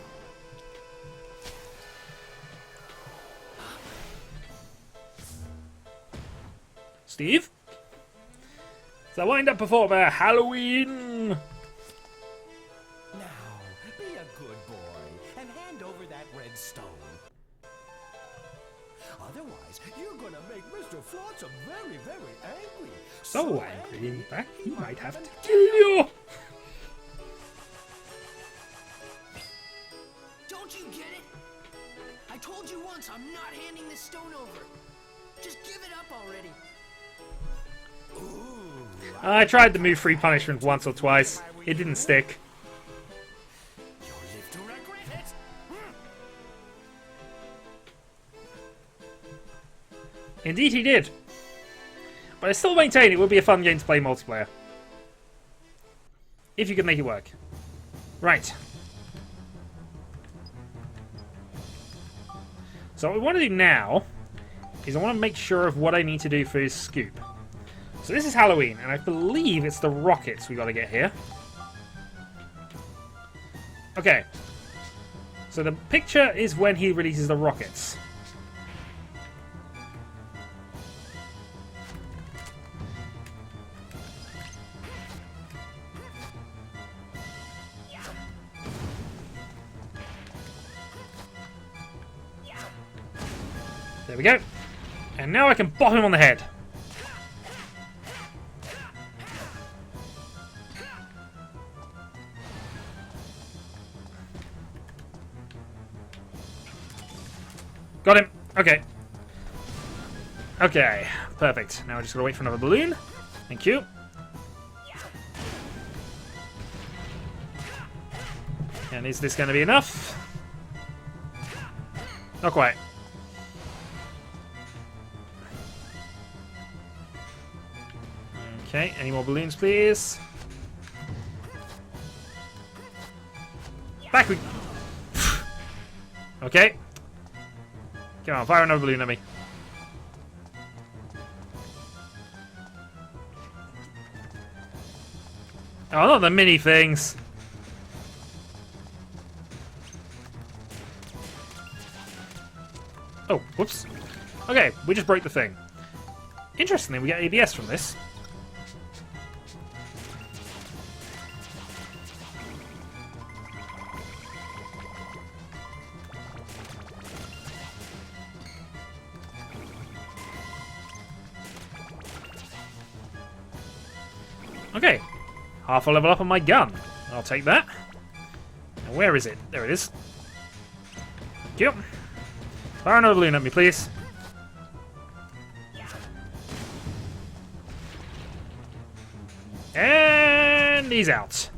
Steve? So wind up performer, Halloween! Now, be a good boy and hand over that red stone. Otherwise, you're gonna make Mr. Flotsam very, very angry. So angry, in fact, he might have to kill you! Don't you get it? I told you once I'm not handing this stone over. Just give it up already. I tried the move free punishment once or twice. It didn't stick. You'll live to regret it. Indeed he did. But I still maintain it would be a fun game to play multiplayer. If you could make it work. Right. So what we want to do now is I want to make sure of what I need to do for his scoop. So this is Halloween, and I believe it's the rockets we got to get here. Okay. So the picture is when he releases the rockets. There we go. And now I can bop him on the head. Got him. Okay. Okay. Perfect. Now I just gotta wait for another balloon. Thank you. And is this gonna be enough? Not quite. Okay, any more balloons, please? Back we... Okay. Come on, fire another balloon at me. Oh, not the mini things. Oh, whoops. Okay, we just broke the thing. Interestingly, we get ABS from this. Okay, half a level up on my gun. I'll take that. And Where is it? There it is. Yep. Fire another balloon at me, please. And he's out.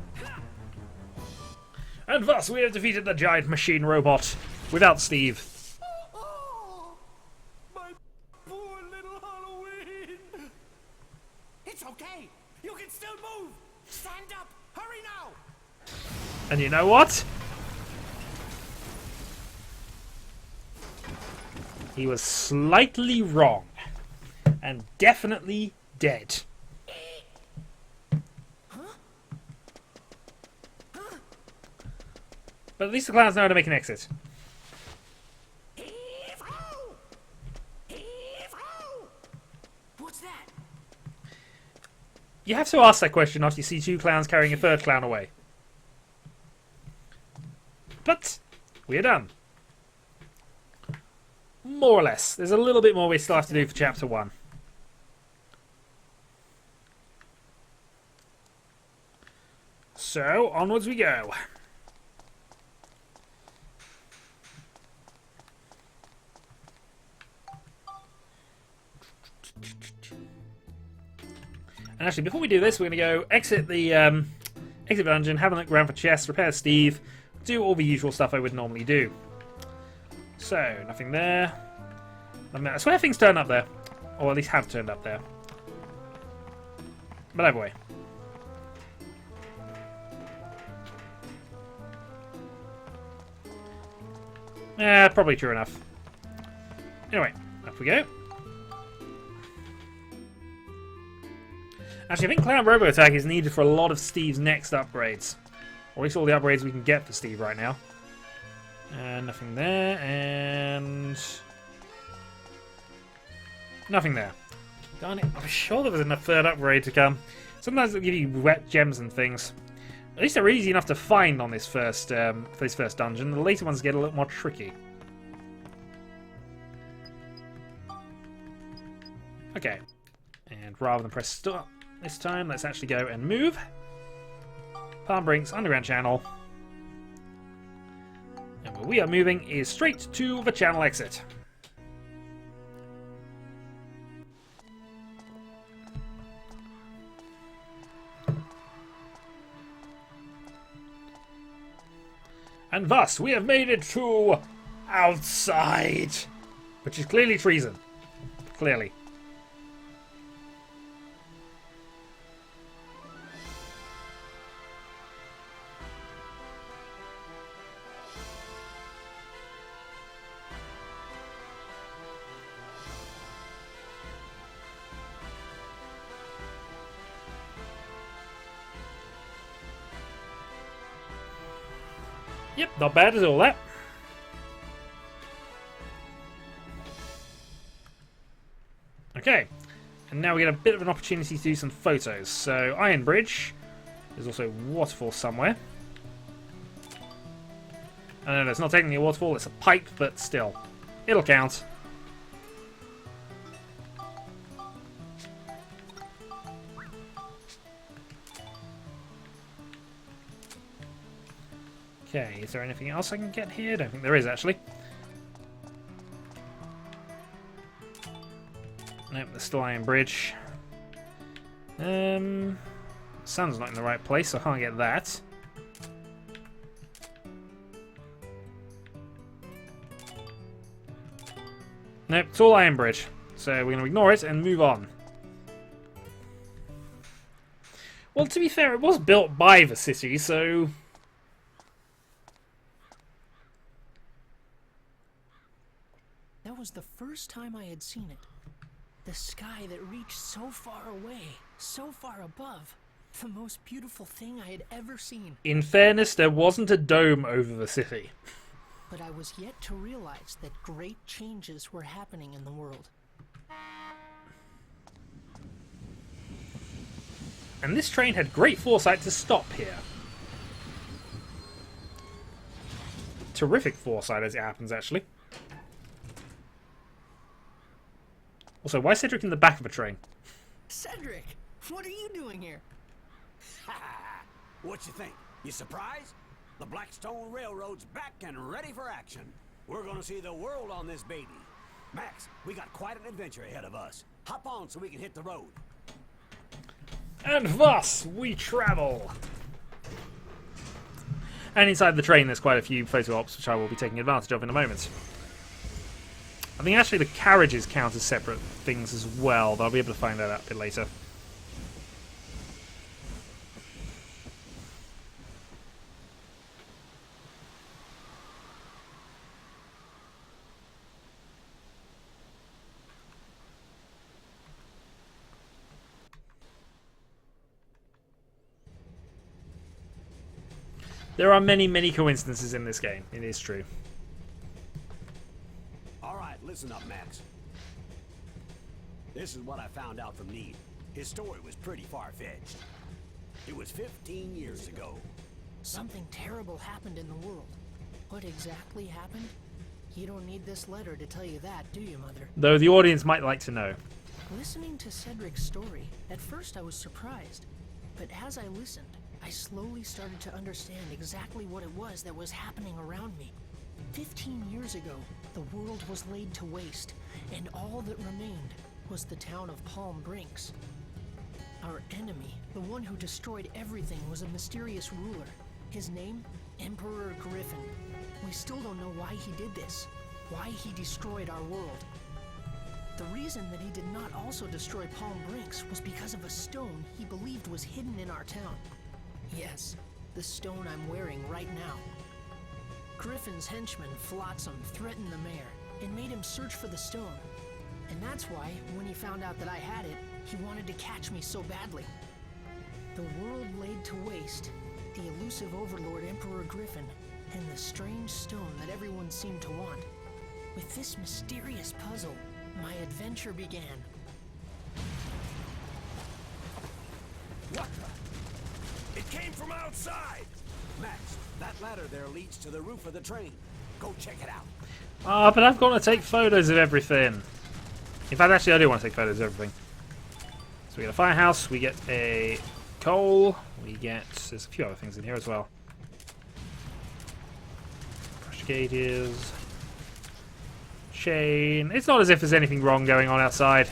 And thus we have defeated the giant machine robot without Steve. My poor little Halloween! It's okay. You can still move. Stand up. Hurry now. And you know what? He was slightly wrong. And definitely dead. But at least the clowns know how to make an exit. What's that? You have to ask that question after you see two clowns carrying a third clown away. But we're done. More or less. There's a little bit more we still have to do for Chapter 1. So, onwards we go. And actually, before we do this, we're going to go exit the dungeon, have a look around for chests, repair Steve, do all the usual stuff I would normally do. So, nothing there. I swear things turn up there. Or at least have turned up there. But either way. Probably true enough. Anyway, up we go. Actually, I think Clown Robo Attack is needed for a lot of Steve's next upgrades. Or at least all the upgrades we can get for Steve right now. And nothing there, and nothing there. Darn it, I'm sure there was enough third upgrade to come. Sometimes they'll give you wet gems and things. At least they're easy enough to find on this first dungeon. The later ones get a little more tricky. Okay, and rather than press start this time, let's actually go and move. Palm Brink's underground channel. And where we are moving is straight to the channel exit. And thus, we have made it to outside. Which is clearly treason. Clearly. Yep, not bad at all, that. Okay, and now we get a bit of an opportunity to do some photos. So, Iron Bridge. There's also a waterfall somewhere. No, it's not technically a waterfall, it's a pipe, but still. It'll count. Okay, is there anything else I can get here? I don't think there is, actually. Nope, there's still Iron Bridge. Sun's not in the right place, so I can't get that. Nope, it's all Iron Bridge. So we're going to ignore it and move on. Well, to be fair, it was built by the city, so... That was the first time I had seen it. The sky that reached so far away, so far above. The most beautiful thing I had ever seen. In fairness, there wasn't a dome over the city. But I was yet to realize that great changes were happening in the world. And this train had great foresight to stop here. Terrific foresight as it happens, actually. Also, why is Cedric in the back of a train? Cedric, what are you doing here? What you think? You surprised? The Blackstone Railroad's back and ready for action. We're gonna see the world on this baby. Max, we got quite an adventure ahead of us. Hop on so we can hit the road. And thus we travel. And inside the train there's quite a few photo ops which I will be taking advantage of in a moment. I think actually the carriages count as separate things as well, but I'll be able to find that out a bit later. There are many, many coincidences in this game. It is true. All right, listen up, Max. This is what I found out from Need. His story was pretty far-fetched. It was 15 years ago. Something terrible happened in the world. What exactly happened? You don't need this letter to tell you that, do you, Mother? Though the audience might like to know. Listening to Cedric's story, at first I was surprised. But as I listened, I slowly started to understand exactly what it was that was happening around me. 15 years ago, the world was laid to waste, and all that remained was the town of Palm Brinks. Our enemy, the one who destroyed everything, was a mysterious ruler. His name? Emperor Griffin. We still don't know why he did this, why he destroyed our world. The reason that he did not also destroy Palm Brinks was because of a stone he believed was hidden in our town. Yes, the stone I'm wearing right now. Griffin's henchman, Flotsam, threatened the mayor and made him search for the stone. And that's why, when he found out that I had it, he wanted to catch me so badly. The world laid to waste, the elusive overlord Emperor Griffin, and the strange stone that everyone seemed to want. With this mysterious puzzle, my adventure began. What the? It came from outside! Max, that ladder there leads to the roof of the train. Go check it out. Ah, but I've got to take photos of everything. In fact, actually, I do want to take photos of everything. So we get a firehouse, we get a coal, we get... There's a few other things in here as well. Brush gauges. Chain. It's not as if there's anything wrong going on outside.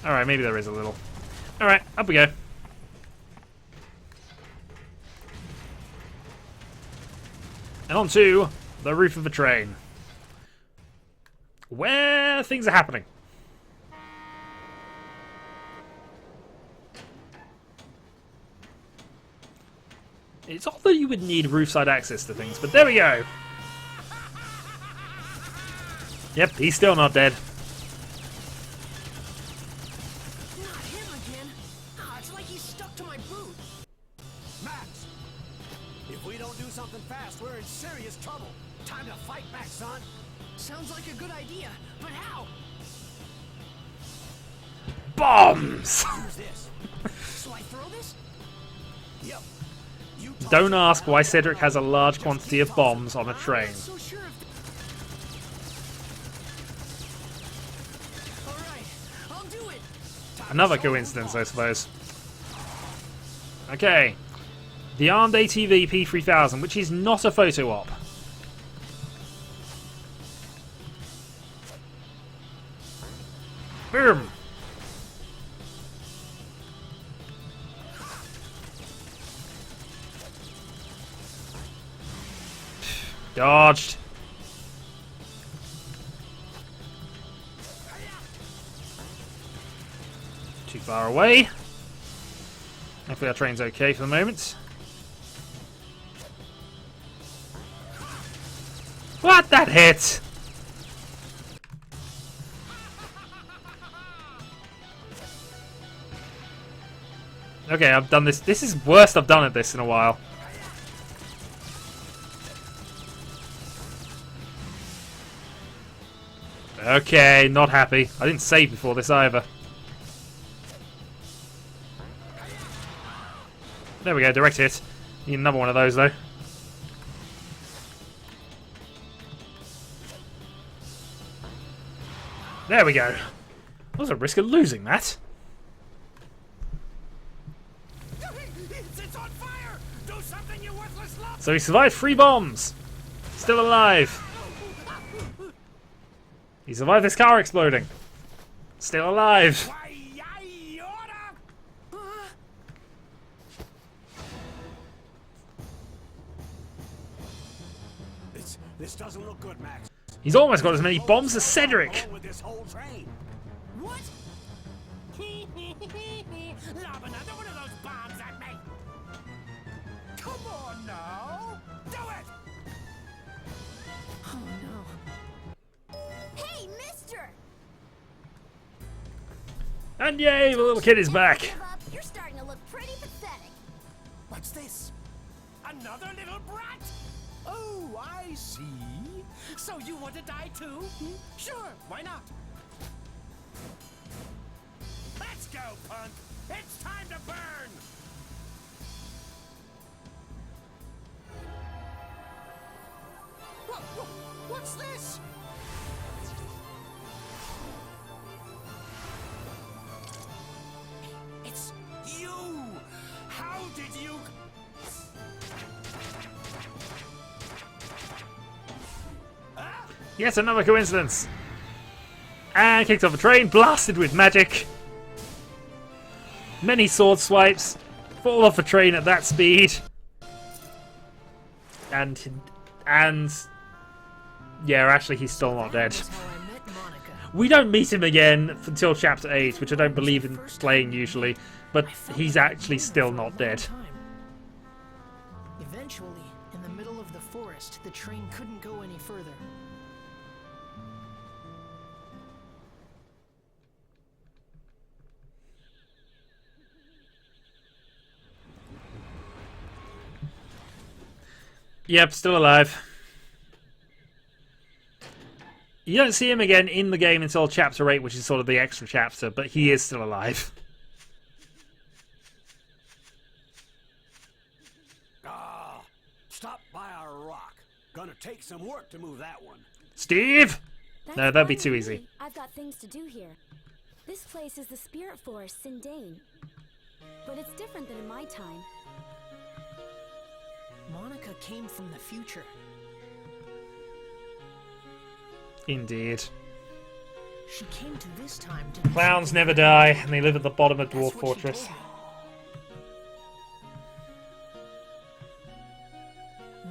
Alright, maybe there is a little. Alright, up we go. And on to the roof of the train, where things are happening. It's odd that you would need roofside access to things, but there we go. Yep, he's still not dead. Not him again. It's like he's stuck to my boot. Max, if we don't do something fast, we're in serious trouble. Time to fight back, son. Sounds like a good idea, but how? Bombs! Use this. So I throw this? Yep. Don't ask why Cedric has a large quantity of bombs on a train. I'm not so sure of... Alright, I'll do it. Another coincidence, I suppose. Okay. The armed ATV P3000, which is not a photo op. Boom! Dodged. Too far away. Hopefully our train's okay for the moment. What? That hit! Okay, I've done this. This is worst I've done at this in a while. Okay, not happy. I didn't save before this either. There we go, direct hit. Need another one of those though. There we go. What was a risk of losing that? It's on fire! Do something, you worthless lump! So he survived 3 bombs. Still alive. He survived this car exploding. Still alive. Why, I oughta... This doesn't look good, Max. He's almost got as many bombs as Cedric. With this whole train. What? Lob another one of those bombs at me! Come on now! Do it! Oh no. Hey, mister! And yay, the little kid is back. Give up. You're starting to look pretty pathetic. What's this? Another little brat? Oh, I see. So you want to die too? Hmm? Sure, why not? Let's go, punk! It's time to burn! What's this? It's you! How did you... Yes, another coincidence. And kicked off a train, blasted with magic. Many sword swipes. Fall off a train at that speed. And yeah, actually he's still not dead. That's how I met Monica. We don't meet him again until chapter 8, which I don't believe in playing usually, but he's actually still not dead. Eventually, in the middle of the forest, the train couldn't go any further. Yep, still alive. You don't see him again in the game until chapter 8, which is sort of the extra chapter, but he is still alive. Ah, stop by our rock. Gonna take some work to move that one. Steve! That's No, that'd be fine too with easy. me. I've got things to do here. This place is the spirit forest, Sindane. But it's different than in my time. Monica came from the future. Indeed. She came to this time to... Clowns never die, and they live at the bottom of Dwarf That's what she Fortress. told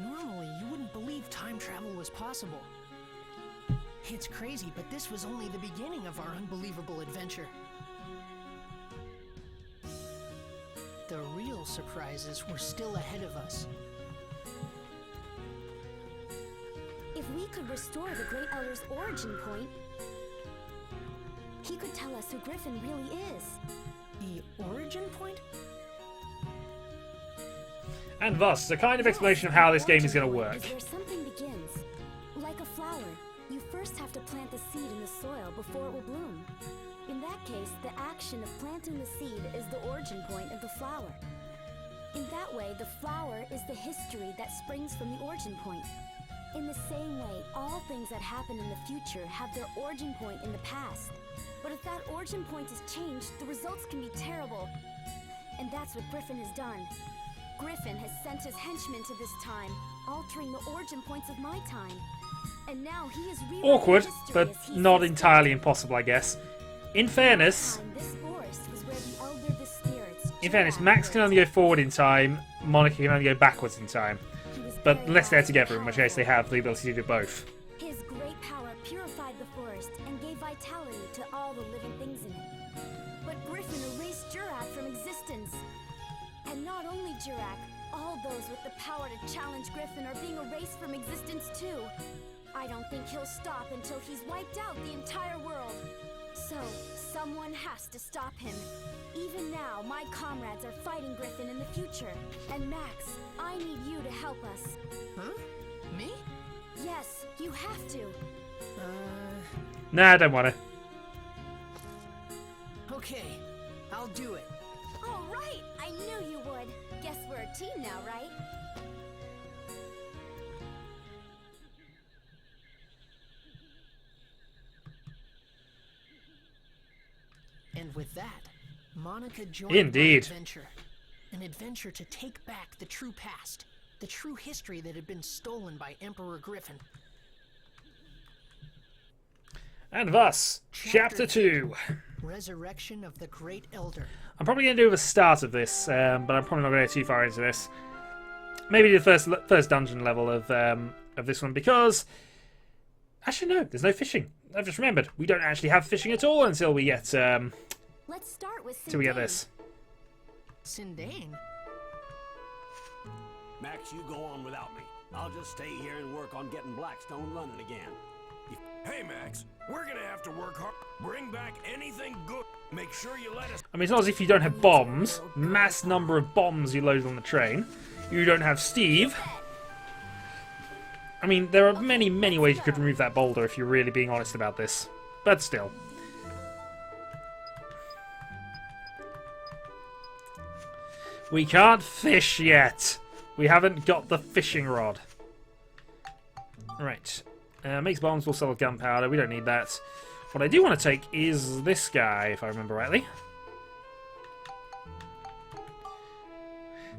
me. Normally, you wouldn't believe time travel was possible. It's crazy, but this was only the beginning of our unbelievable adventure. The real surprises were still ahead of us. If we could restore the Great Elder's origin point, he could tell us who Griffin really is. The origin point? And thus, a kind of explanation of how this game is going to work. Is where something begins. Like a flower, you first have to plant the seed in the soil before it will bloom. In that case, the action of planting the seed is the origin point of the flower. In that way, the flower is the history that springs from the origin point. In the same way, all things that happen in the future have their origin point in the past. But if that origin point is changed, the results can be terrible. And that's what Griffin has done. Griffin has sent his henchmen to this time, altering the origin points of my time. And now he is rewriting Awkward, history but as he not sees entirely fit. impossible, I guess. In fairness, This forest was where the elder of the spirits, in fairness, Jack, Max can lived. only go forward in time, Monica can only go backwards in time. He was But very unless they're wise and together, in which case they powerful. have the ability to do both. His great power purified the forest and gave vitality to all the living things in it. But Griffin erased Jurak from existence. And not only Jurak, all those with the power to challenge Griffin are being erased from existence too. I don't think he'll stop until he's wiped out the entire world. So, someone has to stop him. Even now, my comrades are fighting Griffin in the future. And Max, I need you to help us. Huh? Me? Yes, you have to. Nah, I don't want to. Okay. I'll do it. All right, I knew you would. Guess we're a team now, right? And with that, Monica joined Indeed. my adventure. An adventure to take back the true past, the true history that had been stolen by Emperor Griffin. And thus, Chapter 2. Resurrection of the Great Elder. I'm probably going to do the start of this, but I'm probably not going to go too far into this. Maybe the first dungeon level of this one, because... Actually, no, there's no fishing. I've just remembered, we don't actually have fishing at all until we get... Let's start with till we get this. Sindane? Max, you go on without me. I'll just stay here and work on getting Blackstone running again. Hey, Max, we're gonna have to work hard. Bring back anything good. Make sure you let us. I mean, it's not as if you don't have bombs. Mass number of bombs you loaded on the train. You don't have Steve. I mean, there are many, many ways you could remove that boulder if you're really being honest about this. But still. We can't fish yet. We haven't got the fishing rod. Right. Makes bombs, we'll sell gunpowder. We don't need that. What I do want to take is this guy, if I remember rightly.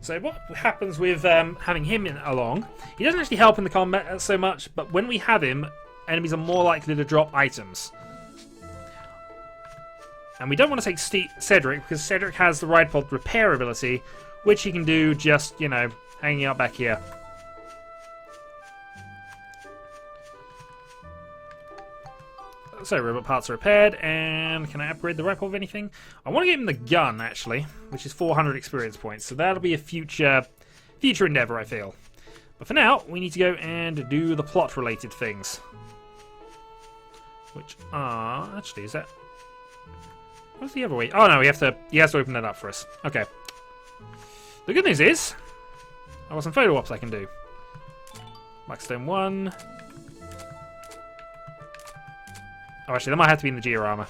So what happens with having him along, he doesn't actually help in the combat so much, but when we have him, enemies are more likely to drop items. And we don't want to take Cedric, because Cedric has the ride pod repair ability, which he can do just, you know, hanging out back here. So, robot parts are repaired, and can I upgrade the ride pod of anything? I want to give him the gun, actually, which is 400 experience points, so that'll be a future endeavour, I feel. But for now, we need to go and do the plot-related things. Which are... Actually, is that... What's the other way? Oh, no, he has to open that up for us. Okay. The good news is, I've got some photo ops I can do. Blackstone 1... Oh, actually, that might have to be in the diorama.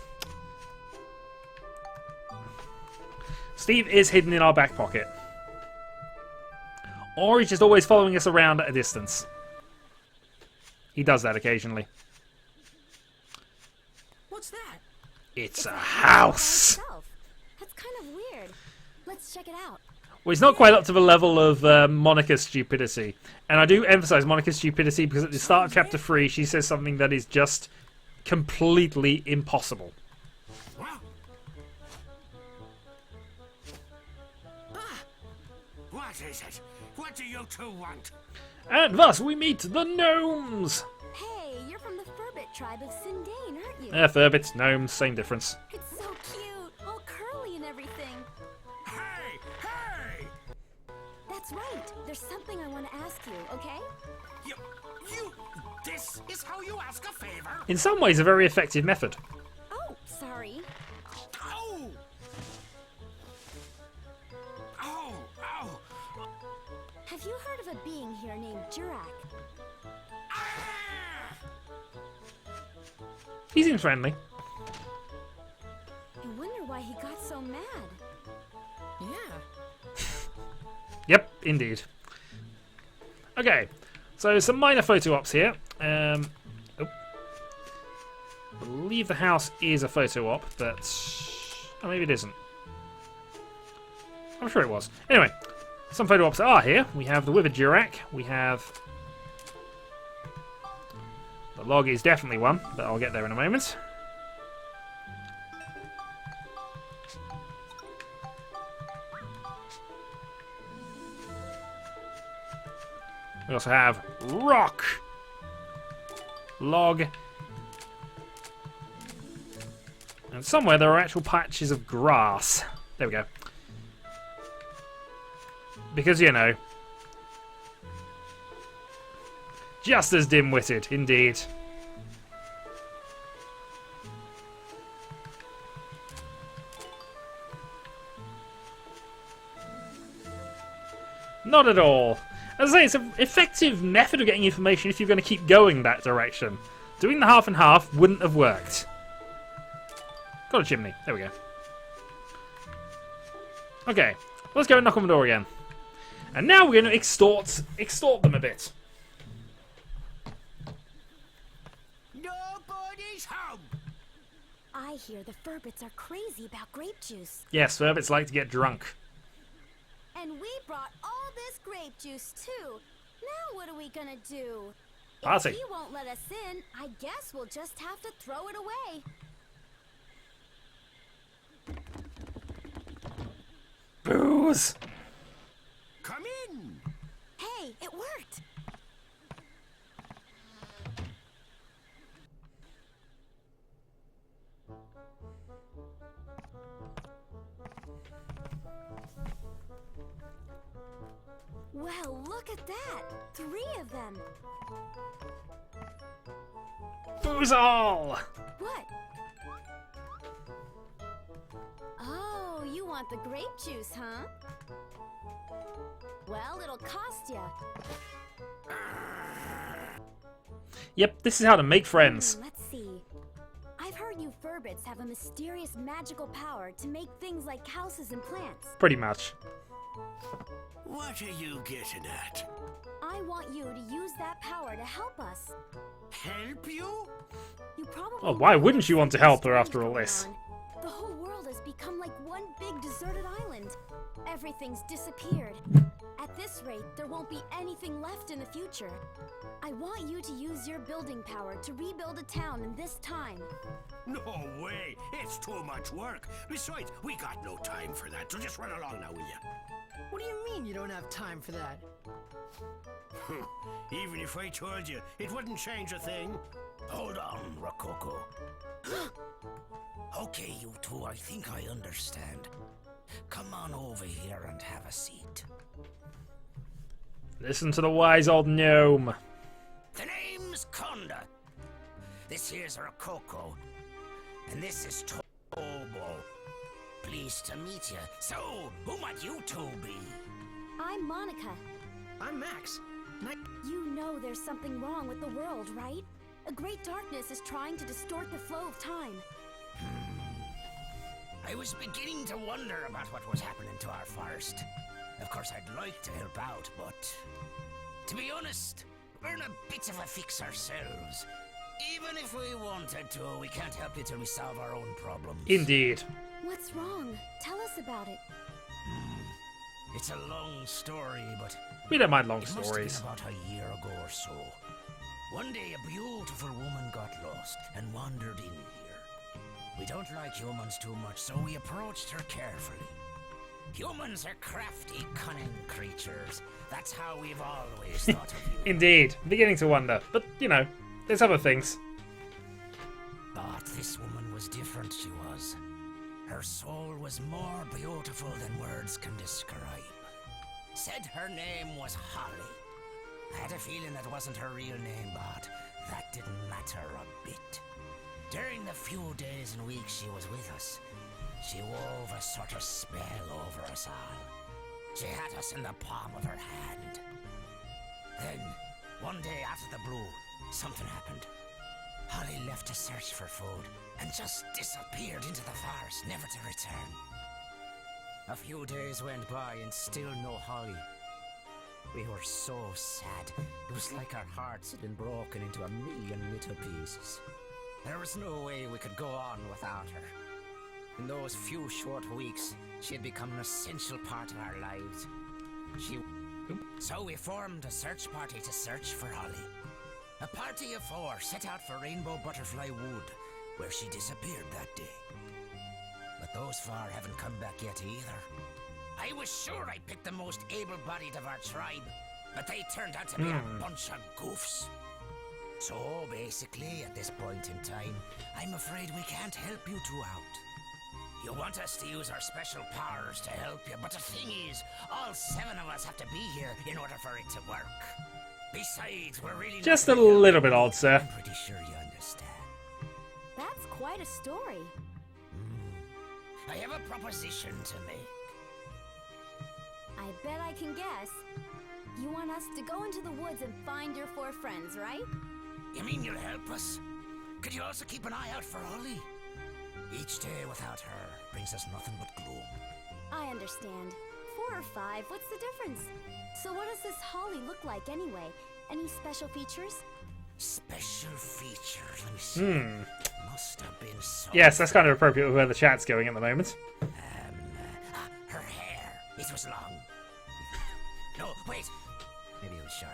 Steve is hidden in our back pocket. Or he's just always following us around at a distance. He does that occasionally. What's that? It's a house! That's kind of weird. Let's check it out. Well, he's not quite up to the level of Monica's stupidity. And I do emphasise Monica's stupidity because at the start of Chapter 3, she says something that is just... completely impossible. What is it? What do you two want? And thus we meet the gnomes! Hey, you're from the Furbit tribe of Sindane, aren't you? Furbits, gnomes, same difference. It's so cute, all curly and everything. Hey! Hey! That's right. There's something I want to ask you, okay? You... This is how you ask a favor? In some ways, a very effective method. Oh, sorry. Ow! Ow! Ow! Have you heard of a being here named Jurak? Ah! He seems friendly. I wonder why he got so mad. Yeah. Yep, indeed. Okay, so some minor photo ops here. I believe the house is a photo op, but... Oh, maybe it isn't. I'm sure it was. Anyway, some photo ops are here. We have the Withered Jurak. We have... The log is definitely one, but I'll get there in a moment. We also have rock, log, and somewhere there are actual patches of grass. There we go. Because, you know, just as dim-witted, indeed. Not at all. As I say, it's an effective method of getting information if you're going to keep going that direction. Doing the half and half wouldn't have worked. Got a chimney. There we go. Okay, let's go and knock on the door again. And now we're going to extort them a bit. Nobody's home! I hear the Furbits are crazy about grape juice. Yes, Furbits like to get drunk. And we brought all this grape juice too. Now what are we gonna do? Party. If he won't let us in, I guess we'll just have to throw it away. Booze! Come in! Hey, it worked! Well, look at that! 3 of them! Booze all! What? Oh, you want the grape juice, huh? Well, it'll cost ya. Yep, this is how to make friends. Let's see. I've heard you Furbits have a mysterious magical power to make things like houses and plants. Pretty much. What are you getting at? I want you to use that power to help us. Help you? You probably Oh, why know wouldn't you there's want to something help her strange after all going this? on. The whole world has become like one big deserted island. Everything's disappeared. At this rate, there won't be anything left in the future. I want you to use your building power to rebuild a town in this time. No way! It's too much work. Besides, we got no time for that, so just run along now, will ya? What do you mean you don't have time for that? Even if I told you, it wouldn't change a thing. Hold on, Rococo. Okay, you two, I think I understand. Come on over here and have a seat. Listen to the wise old gnome. The name's Conda. This here's Rococo. And this is Tobo. Pleased to meet you. So, who might you two be? I'm Monica. I'm Max. You know there's something wrong with the world, right? A great darkness is trying to distort the flow of time. I was beginning to wonder about what was happening to our forest. Of course, I'd like to help out, but... to be honest, we're in a bit of a fix ourselves. Even if we wanted to, we can't help you till we solve our own problems. Indeed. What's wrong? Tell us about it. It's a long story, but... We don't mind long it must stories. have been about a year ago or so. One day, a beautiful woman got lost and wandered in here. We don't like humans too much, so we approached her carefully. Humans are crafty, cunning creatures. That's how we've always thought of you. Indeed. Beginning to wonder. But, you know, there's other things. But this woman was different, she was. Her soul was more beautiful than words can describe. Said her name was Holly. I had a feeling that wasn't her real name, but that didn't matter a bit. During the few days and weeks she was with us, she wove a sort of spell over us all. She had us in the palm of her hand. Then, one day out of the blue, something happened. Holly left to search for food and just disappeared into the forest, never to return. A few days went by and still no Holly. We were so sad. It was like our hearts had been broken into a million little pieces. There was no way we could go on without her. In those few short weeks, she had become an essential part of our lives. So we formed a search party to search for Holly. A party of 4 set out for Rainbow Butterfly Wood, where she disappeared that day. But those 4 haven't come back yet either. I was sure I picked the most able-bodied of our tribe, but they turned out to be a bunch of goofs. So basically, at this point in time, I'm afraid we can't help you two out. You want us to use our special powers to help you, but the thing is, all 7 of us have to be here in order for it to work. Besides, we're really Just not a little bit odd, sir. I'm pretty sure you understand. That's quite a story. I have a proposition to make. I bet I can guess. You want us to go into the woods and find your 4 friends, right? You mean you'll help us? Could you also keep an eye out for Holly? Each day without her brings us nothing but gloom. I understand. 4 or 5, what's the difference? So what does this Holly look like anyway? Any special features? Special features, let me see. Must have been so... Yes, that's kind of appropriate with where the chat's going at the moment. Her hair. It was long. No, wait. Maybe it was short.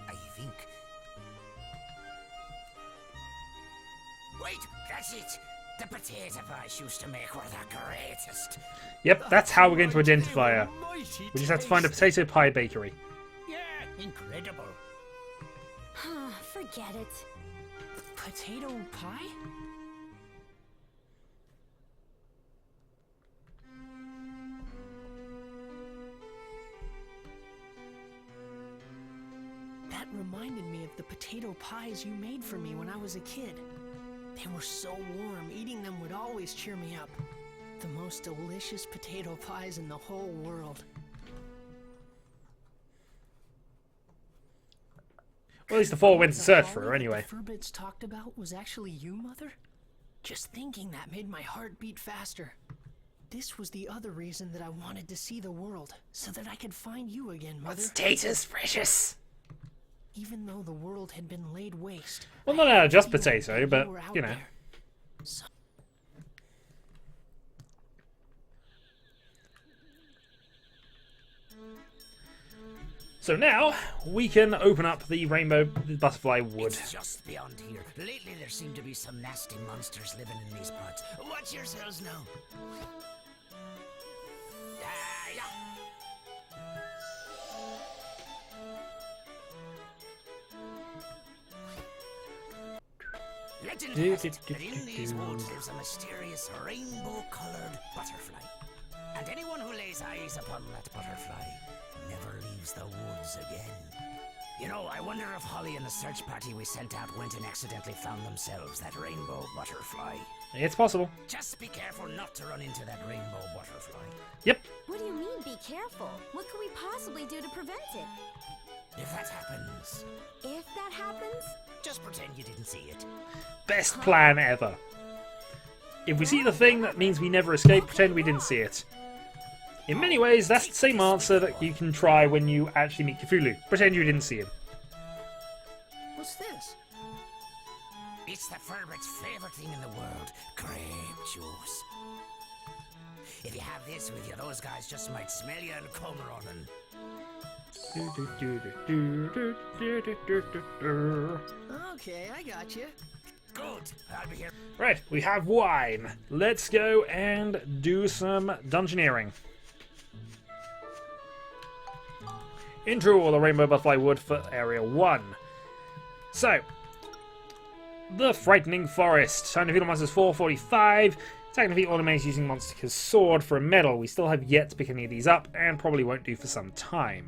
I think. Wait, that's it. The potato pies used to make were the greatest. Yep, that's how we're going to identify her. We just have to find a potato pie bakery. Yeah, incredible. Forget it. Potato pie? That reminded me of the potato pies you made for me when I was a kid. They were so warm, eating them would always cheer me up. The most delicious potato pies in the whole world. Well, at least the four went to search for her Holly anyway. that the Furbits talked about was actually you, Mother? Just thinking that made my heart beat faster. This was the other reason that I wanted to see the world, so that I could find you again, Mother. Potatoes, precious. Even though the world had been laid waste. Well, not just potato, but, you know. So So now, we can open up the rainbow butterfly wood. It's just beyond here. Lately there seem to be some nasty monsters living in these parts. Watch yourselves now. Ah, yeah. Legend has it that in these woods lives a mysterious rainbow-colored butterfly. And anyone who lays eyes upon that butterfly never leaves the woods again. You know, I wonder if Holly and the search party we sent out went and accidentally found themselves that rainbow butterfly. It's possible. Just be careful not to run into that rainbow butterfly. Yep. What do you mean, be careful? What could we possibly do to prevent it? If that happens, If that happens? just pretend you didn't see it. Best plan ever. If we see the thing, that means we never escape. Pretend we didn't see it. In many ways, that's the same answer that you can try when you actually meet Cthulhu. Pretend you didn't see him. what's this? It's the Furbit's favorite thing in the world, grape juice. If you have this with you, those guys just might smell you and come running. Okay, I got you. Good, I'll be here. Right, we have wine. Let's go and do some dungeoneering. Intro all the Rainbow Butterfly Wood for Area 1. So, the Frightening Forest. Time to defeat all monsters 445. Attack and defeat all enemies using Monster's Sword for a medal. We still have yet to pick any of these up, and probably won't do for some time.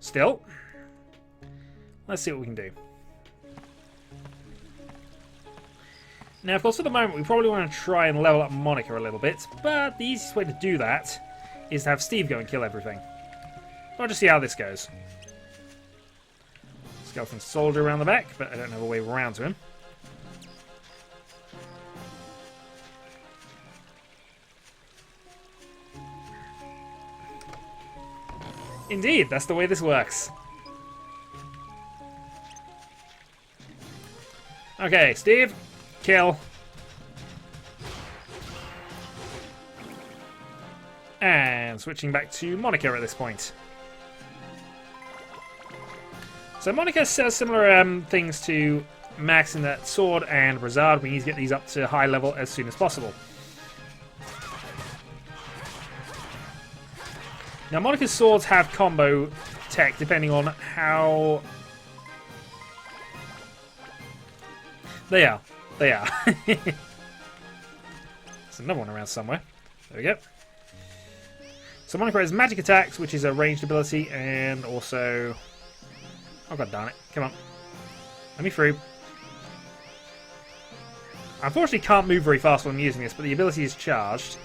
Still, let's see what we can do. Now, of course, for the moment, we probably want to try and level up Monica a little bit, but the easiest way to do that is to have Steve go and kill everything. I'll just see how this goes. Skeleton soldier around the back, but I don't have a way around to him. Indeed, that's the way this works. Okay, Steve, kill. And switching back to Monica at this point. So Monica says similar things to Max in that sword and Brazard. We need to get these up to high level as soon as possible. Now Monica's swords have combo tech depending on how... They are. There's another one around somewhere. There we go. So Monica has magic attacks, which is a ranged ability, and also... Oh god darn it. Come on. Let me through. I unfortunately can't move very fast when I'm using this, but the ability is charged.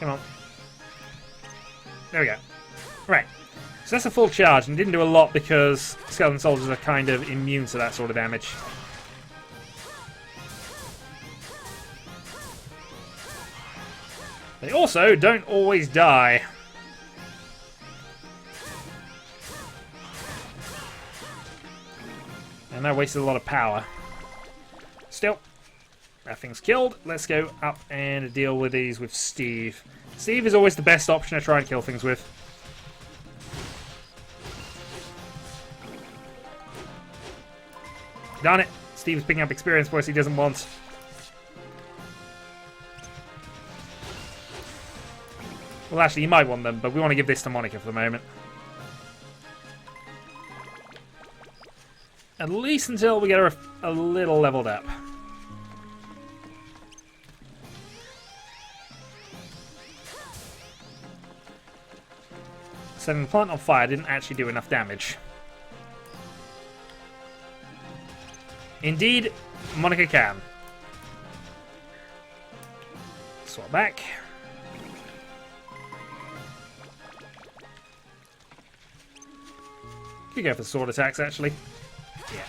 Come on. There we go. Right. So that's a full charge, and didn't do a lot because skeleton soldiers are kind of immune to that sort of damage. They also don't always die. And that wasted a lot of power. Still, That thing's killed. Let's go up and deal with these with Steve. Steve is always the best option to try and kill things with. Darn it. Steve's picking up experience points he doesn't want. Well, actually, he might want them, but we want to give this to Monica for the moment. At least until we get her a little leveled up. Setting the plant on fire didn't actually do enough damage. Indeed, Monica can. Swap back. Could go for sword attacks, actually. Yeah.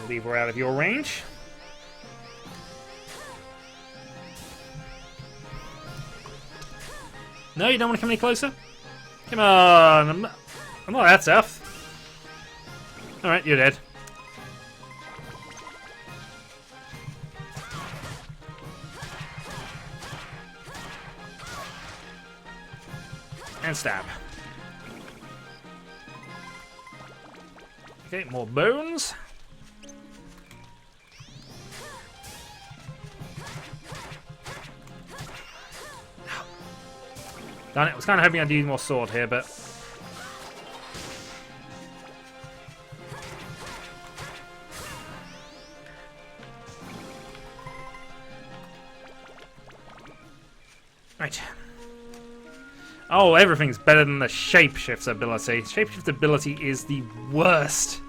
Leave her out of your range. No, you don't want to come any closer? Come on! I'm not that tough. Alright, you're dead. And stab. Okay, more bones. Darn it, I was kind of hoping I'd use more sword here, but... Right. Oh, everything's better than the shapeshift ability. Shapeshift ability is the worst.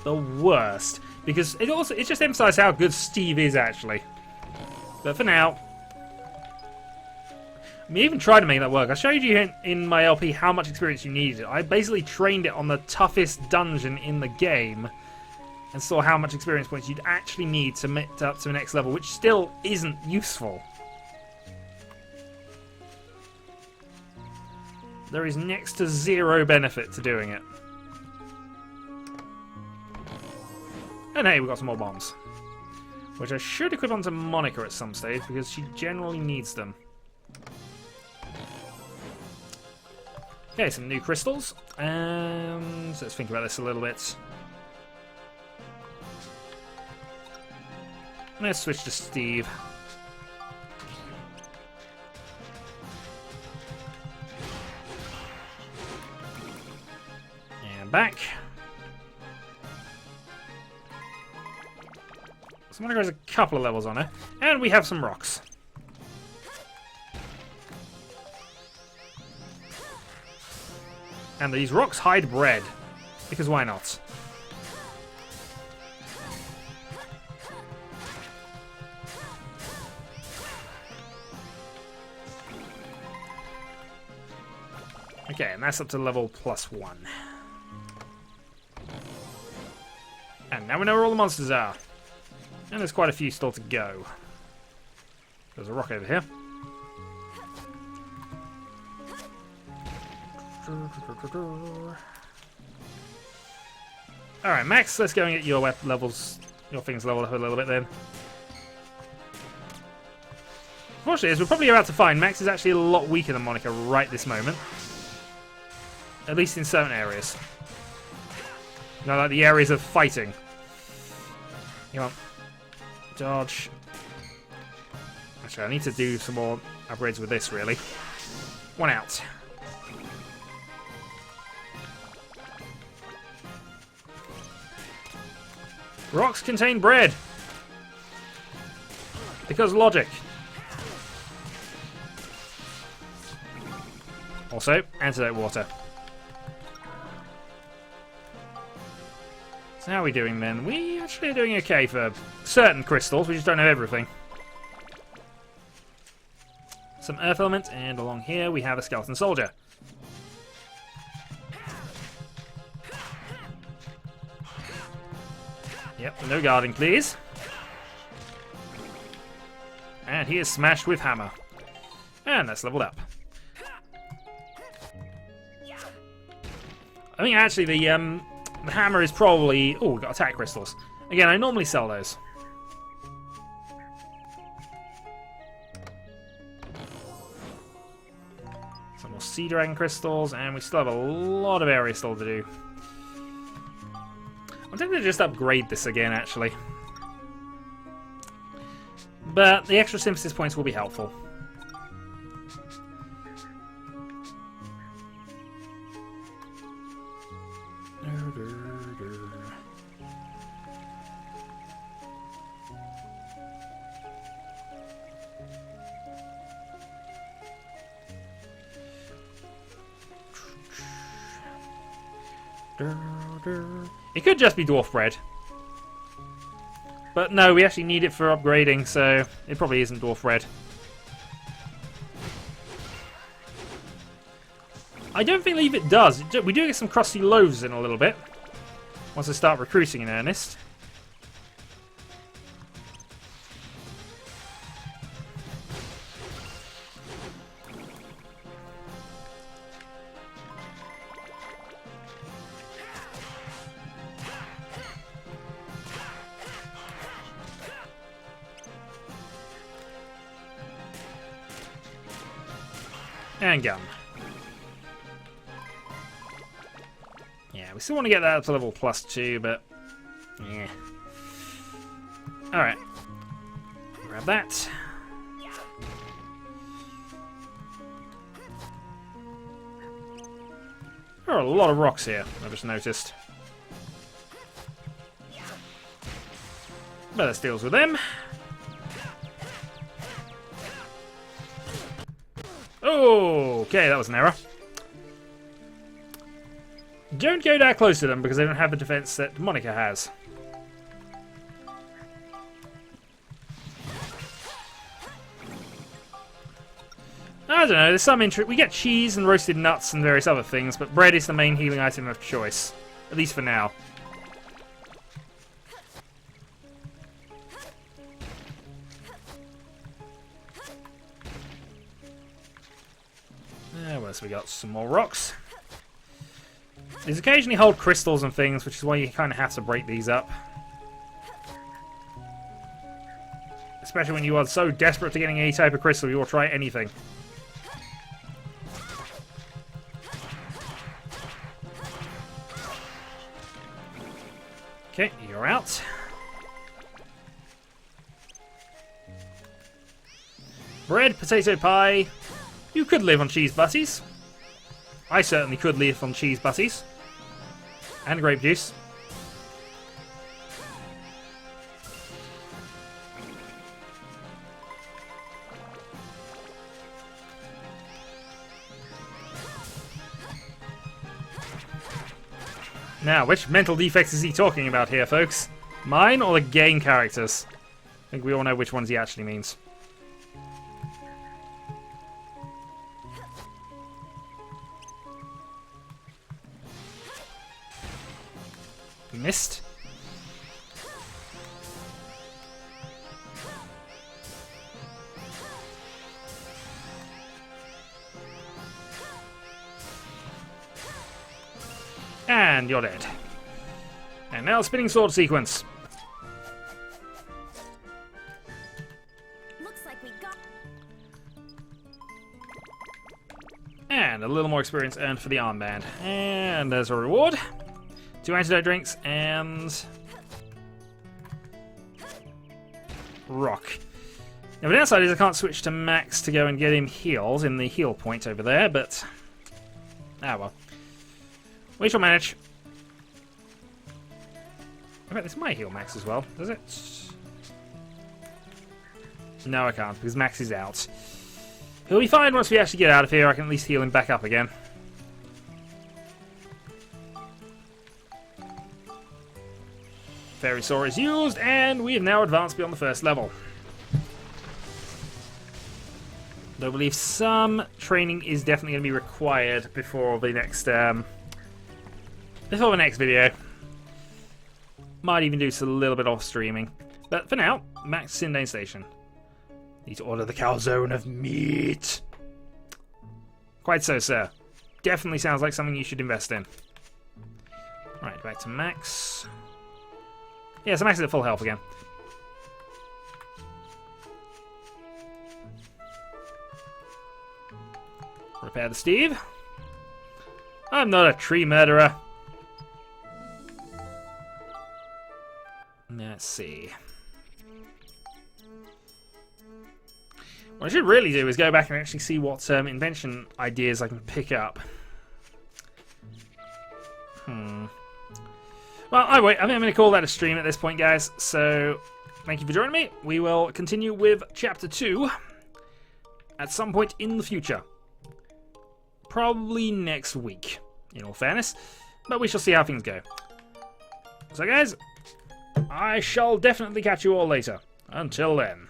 The worst. Because it just emphasizes how good Steve is, actually. But for now... I even tried to make that work. I showed you in my LP how much experience you needed. I basically trained it on the toughest dungeon in the game and saw how much experience points you'd actually need to make it up to the next level, which still isn't useful. There is next to zero benefit to doing it. And hey, we've got some more bombs. Which I should equip onto Monica at some stage because she generally needs them. Okay, some new crystals, and let's think about this a little bit. Let's switch to Steve. And back. So Monica has a couple of levels on her, and we have some rocks. And these rocks hide bread. Because why not? Okay, and that's up to level +1. And now we know where all the monsters are. And there's quite a few still to go. There's a rock over here. Alright, Max, let's go and get your levels, your things leveled up a little bit then. Unfortunately, as we're probably about to find, Max is actually a lot weaker than Monica right this moment. At least in certain areas. You know, like the areas of fighting. Come on. Dodge. Actually, I need to do some more upgrades with this, really. One out. Rocks contain bread. Because logic. Also, antidote water. So how are we doing then? We actually are doing okay for certain crystals. We just don't have everything. Some earth element, and along here we have a skeleton soldier. Yep, no guarding, please. And he is smashed with hammer. And that's leveled up. I think actually the hammer is probably... Oh, we've got attack crystals. Again, I normally sell those. Some more Sea Dragon crystals, and we still have a lot of area still to do. I'm tempted to just upgrade this again, actually. But the extra synthesis points will be helpful. It could just be dwarf bread. But no, we actually need it for upgrading, so it probably isn't dwarf bread. I don't believe it does. We do get some crusty loaves in a little bit. Once I start recruiting in earnest. And gum. Yeah, we still want to get that up to level +2, but... yeah. Alright. Grab that. There are a lot of rocks here, I've just noticed. Better deals with them. Oh, okay, that was an error. Don't go that close to them because they don't have the defense that Monica has. I don't know, there's some interest. We get cheese and roasted nuts and various other things, but bread is the main healing item of choice. At least for now. What else we got? Some more rocks. These occasionally hold crystals and things, which is why you kind of have to break these up. Especially when you are so desperate to getting any type of crystal, you will try anything. Okay, you're out. Bread, potato pie. You could live on cheese butties. I certainly could live on cheese butties. And grape juice. Now, which mental defects is he talking about here, folks? Mine or the game characters? I think we all know which ones he actually means. Missed. And you're dead. And now spinning sword sequence. Looks like we got. And a little more experience earned for the armband. And there's a reward. 2 antidote drinks and rock. Now the downside is I can't switch to Max to go and get him healed in the heal point over there, but well. We shall manage. I bet this might heal Max as well, does it? No, I can't, because Max is out. He'll be fine once we actually get out of here. I can at least heal him back up again. Fairy Saw is used, and we have now advanced beyond the first level. Though I believe some training is definitely going to be required before the next video. Might even do a little bit off streaming. But for now, Max Sindane Station. Need to order the calzone of meat. Quite so, sir. Definitely sounds like something you should invest in. Right, back to Max. Yeah, so Max is at full health again. Repair the Steve. I'm not a tree murderer. Let's see. What I should really do is go back and actually see what invention ideas I can pick up. Well, I think I'm going to call that a stream at this point, guys. So, thank you for joining me. We will continue with Chapter 2 at some point in the future. Probably next week, in all fairness. But we shall see how things go. So, guys, I shall definitely catch you all later. Until then.